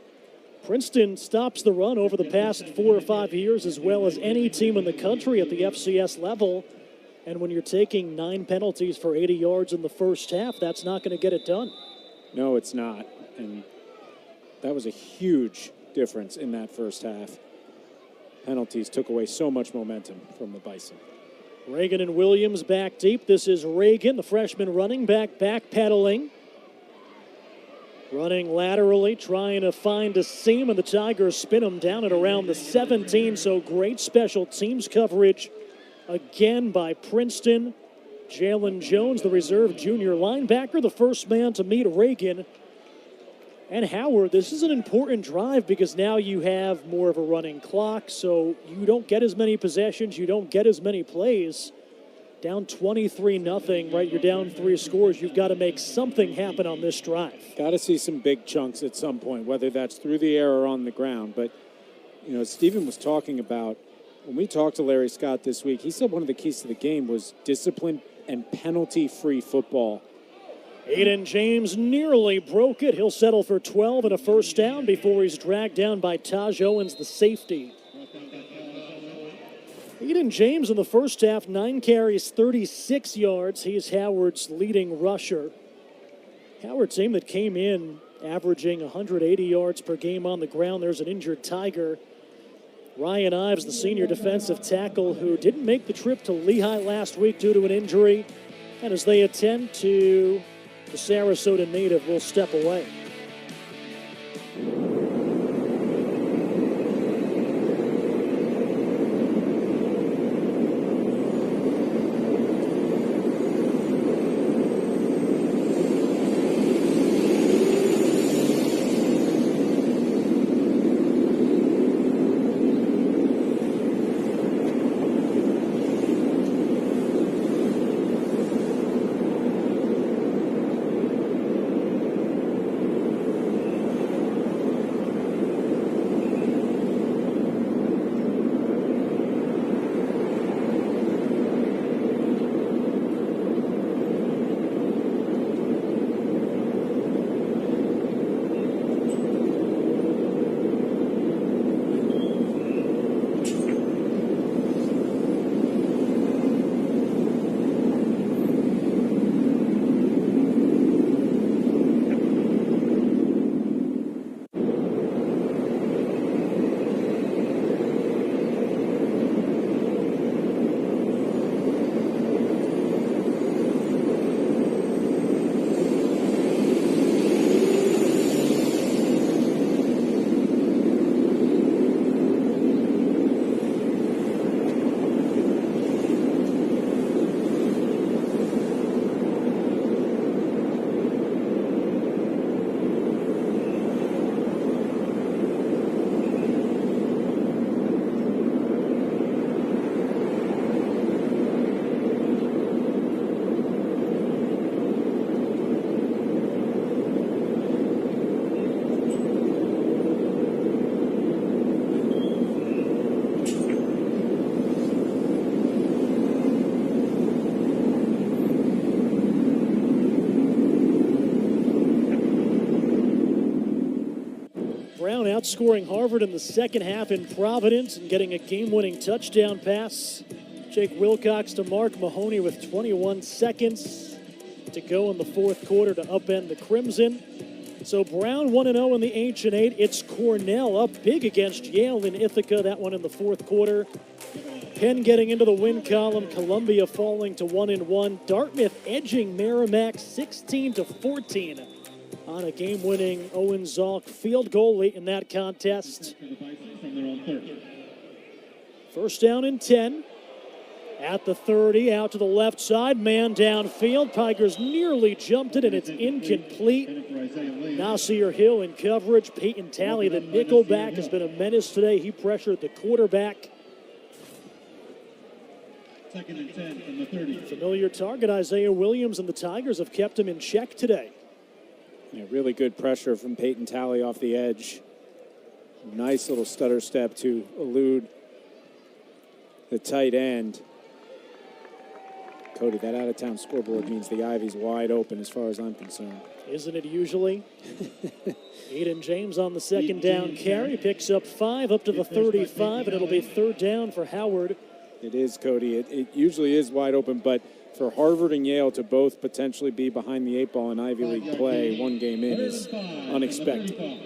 [SPEAKER 1] Princeton stops the run over the past 4 or 5 years as well as any team in the country at the FCS level. And when you're taking 9 penalties for 80 yards in the first half, that's not going to get it done.
[SPEAKER 2] No, it's not. And that was a huge difference in that first half. Penalties took away so much momentum from the Bison.
[SPEAKER 1] Reagan and Williams back deep. This is Reagan, the freshman running back, backpedaling. Running laterally, trying to find a seam, and the Tigers spin him down at around the 17. So great special teams coverage again by Princeton. Jalen Jones, the reserve junior linebacker, the first man to meet Reagan. And Howard, this is an important drive because now you have more of a running clock, so you don't get as many possessions, you don't get as many plays. Down 23-0, right? You're down 3 scores. You've got to make something happen on this drive.
[SPEAKER 2] Got to see some big chunks at some point, whether that's through the air or on the ground. But, you know, Stephen was talking about, when we talked to Larry Scott this week, he said one of the keys to the game was discipline and penalty-free football.
[SPEAKER 1] Aiden James nearly broke it. He'll settle for 12 and a first down before he's dragged down by Taj Owens, the safety. Aiden James in the first half, 9 carries, 36 yards. He's Howard's leading rusher. Howard's team that came in averaging 180 yards per game on the ground. There's an injured Tiger Ryan Ives, the senior defensive tackle who didn't make the trip to Lehigh last week due to an injury. And as they attend to the Sarasota native, will step away. Brown outscoring Harvard in the second half in Providence and getting a game-winning touchdown pass. Jake Wilcox to Mark Mahoney with 21 seconds to go in the fourth quarter to upend the Crimson. So Brown 1-0 in the Ancient Eight. It's Cornell up big against Yale in Ithaca, that one in the fourth quarter. Penn getting into the win column. Columbia falling to 1-1. Dartmouth edging Merrimack 16-14 on a game-winning Owen Zalk field goal late in that contest. First down and 10. At the 30, out to the left side, man downfield. Tigers nearly jumped it, and it's incomplete. Nasir Hill in coverage. Peyton Talley, the nickelback, has been a menace today. He pressured the quarterback.
[SPEAKER 3] Second and 10 from the 30.
[SPEAKER 1] Familiar target, Isaiah Williams, and the Tigers have kept him in check today.
[SPEAKER 2] Yeah, really good pressure from Peyton Talley off the edge. Nice little stutter step to elude the tight end. Cody, that out-of-town scoreboard means the Ivy's wide open as far as I'm concerned.
[SPEAKER 1] Isn't it usually? Aiden James on the second down carry. Picks up 5 up to the 35, and it'll be third down for Howard.
[SPEAKER 2] It is, Cody. It usually is wide open, but for Harvard and Yale to both potentially be behind the 8 ball in Ivy League play one game in is unexpected.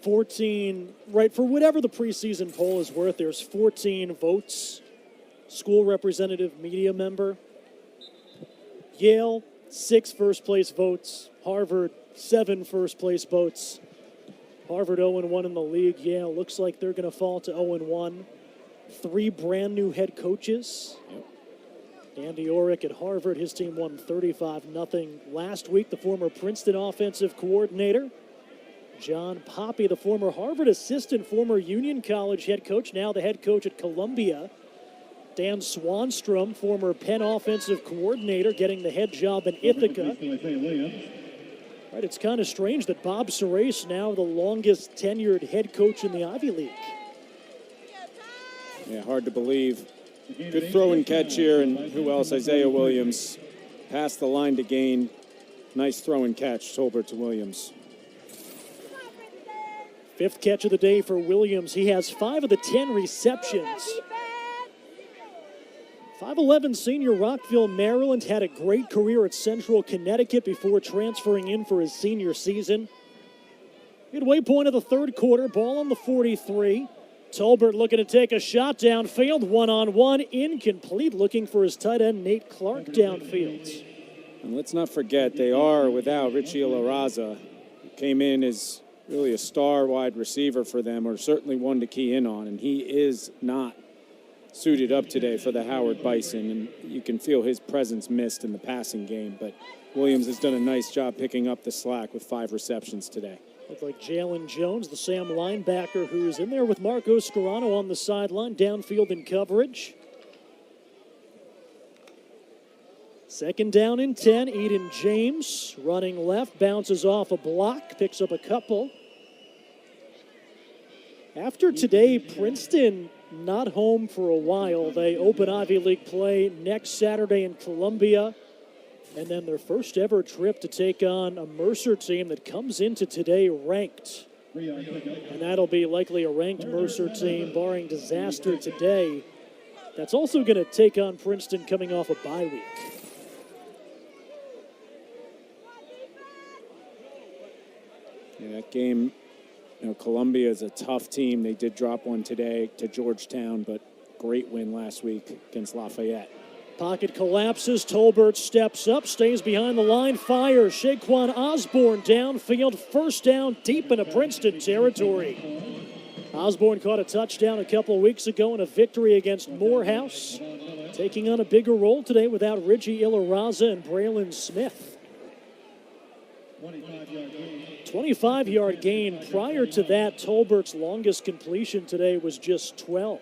[SPEAKER 1] 14, right, for whatever the preseason poll is worth, there's 14 votes. School representative, media member. Yale, 6 first-place votes. Harvard, 7 first-place votes. Harvard 0-1 in the league. Yale looks like they're going to fall to 0-1. 3 brand-new head coaches. Andy Orrick at Harvard, his team won 35-0 last week. The former Princeton offensive coordinator. John Poppy, the former Harvard assistant, former Union College head coach, now the head coach at Columbia. Dan Swanstrom, former Penn offensive coordinator, getting the head job in Ithaca. Right, it's kind of strange that Bob Serace, now the longest tenured head coach in the Ivy League.
[SPEAKER 2] Yeah, hard to believe. Good throw and catch here, and who else? Isaiah Williams past the line to gain. Nice throw and catch, Tolbert to Williams.
[SPEAKER 1] 5th catch of the day for Williams. He has 5 of the 10 receptions. 5'11" senior, Rockville, Maryland, had a great career at Central Connecticut before transferring in for his senior season. Midway point of the third quarter, ball on the 43. Tolbert looking to take a shot downfield, one-on-one, incomplete, looking for his tight end, Nate Clark, downfield.
[SPEAKER 2] And let's not forget, they are without Richie Ilaraza, who came in as really a star wide receiver for them, or certainly one to key in on, and he is not suited up today for the Howard Bison, and you can feel his presence missed in the passing game, but Williams has done a nice job picking up the slack with 5 receptions today.
[SPEAKER 1] Looked like Jalen Jones, the Sam linebacker, who's in there with Marco Scarano on the sideline, downfield in coverage. Second down and 10, Eden James running left, bounces off a block, picks up a couple. After today, Princeton not home for a while. They open Ivy League play next Saturday in Columbia, and then their first ever trip to take on a Mercer team that comes into today ranked. And that'll be likely a ranked Mercer team, barring disaster today. That's also going to take on Princeton coming off a bye week.
[SPEAKER 2] Yeah, that game, Columbia is a tough team. They did drop one today to Georgetown, but great win last week against Lafayette.
[SPEAKER 1] Pocket collapses. Tolbert steps up, stays behind the line, fires. Shaquan Osborne downfield, first down deep into Princeton territory. Osborne caught a touchdown a couple weeks ago in a victory against Morehouse, taking on a bigger role today without Richie Ilaraza and Braylon Smith. 25-yard gain. Prior to that, Tolbert's longest completion today was just 12.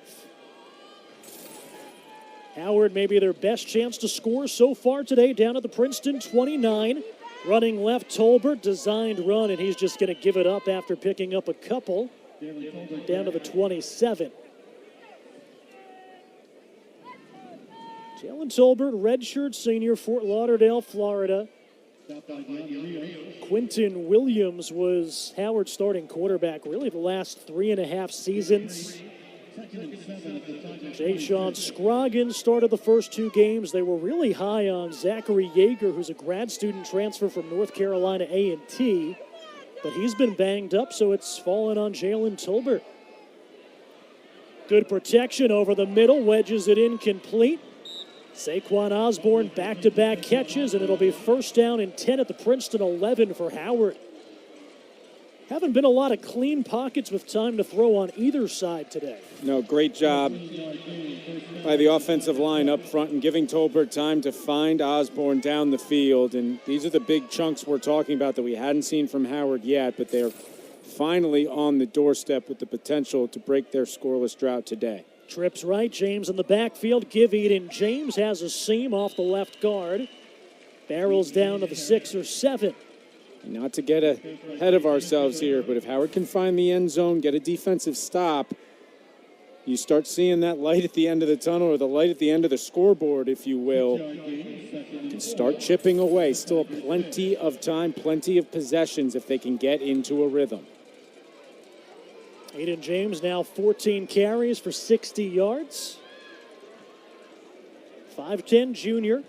[SPEAKER 1] Howard, maybe their best chance to score so far today, down at the Princeton 29. Running left, Tolbert, designed run, and he's just going to give it up after picking up a couple. Down to the 27. Jalen Tolbert, redshirt senior, Fort Lauderdale, Florida. Quinton Williams was Howard's starting quarterback really the last 3.5 seasons. Jay-Sean Scroggins started the first 2 games. They were really high on Zachary Yeager, who's a grad student transfer from North Carolina A&T. But he's been banged up, so it's fallen on Jalen Tolbert. Good protection over the middle, wedges it incomplete. Saquon Osborne back-to-back catches, and it'll be first down and 10 at the Princeton 11 for Howard. Haven't been a lot of clean pockets with time to throw on either side today.
[SPEAKER 2] No, great job by the offensive line up front and giving Tolbert time to find Osborne down the field. And these are the big chunks we're talking about that we hadn't seen from Howard yet, but they're finally on the doorstep with the potential to break their scoreless drought today.
[SPEAKER 1] Trips right, James in the backfield. Give Eden. James has a seam off the left guard. Barrels down to the 6 or 7.
[SPEAKER 2] Not to get ahead of ourselves here, but if Howard can find the end zone, get a defensive stop, you start seeing that light at the end of the tunnel, or the light at the end of the scoreboard, if you will. You can start chipping away. Still plenty of time, plenty of possessions if they can get into a rhythm.
[SPEAKER 1] Eden James now 14 carries for 60 yards. 5'10 junior.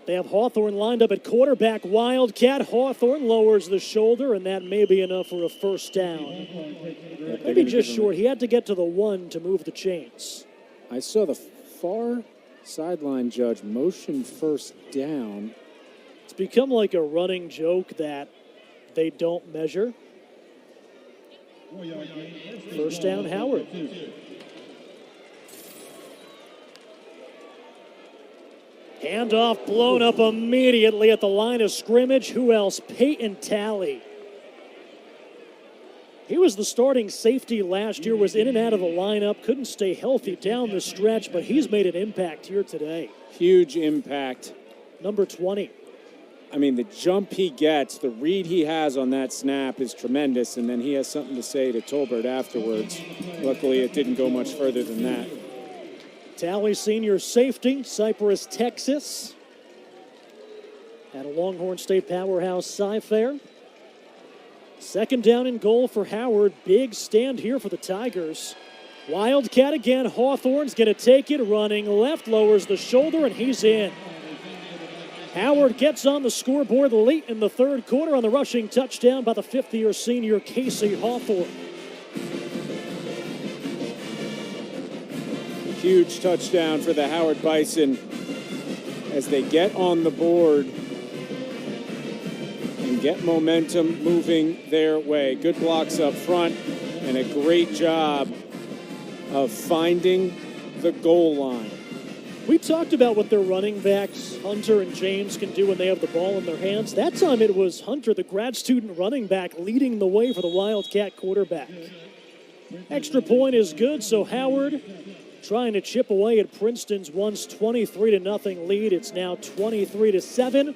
[SPEAKER 1] They have Hawthorne lined up at quarterback. Wildcat. Hawthorne lowers the shoulder, and that may be enough for a first down. Maybe just short. He had to get to the 1 to move the chains.
[SPEAKER 2] I saw the far sideline judge motion first down.
[SPEAKER 1] It's become like a running joke that they don't measure. First down, Howard. Handoff blown up immediately at the line of scrimmage. Who else? Peyton Talley. He was the starting safety last year, was in and out of the lineup, couldn't stay healthy down the stretch, but he's made an impact here today.
[SPEAKER 2] Huge impact.
[SPEAKER 1] Number 20.
[SPEAKER 2] I mean, the jump he gets, the read he has on that snap is tremendous, and then he has something to say to Tolbert afterwards. Luckily, it didn't go much further than that.
[SPEAKER 1] Talley, senior safety, Cypress, Texas. At a Longhorn State powerhouse Cy-Fair. Second down and goal for Howard. Big stand here for the Tigers. Wildcat again. Hawthorne's going to take it. Running left, lowers the shoulder, and he's in. Howard gets on the scoreboard late in the third quarter on the rushing touchdown by the fifth-year senior Casey Hawthorne.
[SPEAKER 2] Huge touchdown for the Howard Bison as they get on the board and get momentum moving their way. Good blocks up front and a great job of finding the goal line.
[SPEAKER 1] We talked about what their running backs, Hunter and James, can do when they have the ball in their hands. That time it was Hunter, the grad student running back, leading the way for the Wildcat quarterback. Extra point is good, so Howard trying to chip away at Princeton's once 23-0 lead. It's now 23-7.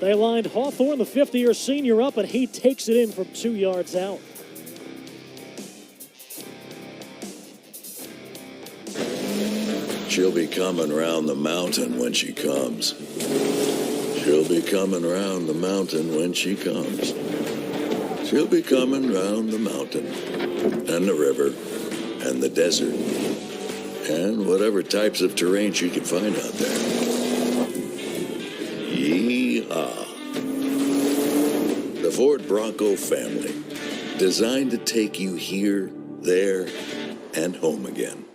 [SPEAKER 1] They lined Hawthorne, the fifth-year senior, up, and he takes it in from 2 yards out.
[SPEAKER 7] She'll be coming round the mountain when she comes. She'll be coming round the mountain when she comes. She'll be coming round the mountain and the river and the desert and whatever types of terrain she can find out there. Yee-haw. The Ford Bronco family, designed to take you here, there, and home again.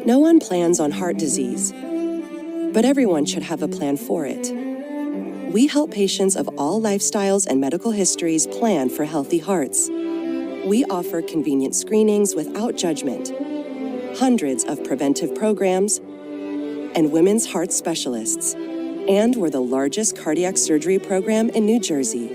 [SPEAKER 8] No one plans on heart disease, but everyone should have a plan for it. We help patients of all lifestyles and medical histories plan for healthy hearts. We offer convenient screenings without judgment, hundreds of preventive programs, and women's heart specialists. And we're the largest cardiac surgery program in New Jersey.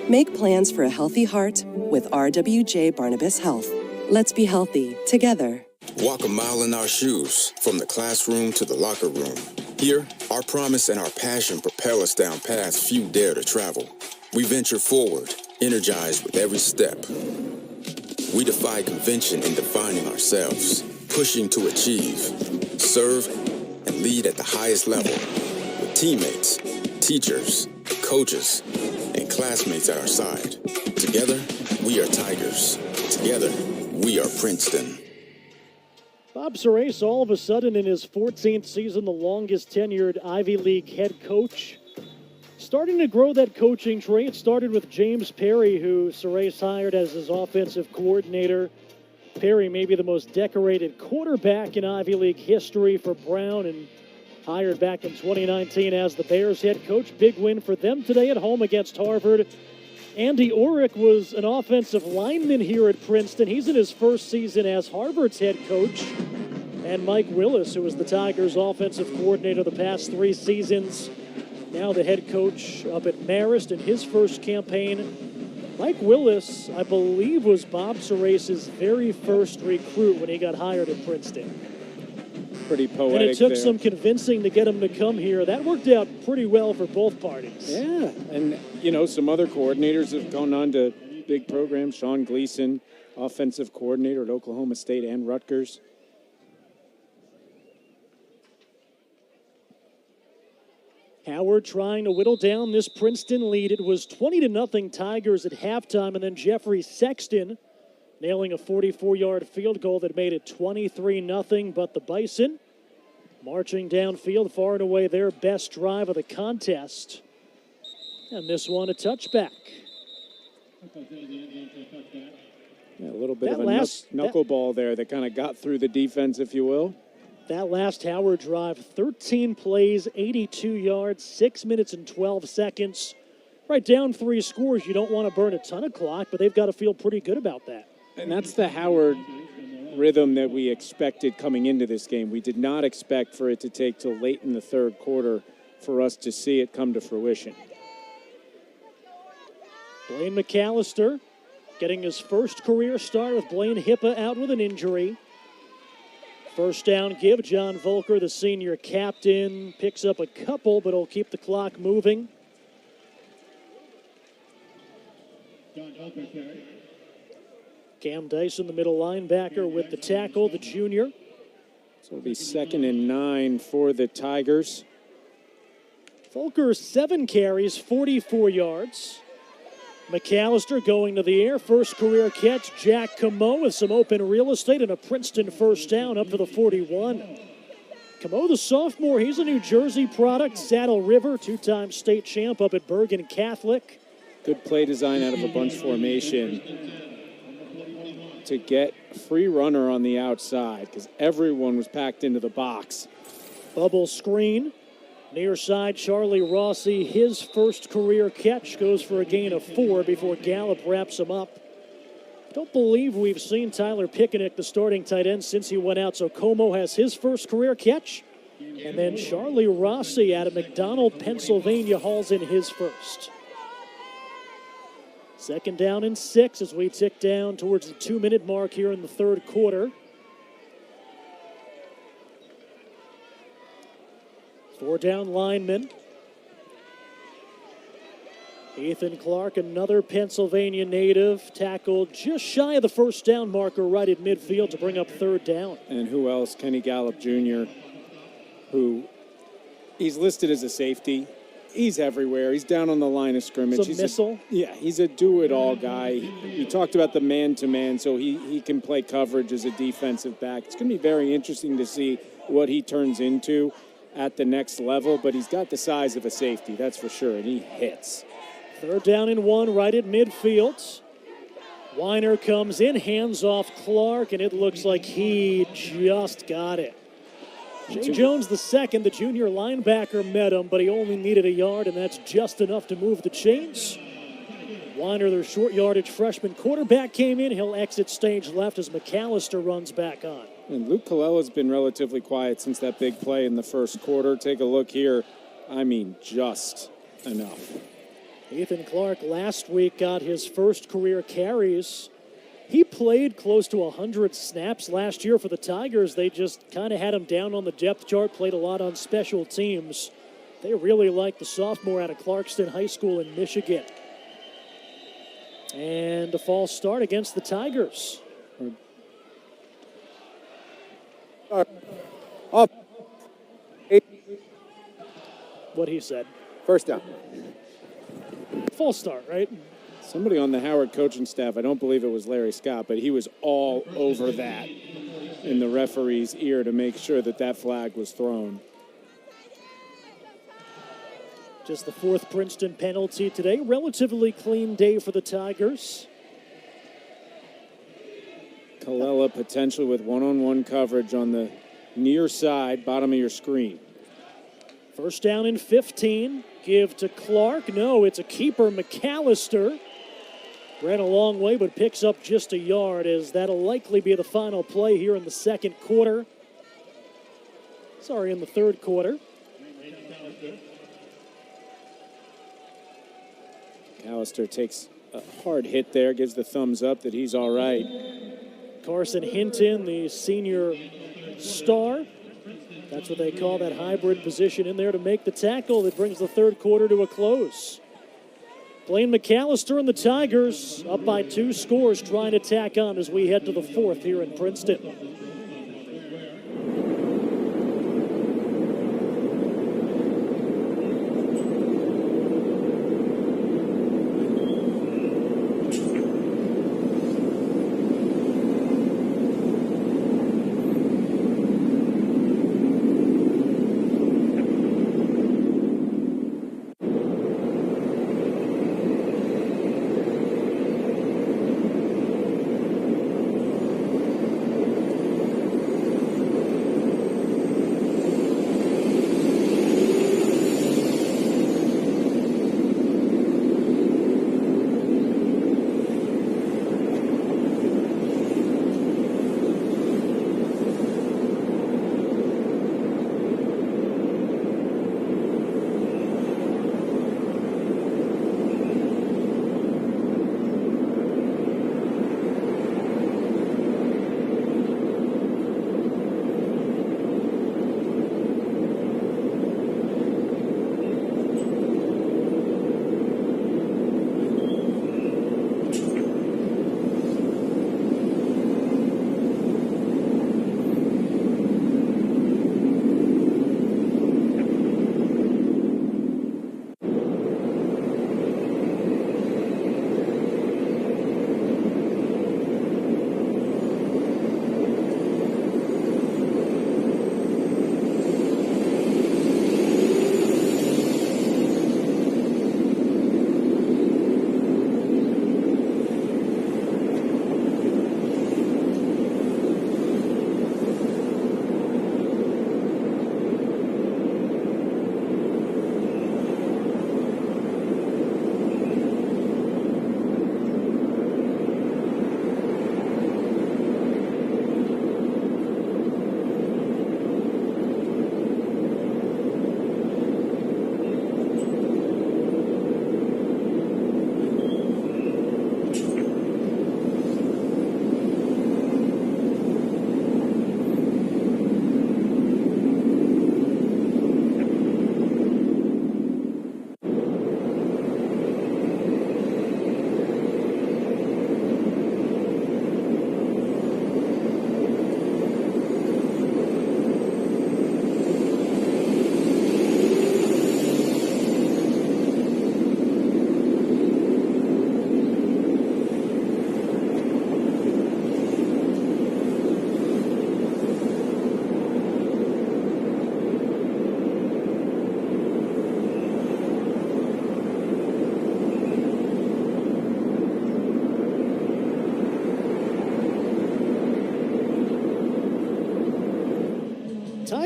[SPEAKER 8] Make plans for a healthy heart with RWJ Barnabas Health. Let's be healthy together.
[SPEAKER 10] Walk a mile in our shoes, from the classroom to the locker room. Here, our promise and our passion propel us down paths few dare to travel. We venture forward, energized with every step. We defy convention in defining ourselves, pushing to achieve, serve, and lead at the highest level. With teammates, teachers, coaches, and classmates at our side. Together, we are Tigers. Together, we are Princeton.
[SPEAKER 1] Bob Surace, all of a sudden in his 14th season, the longest tenured Ivy League head coach, starting to grow that coaching tree. It started with James Perry, who Surace hired as his offensive coordinator. Perry may be the most decorated quarterback in Ivy League history for Brown, and hired back in 2019 as the Bears head coach. Big win for them today at home against Harvard. Andy Orrick was an offensive lineman here at Princeton. He's in his first season as Harvard's head coach. And Mike Willis, who was the Tigers' offensive coordinator the past 3 seasons, now the head coach up at Marist in his first campaign. Mike Willis, I believe, was Bob Surace's very first recruit when he got hired at Princeton.
[SPEAKER 2] Pretty poetic.
[SPEAKER 1] And it took
[SPEAKER 2] there.
[SPEAKER 1] some convincing to get him to come here. That worked out pretty well for both parties.
[SPEAKER 2] Yeah, and some other coordinators have gone on to big programs. Sean Gleason, offensive coordinator at Oklahoma State and Rutgers.
[SPEAKER 1] Howard trying to whittle down this Princeton lead. It was 20-0 Tigers at halftime, and then Jeffrey Sexton nailing a 44-yard field goal that made it 23-0. But the Bison marching downfield, far and away their best drive of the contest. And this one a touchback.
[SPEAKER 2] Yeah, a little bit of a knuckleball there that kind of got through the defense, if you will.
[SPEAKER 1] That last Howard drive, 13 plays, 82 yards, 6 minutes and 12 seconds. Right down 3 scores. You don't want to burn a ton of clock, but they've got to feel pretty good about that.
[SPEAKER 2] And that's the Howard rhythm that we expected coming into this game. We did not expect for it to take till late in the third quarter for us to see it come to fruition.
[SPEAKER 1] Blaine McAllister getting his first career start with Blaine Hippa out with an injury. First down give. John Volker, the senior captain, picks up a couple, but will keep the clock moving. Cam Dyson, the middle linebacker, with the tackle, the junior.
[SPEAKER 2] So it'll be 2nd and 9 for the Tigers.
[SPEAKER 1] Volker, 7 carries, 44 yards. McAllister going to the air. First career catch. Jack Camo with some open real estate and a Princeton first down up to the 41. Camo, the sophomore, he's a New Jersey product. Saddle River, 2-time state champ up at Bergen Catholic.
[SPEAKER 2] Good play design out of a bunch formation to get a free runner on the outside because everyone was packed into the box.
[SPEAKER 1] Bubble screen. Near side, Charlie Rossi, his first career catch, goes for a gain of 4 before Gallup wraps him up. Don't believe we've seen Tyler Picanic, the starting tight end, since he went out. So Como has his first career catch. And then Charlie Rossi out of McDonald, Pennsylvania, hauls in his first. 2nd down and 6 as we tick down towards the 2-minute mark here in the third quarter. 4 down linemen. Ethan Clark, another Pennsylvania native, tackled just shy of the first down marker right at midfield to bring up 3rd down.
[SPEAKER 2] And who else? Kenny Gallup Jr., who he's listed as a safety. He's everywhere. He's down on the line of scrimmage.
[SPEAKER 1] He's a missile.
[SPEAKER 2] He's a do-it-all guy. We talked about the man-to-man, so he can play coverage as a defensive back. It's going to be very interesting to see what he turns into at the next level, but he's got the size of a safety, that's for sure, and he hits.
[SPEAKER 1] 3rd down and 1 right at midfield. Weiner comes in, hands off Clark, and it looks like he just got it. Jay Jones, the second, the junior linebacker, met him, but he only needed a yard, and that's just enough to move the chains. Weiner, their short yardage freshman quarterback, came in. He'll exit stage left as McAllister runs back on.
[SPEAKER 2] And Luke Colella's been relatively quiet since that big play in the first quarter. Take a look here. I mean, just enough.
[SPEAKER 1] Ethan Clark last week got his first career carries. He played close to 100 snaps last year for the Tigers. They just kind of had him down on the depth chart, played a lot on special teams. They really like the sophomore out of Clarkston High School in Michigan. And a false start against the Tigers.
[SPEAKER 4] Up. 8.
[SPEAKER 1] What he said.
[SPEAKER 4] First down.
[SPEAKER 1] False start, right?
[SPEAKER 2] Somebody on the Howard coaching staff, I don't believe it was Larry Scott, but he was all over that in the referee's ear to make sure that that flag was thrown.
[SPEAKER 1] Just the 4th Princeton penalty today. Relatively clean day for the Tigers.
[SPEAKER 2] Colella potentially with one-on-one coverage on the near side, bottom of your screen.
[SPEAKER 1] 1st down and 15. Give to Clark. No, it's a keeper, McAllister. Ran a long way, but picks up just a yard, as that'll likely be the final play here in the second quarter. Sorry, in the third quarter.
[SPEAKER 2] McAllister takes a hard hit there, gives the thumbs up that he's all right.
[SPEAKER 1] Carson Hinton, the senior star. That's what they call that hybrid position in there to make the tackle that brings the third quarter to a close. Blaine McAllister and the Tigers up by 2 scores, trying to tack on as we head to the 4th here in Princeton.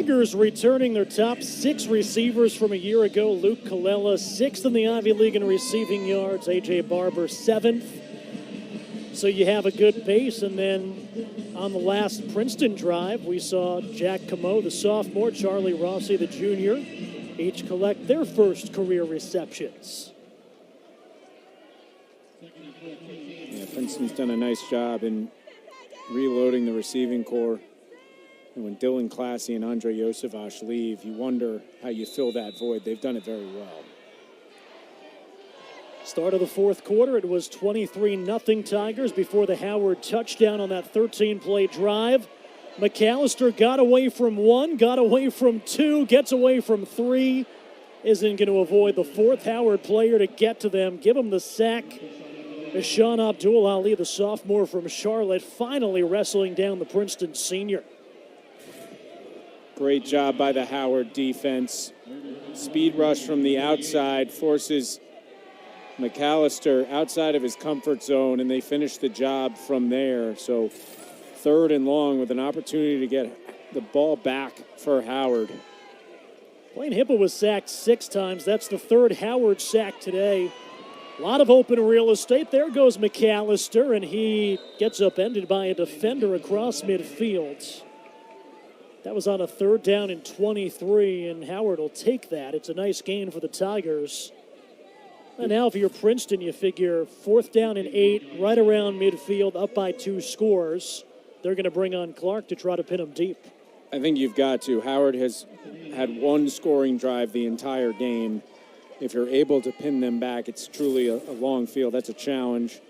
[SPEAKER 1] Tigers returning their top 6 receivers from a year ago. Luke Colella, 6th in the Ivy League in receiving yards. A.J. Barber, 7th. So you have a good pace. And then on the last Princeton drive, we saw Jack Camo, the sophomore, Charlie Rossi, the junior, each collect their first career receptions.
[SPEAKER 2] Yeah, Princeton's done a nice job in reloading the receiving core. And when Dylan Classy and Andre Yosevash leave, you wonder how you fill that void. They've done it very well.
[SPEAKER 1] Start of the fourth quarter, it was 23-0 Tigers before the Howard touchdown on that 13-play drive. McAllister got away from 1, got away from 2, gets away from 3. Isn't going to avoid the fourth Howard player to get to them, give him the sack. Sean Abdul Ali, the sophomore from Charlotte, finally wrestling down the Princeton senior.
[SPEAKER 2] Great job by the Howard defense. Speed rush from the outside forces McAllister outside of his comfort zone, and they finish the job from there. So 3rd and long with an opportunity to get the ball back for Howard.
[SPEAKER 1] Blaine Hipple was sacked 6 times. That's the 3rd Howard sack today. A lot of open real estate. There goes McAllister, and he gets upended by a defender across midfield. That was on a 3rd down and 23, and Howard will take that. It's a nice gain for the Tigers. And now if you're Princeton, you figure 4th down and 8, right around midfield, up by 2 scores. They're going to bring on Clark to try to pin him deep.
[SPEAKER 2] I think you've got to. Howard has had 1 scoring drive the entire game. If you're able to pin them back, it's truly a long field. That's a challenge.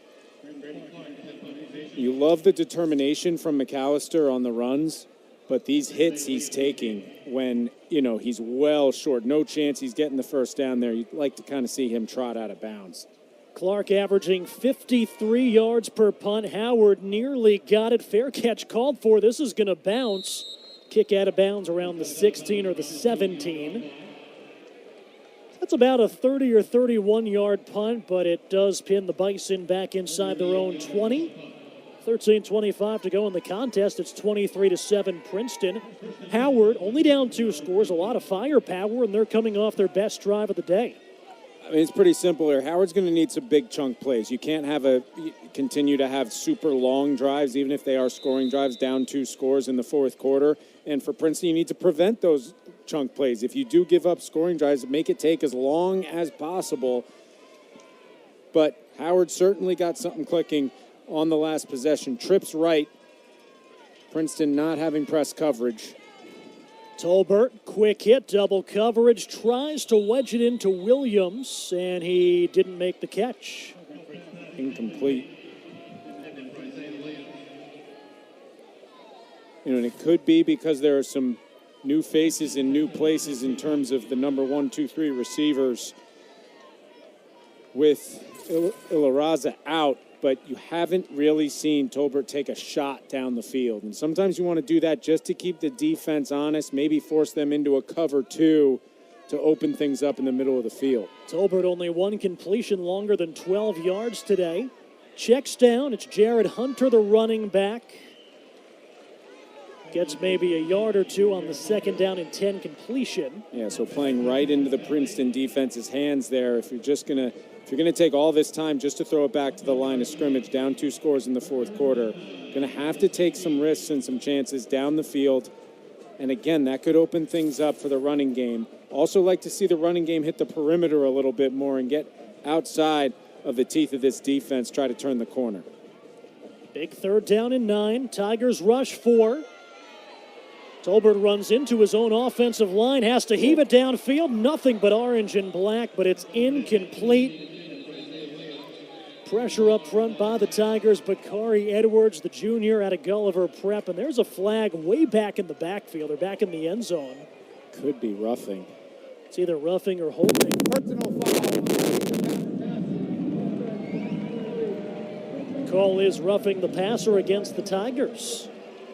[SPEAKER 2] You love the determination from McAllister on the runs, but these hits he's taking when, he's well short. No chance he's getting the first down there. You'd like to kind of see him trot out of bounds.
[SPEAKER 1] Clark averaging 53 yards per punt. Howard nearly got it. Fair catch called for. This is going to bounce. Kick out of bounds around the 16 or the 17. That's about a 30 or 31-yard punt, but it does pin the Bison back inside their own 20. 13:25 to go in the contest. It's 23-7 Princeton. Howard only down 2 scores, a lot of firepower, and they're coming off their best drive of the day.
[SPEAKER 2] I mean, it's pretty simple here. Howard's going to need some big chunk plays. You can't continue to have super long drives, even if they are scoring drives, down 2 scores in the fourth quarter. And for Princeton, you need to prevent those chunk plays. If you do give up scoring drives, make it take as long as possible. But Howard certainly got something clicking on the last possession. Trips right. Princeton not having press coverage.
[SPEAKER 1] Tolbert, quick hit, double coverage, tries to wedge it into Williams, and he didn't make the catch.
[SPEAKER 2] Incomplete. And it could be because there are some new faces in new places in terms of the number 1, 2, 3 receivers with Ilaraza out, but you haven't really seen Tolbert take a shot down the field. And sometimes you want to do that just to keep the defense honest, maybe force them into a cover 2 to open things up in the middle of the field.
[SPEAKER 1] Tolbert only 1 completion longer than 12 yards today. Checks down. It's Jared Hunter, the running back. Gets maybe a yard or 2 on the 2nd down and 10 completion.
[SPEAKER 2] Yeah, so playing right into the Princeton defense's hands there. If you're going to take all this time just to throw it back to the line of scrimmage, down 2 scores in the fourth quarter, going to have to take some risks and some chances down the field. And again, that could open things up for the running game. Also like to see the running game hit the perimeter a little bit more and get outside of the teeth of this defense, try to turn the corner.
[SPEAKER 1] Big 3rd down and 9. Tigers rush 4. Tolbert runs into his own offensive line, has to heave it downfield. Nothing but orange and black, but it's incomplete. Pressure up front by the Tigers. Bakari Edwards, the junior, out of Gulliver Prep. And there's a flag way back in the backfield, or back in the end zone.
[SPEAKER 2] Could be roughing.
[SPEAKER 1] It's either roughing or holding.
[SPEAKER 4] Personal foul.
[SPEAKER 1] Call is roughing the passer against the Tigers.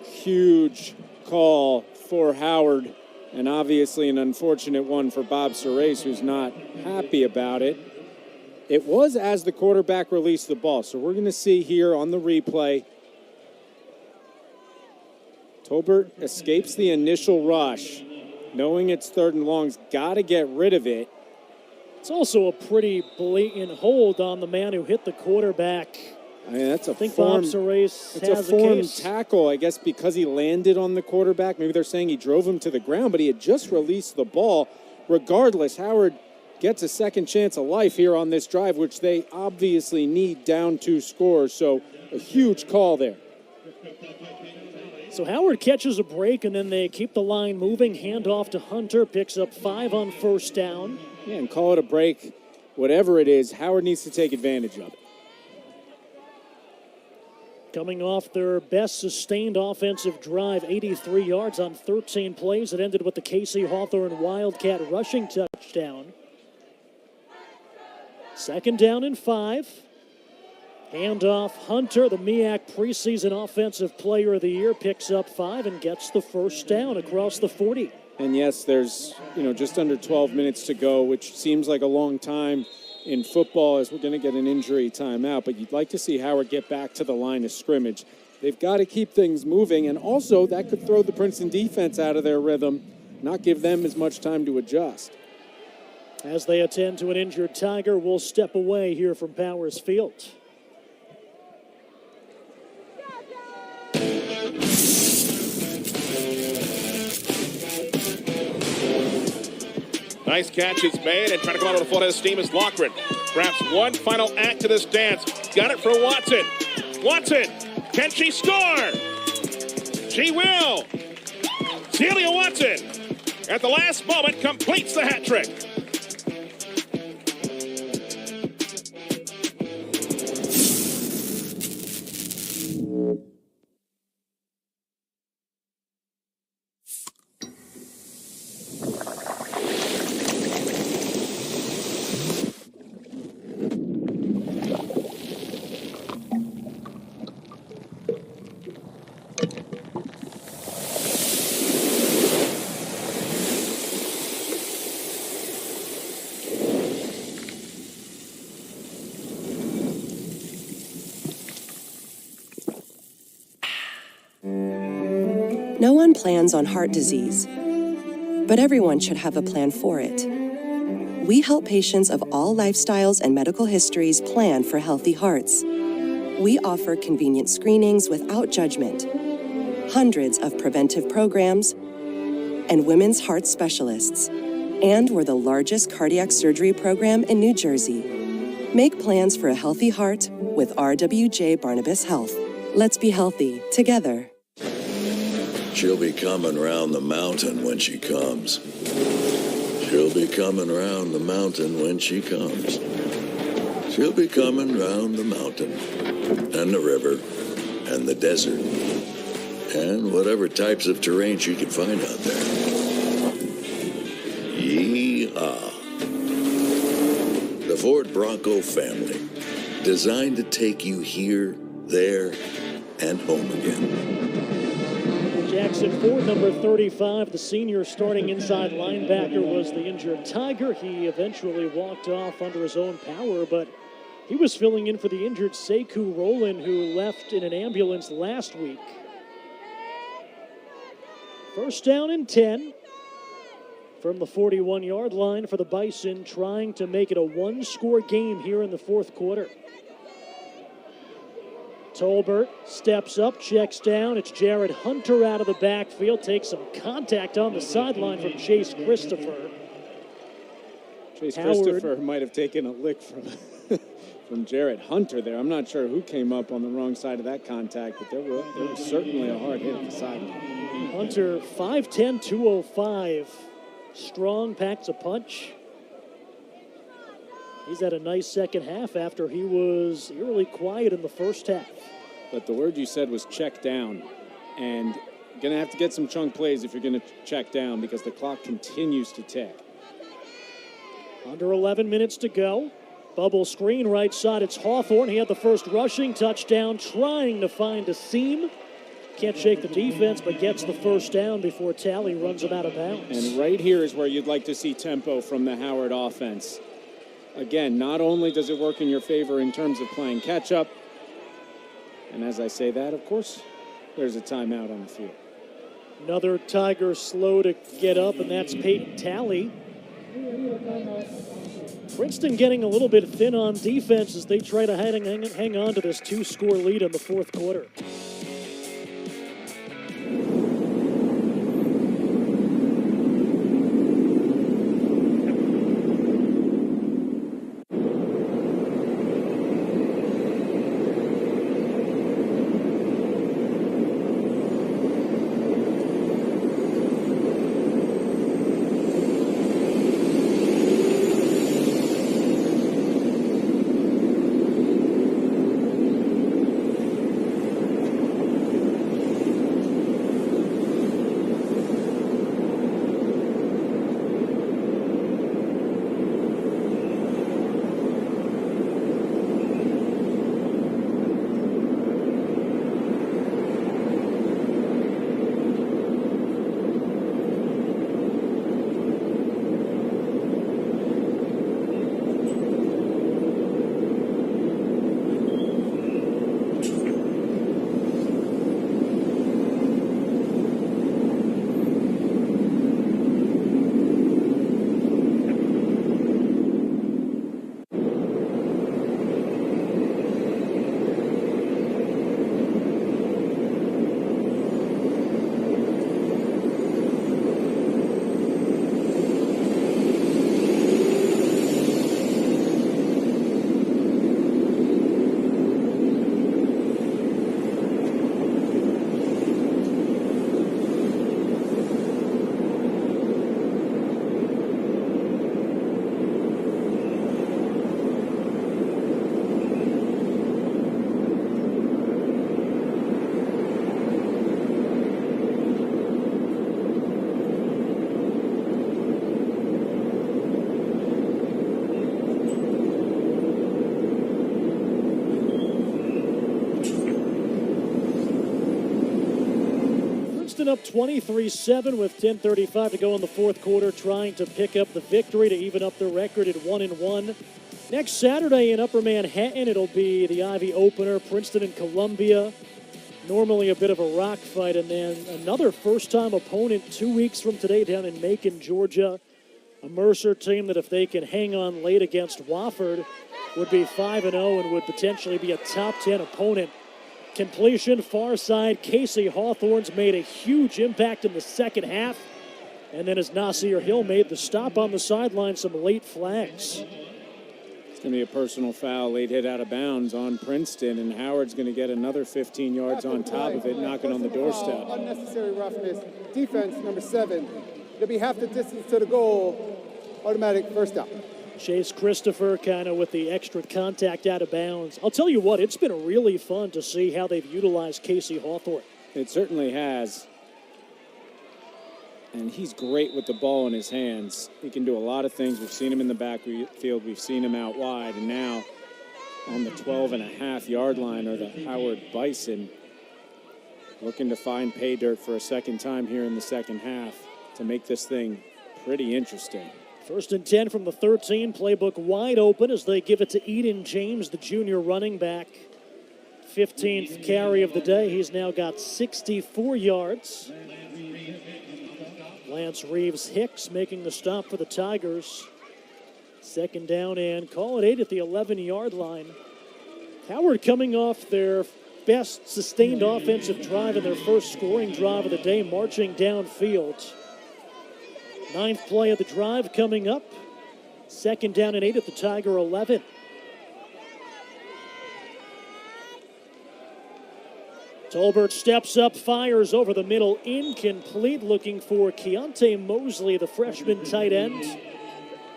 [SPEAKER 2] Huge call for Howard, and obviously an unfortunate one for Bob Serace, who's not happy about it. It was as the quarterback released the ball, so we're going to see here on the replay. Tolbert escapes the initial rush, knowing it's 3rd and long's got to get rid of it.
[SPEAKER 1] It's also a pretty blatant hold on the man who hit the quarterback.
[SPEAKER 2] I mean, that's a
[SPEAKER 1] Bob Serace
[SPEAKER 2] it's a
[SPEAKER 1] has
[SPEAKER 2] form
[SPEAKER 1] case.
[SPEAKER 2] tackle, I guess, because he landed on the quarterback. Maybe they're saying he drove him to the ground, but he had just released the ball. Regardless, Howard gets a second chance of life here on this drive, which they obviously need down 2 scores. So a huge call there.
[SPEAKER 1] So Howard catches a break, and then they keep the line moving. Hand off to Hunter, picks up 5 on 1st down.
[SPEAKER 2] Yeah, and call it a break. Whatever it is, Howard needs to take advantage of it.
[SPEAKER 1] Coming off their best sustained offensive drive, 83 yards on 13 plays. It ended with the Casey Hawthorne Wildcat rushing touchdown. 2nd down and 5. Handoff, Hunter, the MEAC preseason offensive player of the year, picks up 5 and gets the 1st down across the 40.
[SPEAKER 2] And yes, there's, just under 12 minutes to go, which seems like a long time in football as we're going to get an injury timeout, but you'd like to see Howard get back to the line of scrimmage. They've got to keep things moving, and also that could throw the Princeton defense out of their rhythm, not give them as much time to adjust.
[SPEAKER 1] As they attend to an injured Tiger, we'll step away here from Powers Field.
[SPEAKER 9] Nice catch is made, and trying to come out with a full head of steam is Loughran. Perhaps one final act to this dance. Got it for Watson. Watson, can she score? She will. Celia Watson, at the last moment, completes the hat trick.
[SPEAKER 8] No one plans on heart disease, but everyone should have a plan for it. We help patients of all lifestyles and medical histories plan for healthy hearts. We offer convenient screenings without judgment, hundreds of preventive programs, and women's heart specialists. And we're the largest cardiac surgery program in New Jersey. Make plans for a healthy heart with RWJ Barnabas Health. Let's be healthy together.
[SPEAKER 7] She'll be coming round the mountain when she comes. She'll be coming round the mountain when she comes. She'll be coming round the mountain and the river and the desert and whatever types of terrain she can find out there. Yee-haw. The Ford Bronco family, designed to take you here, there, and home again.
[SPEAKER 1] Jackson Ford, number 35, the senior starting inside linebacker, was the injured Tiger. He eventually walked off under his own power, but he was filling in for the injured Sekou Rowland, who left in an ambulance last week. 1st down and 10 from the 41-yard line for the Bison, trying to make it a one-score game here in the 4th quarter. Tolbert steps up, checks down. It's Jared Hunter out of the backfield. Takes some contact on the sideline from Chase Christopher.
[SPEAKER 2] Chase Christopher might have taken a lick from Jared Hunter there. I'm not sure who came up on the wrong side of that contact, but there was certainly a hard hit at the sideline.
[SPEAKER 1] Hunter, 5'10", 205. Strong, packs a punch. He's had a nice second half after he was eerily quiet in the first half.
[SPEAKER 2] But the word you said was check down. And you're going to have to get some chunk plays if you're going to check down because the clock continues to tick.
[SPEAKER 1] Under 11 minutes to go. Bubble screen right side. It's Hawthorne. He had the first rushing touchdown, trying to find a seam. Can't shake the defense, but gets the first down before Talley runs him out of bounds.
[SPEAKER 2] And right here is where you'd like to see tempo from the Howard offense. Again, not only does it work in your favor in terms of playing catch-up, and as I say that, of course, there's a timeout on the field.
[SPEAKER 1] Another Tiger slow to get up, and that's Peyton Talley. Princeton getting a little bit thin on defense as they try to hang on to this 2-score lead in the fourth quarter. Up 23-7 with 10:35 to go in the fourth quarter, trying to pick up the victory to even up their record at 1-1. Next Saturday in Upper Manhattan, it'll be the Ivy opener, Princeton and Columbia. Normally a bit of a rock fight, and then another first-time opponent 2 weeks from today down in Macon, Georgia. A Mercer team that if they can hang on late against Wofford would be 5-0 and would potentially be a top 10 opponent. Completion, far side. Casey Hawthorne's made a huge impact in the second half. And then as Nasir Hill made the stop on the sideline, some late flags.
[SPEAKER 2] It's going to be a personal foul, late hit out of bounds on Princeton, and Howard's going to get another 15 yards on top of it, knocking on the doorstep.
[SPEAKER 4] Unnecessary roughness. Defense, number 7. It'll be half the distance to the goal. Automatic first down.
[SPEAKER 1] Chase Christopher kind of with the extra contact out of bounds. I'll tell you what, it's been really fun to see how they've utilized Casey Hawthorne.
[SPEAKER 2] It certainly has. And he's great with the ball in his hands. He can do a lot of things. We've seen him in the backfield. We've seen him out wide. And now on the 12.5-yard line are the Howard Bison, looking to find pay dirt for a second time here in the second half to make this thing pretty interesting.
[SPEAKER 1] 1st and 10 from the 13, playbook wide open as they give it to Eden James, the junior running back. 15th carry of the day. He's now got 64 yards. Lance Reeves Hicks making the stop for the Tigers. 2nd down and call it 8 at the 11-yard line. Howard coming off their best sustained offensive drive and their first scoring drive of the day, marching downfield. 9th play of the drive coming up. 2nd down and 8 at the Tiger 11. Tolbert steps up, fires over the middle, incomplete, looking for Keontae Mosley, the freshman tight end.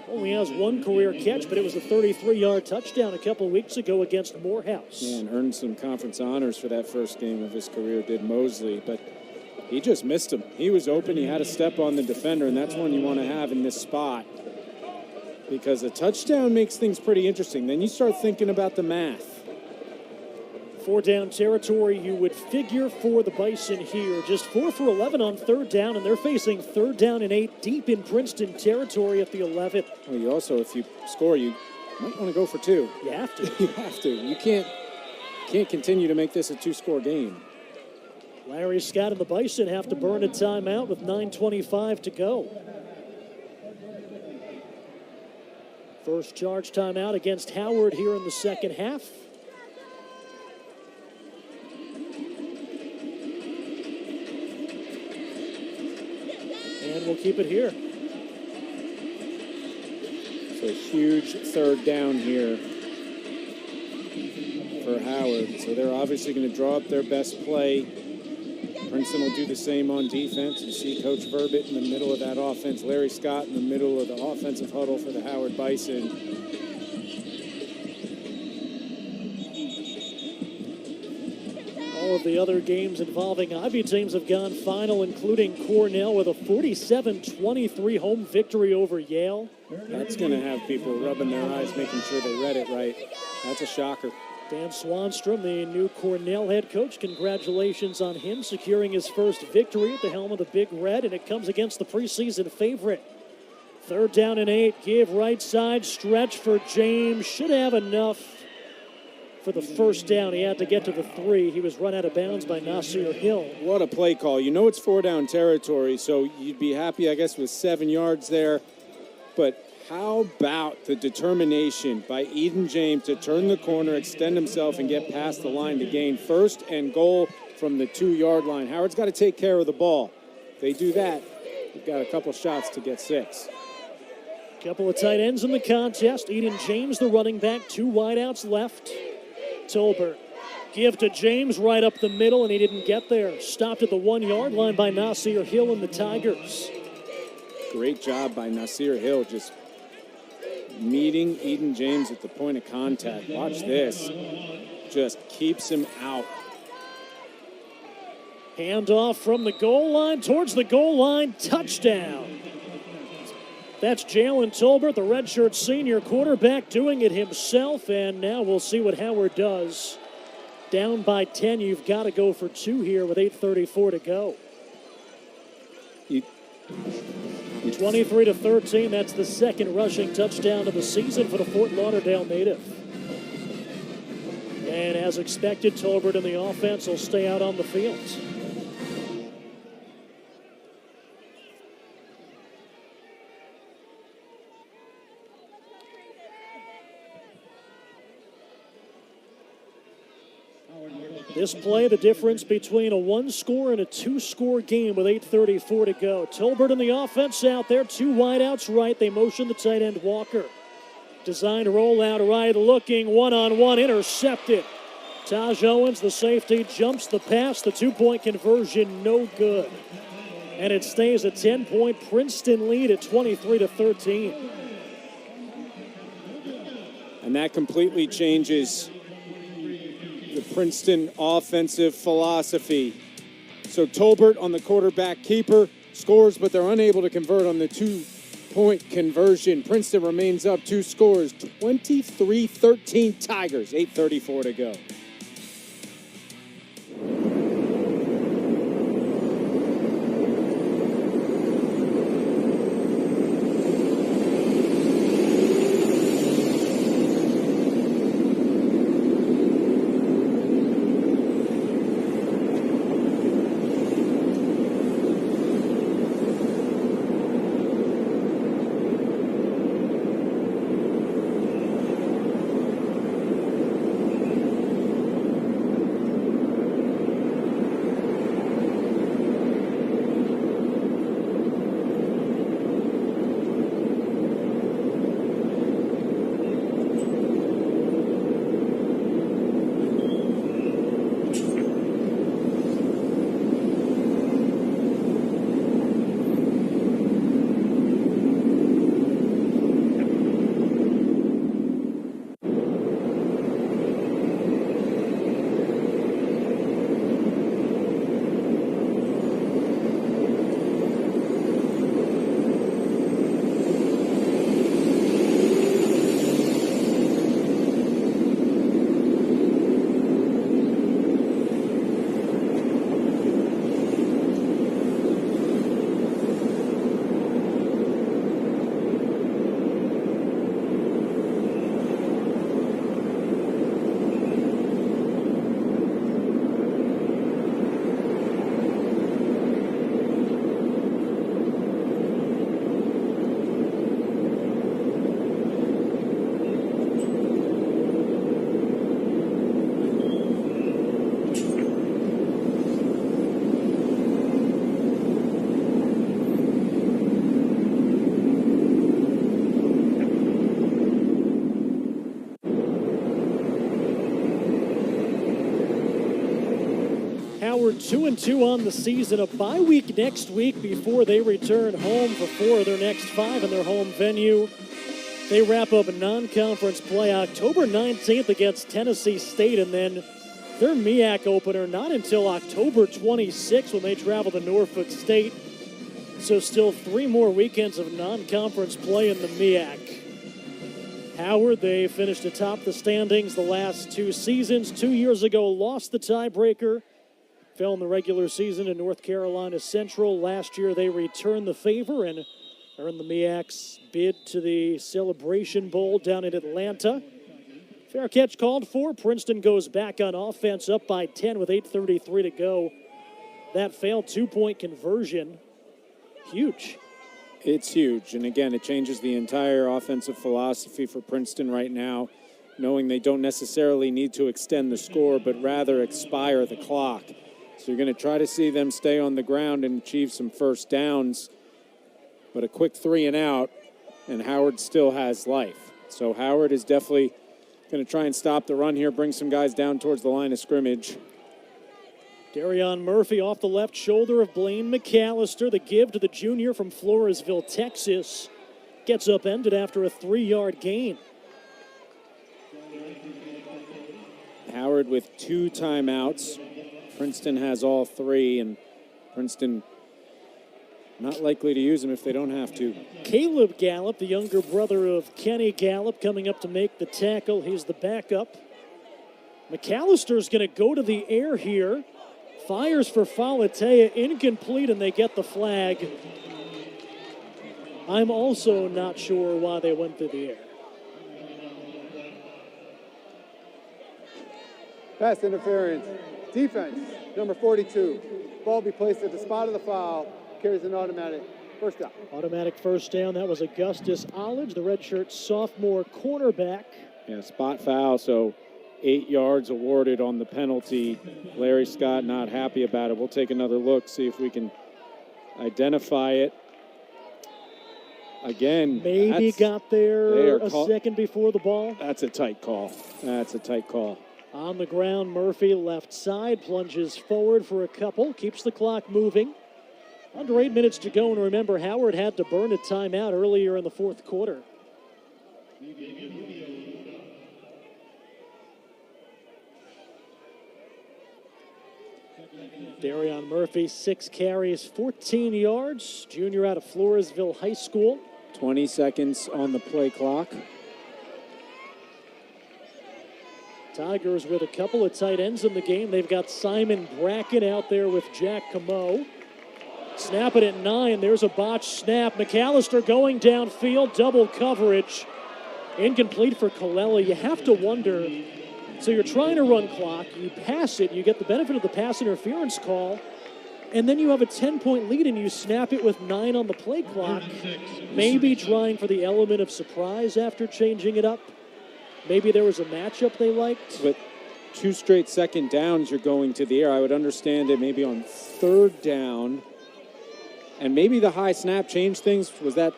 [SPEAKER 1] Only has one career catch, but it was a 33-yard touchdown a couple weeks ago against Morehouse.
[SPEAKER 2] Yeah, and earned some conference honors for that first game of his career, did Mosley, but he just missed him. He was open, he had a step on the defender, and that's one you want to have in this spot because a touchdown makes things pretty interesting. Then you start thinking about the math.
[SPEAKER 1] 4-down territory, you would figure, for the Bison here. Just 4 for 11 on 3rd down, and they're facing 3rd down and 8 deep in Princeton territory at the 11.
[SPEAKER 2] Well, you also, if you score, you might want to go for 2.
[SPEAKER 1] You have to.
[SPEAKER 2] You have to. You can't continue to make this a 2-score game.
[SPEAKER 1] Larry Scott and the Bison have to burn a timeout with 9:25 to go. First charge timeout against Howard here in the second half. And we'll keep it here.
[SPEAKER 2] So huge third down here for Howard. So they're obviously going to draw up their best play. Princeton will do the same on defense. You see Coach Verbit in the middle of that offense. Larry Scott in the middle of the offensive huddle for the Howard Bison.
[SPEAKER 1] All of the other games involving Ivy teams have gone final, including Cornell with a 47-23 home victory over Yale.
[SPEAKER 2] That's going to have people rubbing their eyes, making sure they read it right. That's a shocker.
[SPEAKER 1] Dan Swanstrom, the new Cornell head coach, congratulations on him securing his first victory at the helm of the Big Red, and it comes against the preseason favorite. 3rd down and 8, give right side, stretch for James, should have enough for the first down. He had to get to the 3. He was run out of bounds by Nasir Hill.
[SPEAKER 2] What a play call. You know it's 4-down territory, so you'd be happy, I guess, with 7 yards there, but how about the determination by Eden James to turn the corner, extend himself, and get past the line to gain 1st and goal from the 2-yard line. Howard's got to take care of the ball. If they do that, they've got a couple shots to get 6.
[SPEAKER 1] Couple of tight ends in the contest. Eden James, the running back, 2 wideouts left. Tolbert, give to James right up the middle, and he didn't get there. Stopped at the 1-yard line by Nasir Hill and the Tigers.
[SPEAKER 2] Great job by Nasir Hill, just meeting Eden James at the point of contact. Watch this. Just keeps him out.
[SPEAKER 1] Handoff from the goal line towards the goal line. Touchdown. That's Jalen Tolbert, the redshirt senior quarterback, doing it himself. And now we'll see what Howard does. Down by 10. You've got to go for 2 here with 8:34 to go. 23-13, that's the 2nd rushing touchdown of the season for the Fort Lauderdale native. And as expected, Tolbert and the offense will stay out on the field. This play, the difference between a 1-score and a 2-score game with 8:34 to go. Tolbert and the offense out there, 2 wideouts right. They motion the tight end Walker. Designed rollout right, looking one-on-one, intercepted. Taj Owens, the safety, jumps the pass. The 2-point conversion, no good. And it stays a 10-point Princeton lead at 23-13.
[SPEAKER 2] And that completely changes the Princeton offensive philosophy. So Tolbert on the quarterback keeper scores, but they're unable to convert on the 2-point conversion. Princeton remains up 2 scores, 23-13 Tigers, 8:34 to go.
[SPEAKER 1] Howard 2-2 on the season. A bye week next week before they return home for 4 of their next 5 in their home venue. They wrap up a non-conference play October 19th against Tennessee State, and then their MEAC opener not until October 26th when they travel to Norfolk State. So still 3 more weekends of non-conference play in the MEAC. Howard, they finished atop the standings the last 2 seasons. 2 years ago, lost the tiebreaker, fell in the regular season to North Carolina Central. Last year, they returned the favor and earned the MEAC's bid to the Celebration Bowl down in Atlanta. Fair catch called for. Princeton goes back on offense, up by 10 with 8:33 to go. That failed 2-point conversion. Huge.
[SPEAKER 2] It's huge. And again, it changes the entire offensive philosophy for Princeton right now, knowing they don't necessarily need to extend the score, but rather expire the clock. So you're going to try to see them stay on the ground and achieve some first downs. But a quick 3 and out, and Howard still has life. So Howard is definitely going to try and stop the run here, bring some guys down towards the line of scrimmage.
[SPEAKER 1] Darion Murphy off the left shoulder of Blaine McAllister. The give to the junior from Floresville, Texas. Gets upended after a 3-yard gain.
[SPEAKER 2] Howard with 2 timeouts. Princeton has all 3, and Princeton not likely to use them if they don't have to.
[SPEAKER 1] Caleb Gallup, the younger brother of Kenny Gallup, coming up to make the tackle. He's the backup. McAllister's going to go to the air here. Fires for Falatea, incomplete, and they get the flag. I'm also not sure why they went through the air.
[SPEAKER 4] Pass interference. Defense, number 42. Ball be placed at the spot of the foul. Carries an automatic first down.
[SPEAKER 1] Automatic first down. That was Augustus Ollage, the redshirt sophomore cornerback.
[SPEAKER 2] Yeah, spot foul, so 8 yards awarded on the penalty. Larry Scott not happy about it. We'll take another look, see if we can identify it. Again,
[SPEAKER 1] maybe got there a second before the ball.
[SPEAKER 2] That's a tight call. That's a tight call.
[SPEAKER 1] On the ground, Murphy left side, plunges forward for a couple, keeps the clock moving. Under 8 minutes to go, and remember, Howard had to burn a timeout earlier in the fourth quarter. Darion Murphy, 6 carries, 14 yards. Junior out of Floresville High School.
[SPEAKER 2] 20 seconds on the play clock.
[SPEAKER 1] Tigers with a couple of tight ends in the game. They've got Simon Bracken out there with Jack Camo. Snap it at 9. There's a botched snap. McAllister going downfield, double coverage. Incomplete for Colella. You have to wonder. So you're trying to run clock. You pass it. You get the benefit of the pass interference call. And then you have a 10-point lead and you snap it with 9 on the play clock. Maybe trying for the element of surprise after changing it up. Maybe there was a matchup they liked.
[SPEAKER 2] But 2 straight second downs, you're going to the air. I would understand it maybe on 3rd down. And maybe the high snap changed things. Was that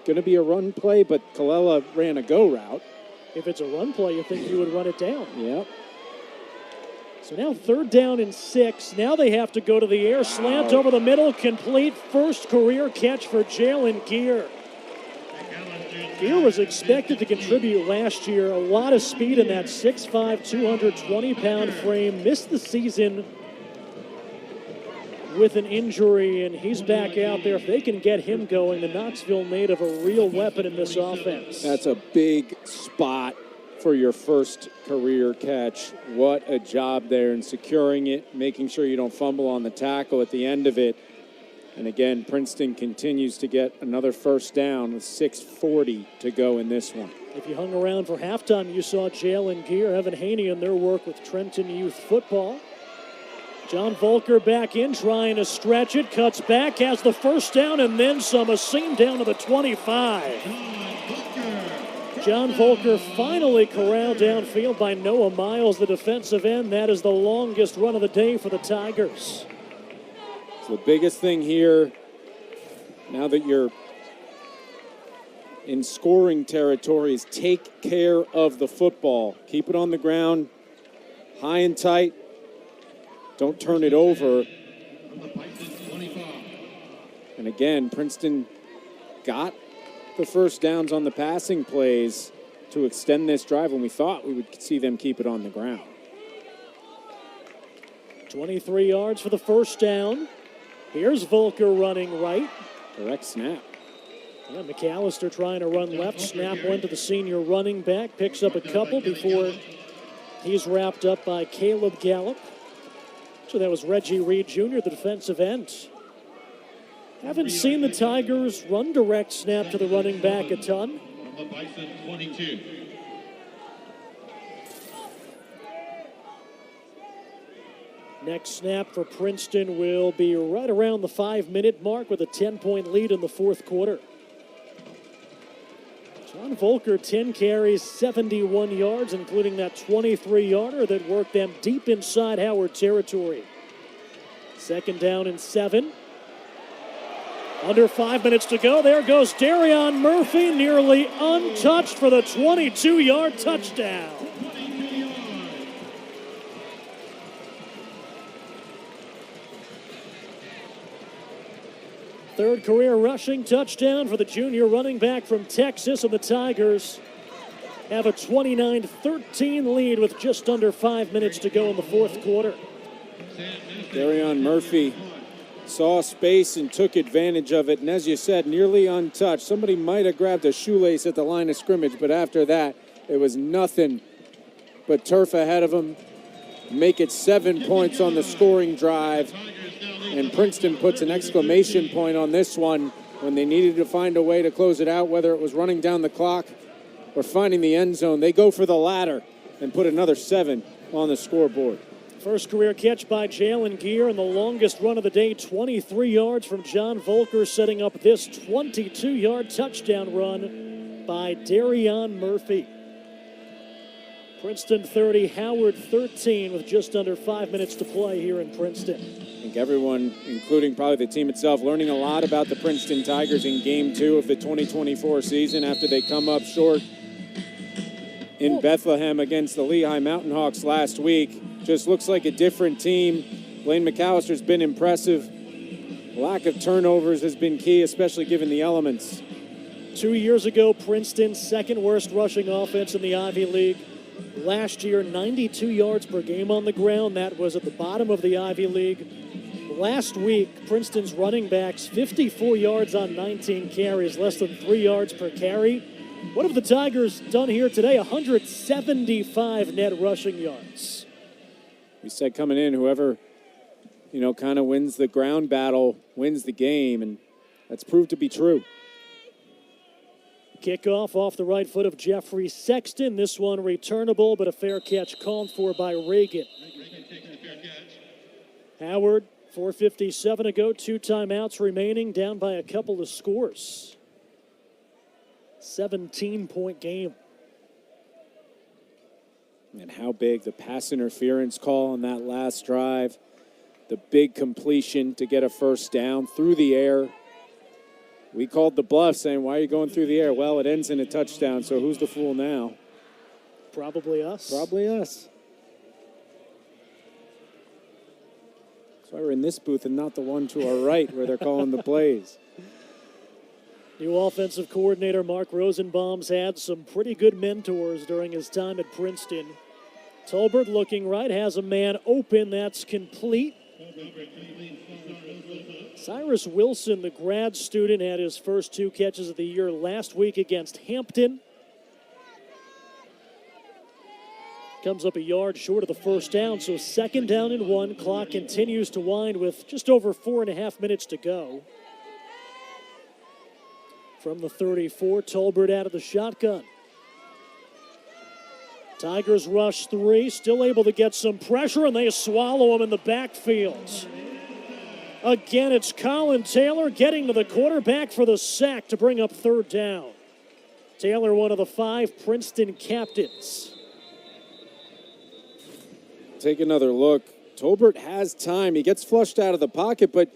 [SPEAKER 2] going to be a run play? But Colella ran a go route.
[SPEAKER 1] If it's a run play, you think you would run it down.
[SPEAKER 2] Yep.
[SPEAKER 1] So now 3rd down and 6. Now they have to go to the air. Slant over the middle. Complete. First career catch for Jalen Gear. Gear was expected to contribute last year. A lot of speed in that 6'5", 220-pound frame. Missed the season with an injury, and he's back out there. If they can get him going, the Knoxville native a real weapon in this offense.
[SPEAKER 2] That's a big spot for your first career catch. What a job there in securing it, making sure you don't fumble on the tackle at the end of it. And again, Princeton continues to get another first down with 6:40 to go in this one.
[SPEAKER 1] If you hung around for halftime, you saw Jalen Gear, Evan Haney, and their work with Trenton Youth Football. John Volker back in, trying to stretch it, cuts back, has the first down, and then some. A seam down to the 25. John Volker finally corralled downfield by Noah Miles, the defensive end. That is the longest run of the day for the Tigers.
[SPEAKER 2] So the biggest thing here, now that you're in scoring territory, is take care of the football. Keep it on the ground, high and tight. don't turn it over. And again, Princeton got the first downs on the passing plays to extend this drive when we thought we would see them keep it on the ground.
[SPEAKER 1] 23 yards for the first down. Here's Volker running right.
[SPEAKER 2] Direct snap.
[SPEAKER 1] Yeah, McAllister trying to run left. Snap went to the senior running back. Picks up a couple before he's wrapped up by Caleb Gallup. So that was Reggie Reed Jr., the defensive end. Haven't seen the Tigers run direct snap to the running back a ton.
[SPEAKER 3] From the Bison 22.
[SPEAKER 1] Next snap for Princeton will be right around the 5-minute mark with a 10-point lead in the fourth quarter. John Volker, 10 carries, 71 yards, including that 23-yarder that worked them deep inside Howard territory. Second down and 7. Under 5 minutes to go. There goes Darion Murphy, nearly untouched for the 22-yard touchdown. Third career rushing touchdown for the junior running back from Texas, and the Tigers have a 29-13 lead with just under 5 minutes to go in the fourth quarter.
[SPEAKER 2] Darion Murphy saw space and took advantage of it, and as you said, nearly untouched. Somebody might have grabbed a shoelace at the line of scrimmage, but after that, it was nothing but turf ahead of him. Make it 7 points on the scoring drive. And Princeton puts an exclamation point on this one when they needed to find a way to close it out, whether it was running down the clock or finding the end zone. They go for the latter and put another 7 on the scoreboard.
[SPEAKER 1] First career catch by Jalen Gear, and the longest run of the day, 23 yards from John Volker, setting up this 22-yard touchdown run by Darion Murphy. Princeton 30, Howard 13 with just under 5 minutes to play here in Princeton.
[SPEAKER 2] I think everyone, including probably the team itself, learning a lot about the Princeton Tigers in Game 2 of the 2024 season after they come up short in Bethlehem against the Lehigh Mountain Hawks last week. Just looks like a different team. Blaine McAllister's been impressive. Lack of turnovers has been key, especially given the elements.
[SPEAKER 1] 2 years ago, Princeton's second worst rushing offense in the Ivy League. Last year, 92 yards per game on the ground. That was at the bottom of the Ivy League. Last week, Princeton's running backs, 54 yards on 19 carries, less than 3 yards per carry. What have the Tigers done here today? 175 net rushing yards.
[SPEAKER 2] We said coming in, whoever, kind of wins the ground battle wins the game, and that's proved to be true.
[SPEAKER 1] Kickoff off the right foot of Jeffrey Sexton. This one returnable, but a fair catch called for by Reagan. Howard, 4:57 to go, 2 timeouts remaining, down by a couple of scores. 17-point game.
[SPEAKER 2] And how big the pass interference call on that last drive. The big completion to get a first down through the air. We called the bluff saying, why are you going through the air? Well, it ends in a touchdown, so who's the fool now?
[SPEAKER 1] Probably us.
[SPEAKER 2] Probably us. That's why we're in this booth and not the one to our right where they're calling the plays.
[SPEAKER 1] New offensive coordinator Mark Rosenbaum's had some pretty good mentors during his time at Princeton. Tolbert looking right, has a man open, that's complete. Cyrus Wilson, the grad student, had his first 2 catches of the year last week against Hampton. Comes up a yard short of the first down, so second down and 1. Clock continues to wind with just over 4.5 minutes to go. From the 34, Tolbert out of the shotgun. Tigers rush 3, still able to get some pressure, and they swallow him in the backfield. Again, it's Colin Taylor getting to the quarterback for the sack to bring up third down. Taylor, one of the 5 Princeton captains.
[SPEAKER 2] Take another look. Tolbert has time. He gets flushed out of the pocket, but,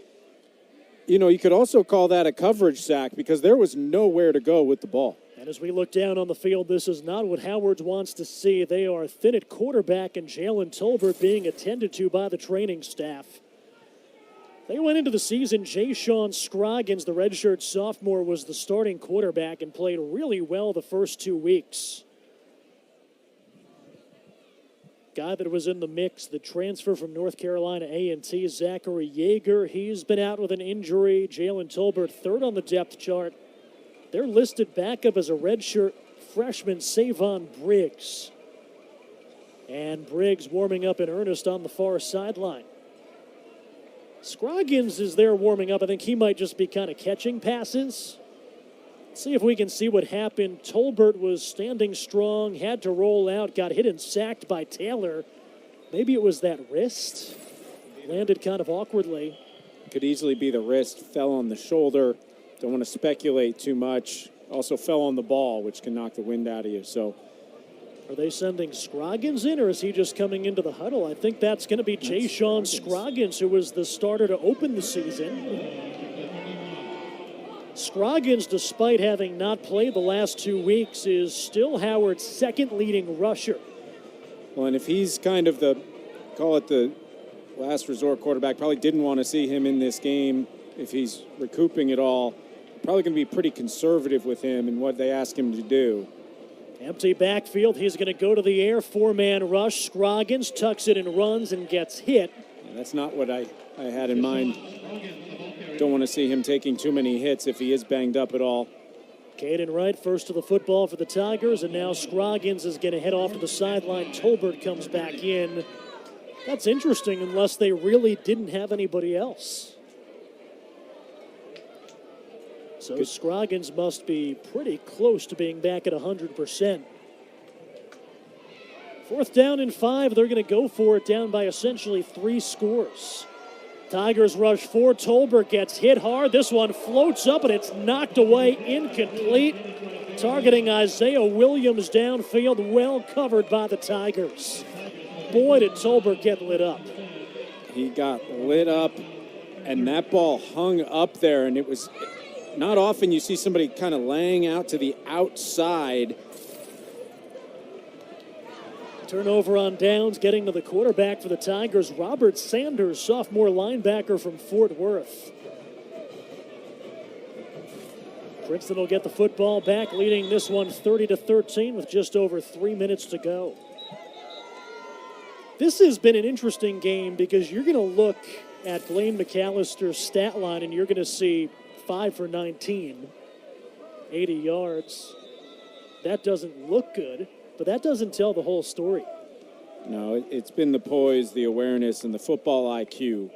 [SPEAKER 2] you could also call that a coverage sack because there was nowhere to go with the ball.
[SPEAKER 1] And as we look down on the field, this is not what Howard wants to see. They are thin at quarterback, and Jalen Tolbert being attended to by the training staff. They went into the season, Jay-Sean Scroggins, the redshirt sophomore, was the starting quarterback and played really well the first 2 weeks. Guy that was in the mix, the transfer from North Carolina A&T, Zachary Yeager, he's been out with an injury. Jalen Tolbert, third on the depth chart. They're listed backup as a redshirt freshman, Savon Briggs. And Briggs warming up in earnest on the far sideline. Scroggins is there warming up. I think he might just be kind of catching passes. Let's see if we can see what happened. Tolbert was standing strong, had to roll out, got hit and sacked by Taylor. Maybe it was that wrist. Landed kind of awkwardly.
[SPEAKER 2] Could easily be the wrist, fell on the shoulder. Don't want to speculate too much. Also fell on the ball, which can knock the wind out of you. So,
[SPEAKER 1] are they sending Scroggins in, or is he just coming into the huddle? I think that's going to be Jay-Sean Scroggins, who was the starter to open the season. Scroggins, despite having not played the last 2 weeks, is still Howard's second leading rusher.
[SPEAKER 2] Well, and if he's kind of the last resort quarterback, probably didn't want to see him in this game if he's recouping it all. Probably going to be pretty conservative with him and what they ask him to do.
[SPEAKER 1] Empty backfield. He's going to go to the air. Four-man rush. Scroggins tucks it and runs and gets hit.
[SPEAKER 2] Yeah, that's not what I had in mind. Don't want to see him taking too many hits if he is banged up at all.
[SPEAKER 1] Caden Wright first to the football for the Tigers, and now Scroggins is going to head off to the sideline. Tolbert comes back in. That's interesting unless they really didn't have anybody else. So Scroggins must be pretty close to being back at 100%. 4th down and 5. They're going to go for it down by essentially 3 scores. Tigers rush 4. Tolbert gets hit hard. This one floats up and it's knocked away, incomplete. Targeting Isaiah Williams downfield, well covered by the Tigers. Boy, did Tolbert get lit up.
[SPEAKER 2] He got lit up, and that ball hung up there, and it was not often you see somebody kind of laying out to the outside.
[SPEAKER 1] Turnover on downs, getting to the quarterback for the Tigers, Robert Sanders, sophomore linebacker from Fort Worth. Princeton will get the football back, leading this one 30-13 with just over 3 minutes to go. This has been an interesting game because you're going to look at Blaine McAllister's stat line and you're going to see 5 for 19, 80 yards. That doesn't look good, but that doesn't tell the whole story.
[SPEAKER 2] No, it's been the poise, the awareness, and the football IQ.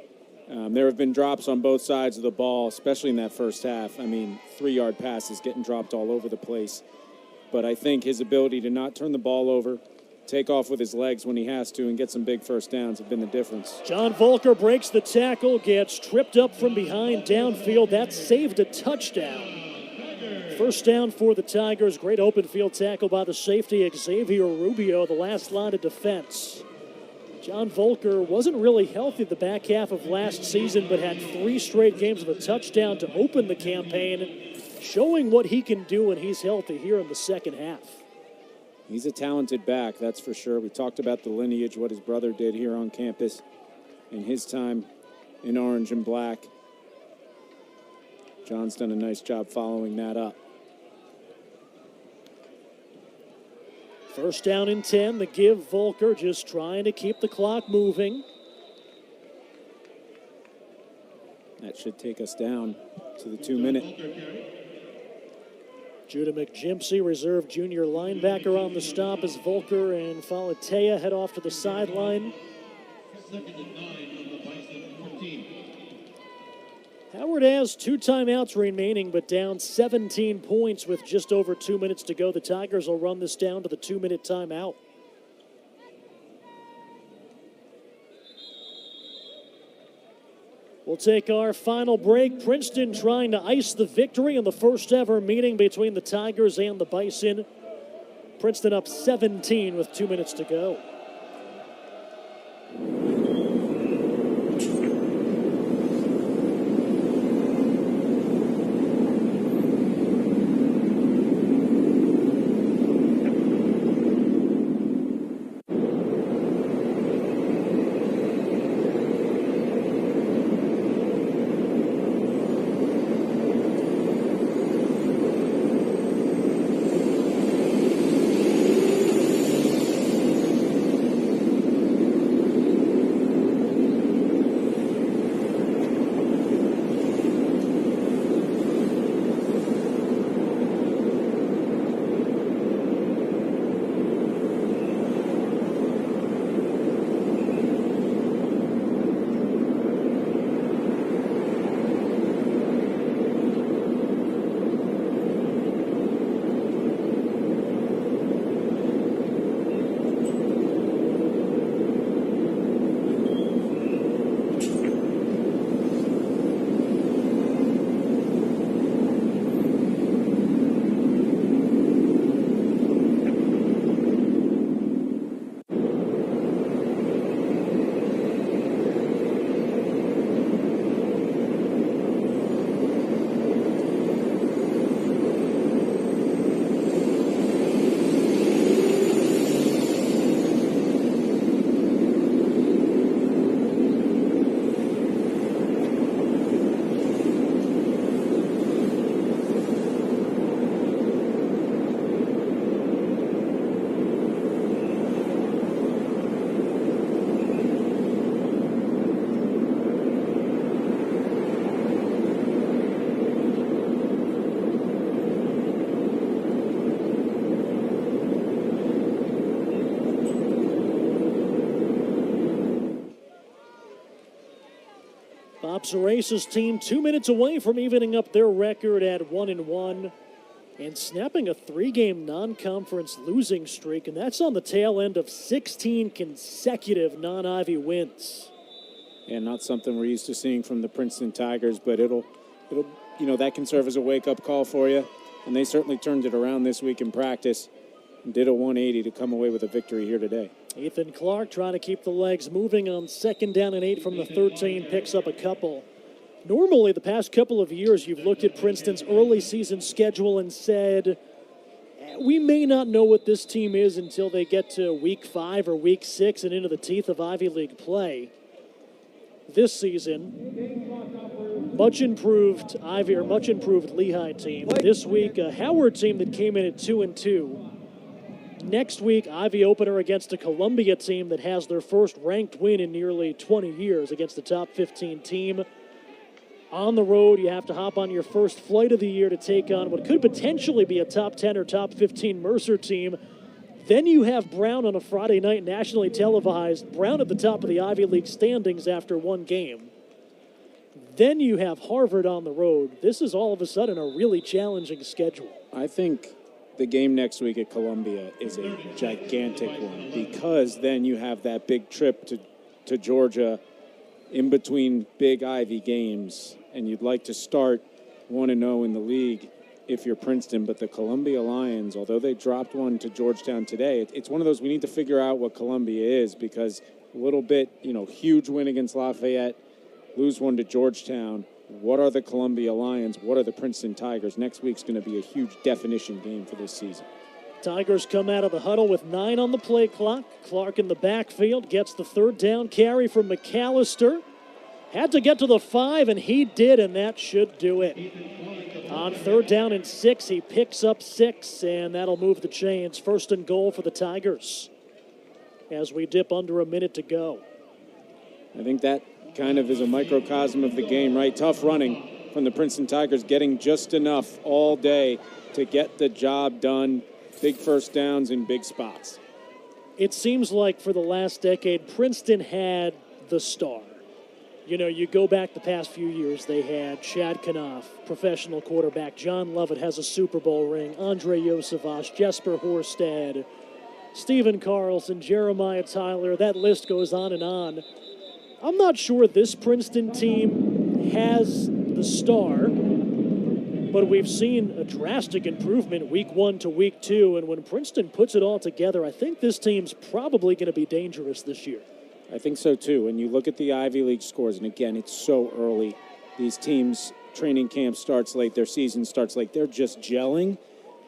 [SPEAKER 2] There have been drops on both sides of the ball, especially in that first half. I mean, 3-yard passes getting dropped all over the place. But I think his ability to not turn the ball over, take off with his legs when he has to, and get some big first downs have been the difference.
[SPEAKER 1] John Volker breaks the tackle, gets tripped up from behind downfield. That saved a touchdown. First down for the Tigers. Great open field tackle by the safety, Xavier Rubio, the last line of defense. John Volker wasn't really healthy the back half of last season, but had 3 straight games of a touchdown to open the campaign, showing what he can do when he's healthy here in the second half.
[SPEAKER 2] He's a talented back, that's for sure. We talked about the lineage, what his brother did here on campus in his time in orange and black. John's done a nice job following that up.
[SPEAKER 1] First down and 10, the give. Volker just trying to keep the clock moving.
[SPEAKER 2] That should take us down to the 2-minute.
[SPEAKER 1] Judah McJimpsey, reserve junior linebacker, on the stop as Volker and Falatea head off to the sideline. Howard has 2 timeouts remaining, but down 17 points with just over 2 minutes to go. The Tigers will run this down to the 2-minute timeout. We'll take our final break. Princeton trying to ice the victory in the first ever meeting between the Tigers and the Bison. Princeton up 17 with 2 minutes to go. Bob Sorace's team 2 minutes away from evening up their record at 1-1 and snapping a 3-game non-conference losing streak, and that's on the tail end of 16 consecutive non-Ivy wins.
[SPEAKER 2] And not something we're used to seeing from the Princeton Tigers, but it'll that can serve as a wake-up call for you. And they certainly turned it around this week in practice and did a 180 to come away with a victory here today.
[SPEAKER 1] Ethan Clark trying to keep the legs moving on 2nd down and 8 from the 13, picks up a couple. Normally, the past couple of years, you've looked at Princeton's early season schedule and said, we may not know what this team is until they get to week 5 or week 6 and into the teeth of Ivy League play. This season, much improved Lehigh team. This week, a Howard team that came in at 2-2. Next week, Ivy opener against a Columbia team that has their first ranked win in nearly 20 years against the top 15 team. On the road, you have to hop on your first flight of the year to take on what could potentially be a top 10 or top 15 Mercer team. Then you have Brown on a Friday night, nationally televised. Brown at the top of the Ivy League standings after one game. Then you have Harvard on the road. This is all of a sudden a really challenging schedule.
[SPEAKER 2] I think the game next week at Columbia is a gigantic one because then you have that big trip to Georgia in between big Ivy games, and you'd like to start 1-0 in the league if you're Princeton. But the Columbia Lions, although they dropped one to Georgetown today, it's one of those we need to figure out what Columbia is, because a little bit, huge win against Lafayette, lose one to Georgetown. What are the Columbia Lions? What are the Princeton Tigers? Next week's going to be a huge definition game for this season.
[SPEAKER 1] Tigers come out of the huddle with 9 on the play clock. Clark in the backfield gets the 3rd down carry from McAllister. Had to get to the 5, and he did, and that should do it. On 3rd down and 6, he picks up 6, and that'll move the chains. 1st and goal for the Tigers as we dip under a minute to go.
[SPEAKER 2] I think that kind of is a microcosm of the game, right? Tough running from the Princeton Tigers, getting just enough all day to get the job done. Big first downs in big spots.
[SPEAKER 1] It seems like for the last decade, Princeton had the star. You go back the past few years, they had Chad Knopf, professional quarterback. John Lovett has a Super Bowl ring. Andre Yosevach, Jesper Horsted, Stephen Carlson, Jeremiah Tyler. That list goes on and on. I'm not sure this Princeton team has the star, but we've seen a drastic improvement week 1 to week 2, and when Princeton puts it all together, I think this team's probably going to be dangerous this year.
[SPEAKER 2] I think so, too. And you look at the Ivy League scores, and again, it's so early. These teams, training camp starts late, their season starts late. They're just gelling,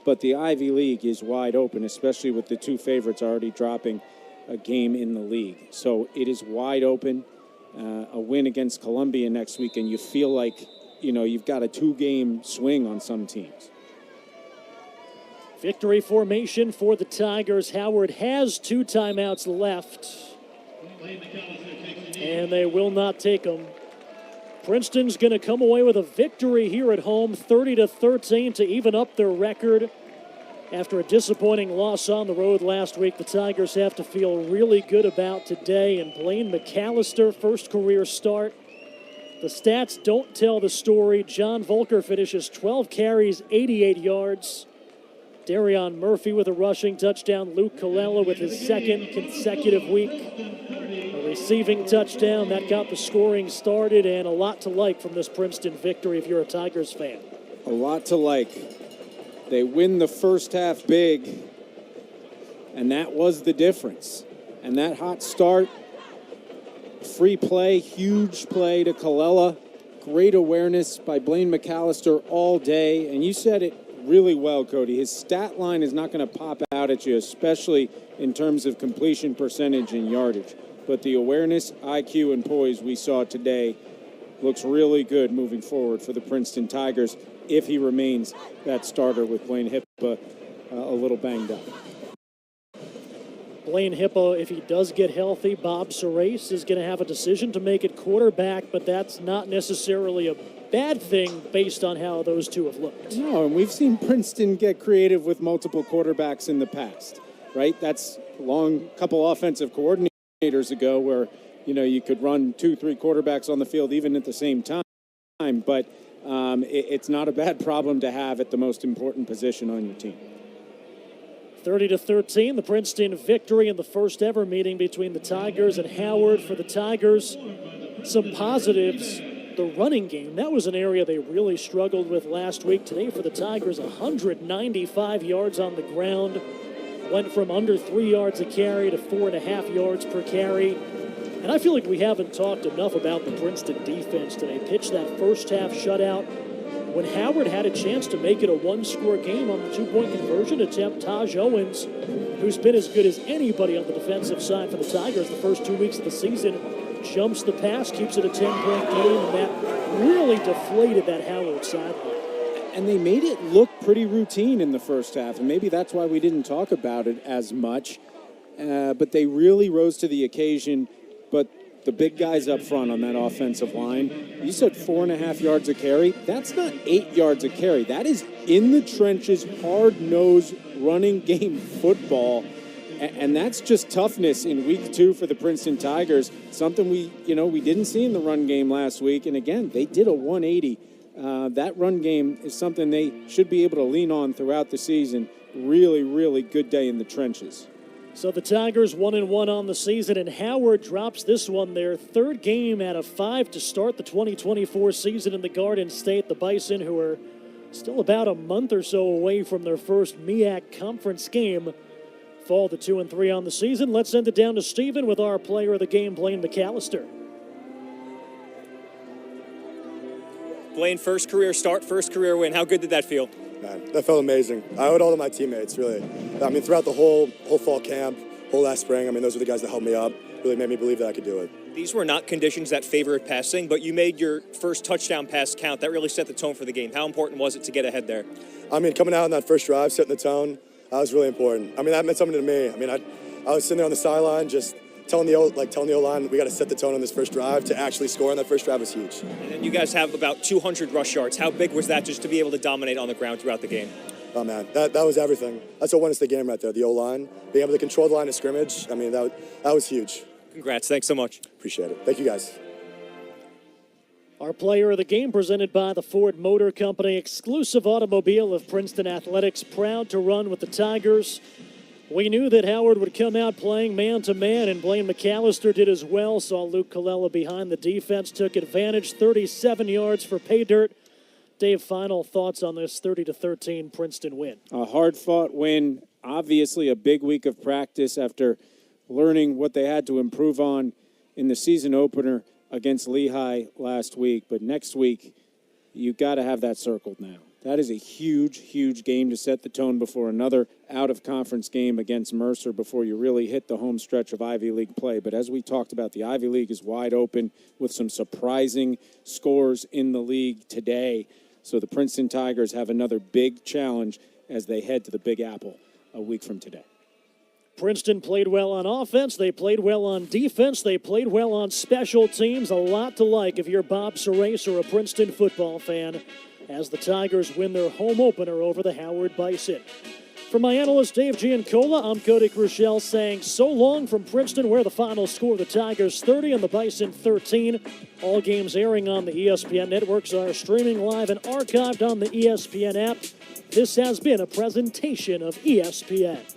[SPEAKER 2] but the Ivy League is wide open, especially with the 2 favorites already dropping a game in the league. So it is wide open. A win against Columbia next week, and you feel like, you've got a 2-game swing on some teams.
[SPEAKER 1] Victory formation for the Tigers. Howard has 2 timeouts left, and they will not take them. Princeton's going to come away with a victory here at home, 30-13 to even up their record. After a disappointing loss on the road last week, the Tigers have to feel really good about today. And Blaine McAllister, first career start. The stats don't tell the story. John Volker finishes 12 carries, 88 yards. Darion Murphy with a rushing touchdown. Luke Colella with his 2nd consecutive week. A receiving touchdown. That got the scoring started, and a lot to like from this Princeton victory if you're a Tigers fan.
[SPEAKER 2] A lot to like. They win the first half big, and that was the difference. And that hot start, free play, huge play to Colella, great awareness by Blaine McAllister all day. And you said it really well, Cody. His stat line is not going to pop out at you, especially in terms of completion percentage and yardage. But the awareness, IQ, and poise we saw today looks really good moving forward for the Princeton Tigers, if he remains that starter with Blaine Hippa a little banged up.
[SPEAKER 1] Blaine Hippa, if he does get healthy, Bob Sorace is going to have a decision to make at quarterback, but that's not necessarily a bad thing based on how those two have looked.
[SPEAKER 2] No, and we've seen Princeton get creative with multiple quarterbacks in the past, right? That's a long couple offensive coordinators ago where you could run 2-3 quarterbacks on the field even at the same time. But it's not a bad problem to have at the most important position on your team.
[SPEAKER 1] 30-13, the Princeton victory in the first ever meeting between the Tigers and Howard. For the Tigers, some positives. The running game, that was an area they really struggled with last week. Today for the Tigers, 195 yards on the ground. Went from under 3 yards a carry to 4.5 yards per carry. And I feel like we haven't talked enough about the Princeton defense today. Pitched that first half shutout. When Howard had a chance to make it a one-score game on the two-point conversion attempt, Taj Owens, who's been as good as anybody on the defensive side for the Tigers the first 2 weeks of the season, jumps the pass, keeps it a 10-point game, and that really deflated that Howard sideline.
[SPEAKER 2] And they made it look pretty routine in the first half, and maybe that's why we didn't talk about it as much. But they really rose to the occasion. But the big guys up front on that offensive line, you said 4.5 yards a carry. That's not 8 yards a carry. That is in the trenches, hard-nosed running game football. And that's just toughness in week 2 for the Princeton Tigers, something we didn't see in the run game last week. And again, they did a 180. That run game is something they should be able to lean on throughout the season. Really, really good day in the trenches.
[SPEAKER 1] So the Tigers 1-1 on the season, and Howard drops this one, their third game out of 5 to start the 2024 season in the Garden State. The Bison, who are still about a month or so away from their first MEAC conference game, fall to 2-3 on the season. Let's send it down to Steven with our player of the game, Blaine McAllister.
[SPEAKER 5] Blaine, first career start, first career win. How good did that feel?
[SPEAKER 20] Man, that felt amazing. I owe it all to my teammates, really. I mean, throughout the whole fall camp, whole last spring, I mean, those were the guys that helped me up, really made me believe that I could do it.
[SPEAKER 5] These were not conditions that favored passing, but you made your first touchdown pass count. That really set the tone for the game. How important was it to get ahead there?
[SPEAKER 20] I mean, coming out on that first drive, setting the tone, that was really important. I mean, that meant something to me. I mean, I was sitting there on the sideline just telling the O-line, we got to set the tone on this first drive. To actually score on that first drive was huge.
[SPEAKER 5] And then you guys have about 200 rush yards. How big was that just to be able to dominate on the ground throughout the game?
[SPEAKER 20] Oh, man, that was everything. That's what won us the game right there, the O-line. Being able to control the line of scrimmage, I mean, that was huge.
[SPEAKER 5] Congrats. Thanks so much.
[SPEAKER 20] Appreciate it. Thank you, guys.
[SPEAKER 1] Our player of the game presented by the Ford Motor Company, exclusive automobile of Princeton Athletics, proud to run with the Tigers. We knew that Howard would come out playing man-to-man, and Blaine McAllister did as well. Saw Luke Colella behind the defense, took advantage, 37 yards for pay dirt. Dave, final thoughts on this 30-13 Princeton win?
[SPEAKER 2] A hard-fought win, obviously a big week of practice after learning what they had to improve on in the season opener against Lehigh last week. But next week, you've got to have that circled now. That is a huge, huge game to set the tone before another out-of-conference game against Mercer before you really hit the home stretch of Ivy League play. But as we talked about, the Ivy League is wide open with some surprising scores in the league today. So the Princeton Tigers have another big challenge as they head to the Big Apple a week from today.
[SPEAKER 1] Princeton played well on offense. They played well on defense. They played well on special teams. A lot to like if you're Bob Surace or a Princeton football fan, as the Tigers win their home opener over the Howard Bison. For my analyst Dave Giancola, I'm Cody Crushell saying so long from Princeton, where the final score, the Tigers 30 and the Bison 13. All games airing on the ESPN networks are streaming live and archived on the ESPN app. This has been a presentation of ESPN.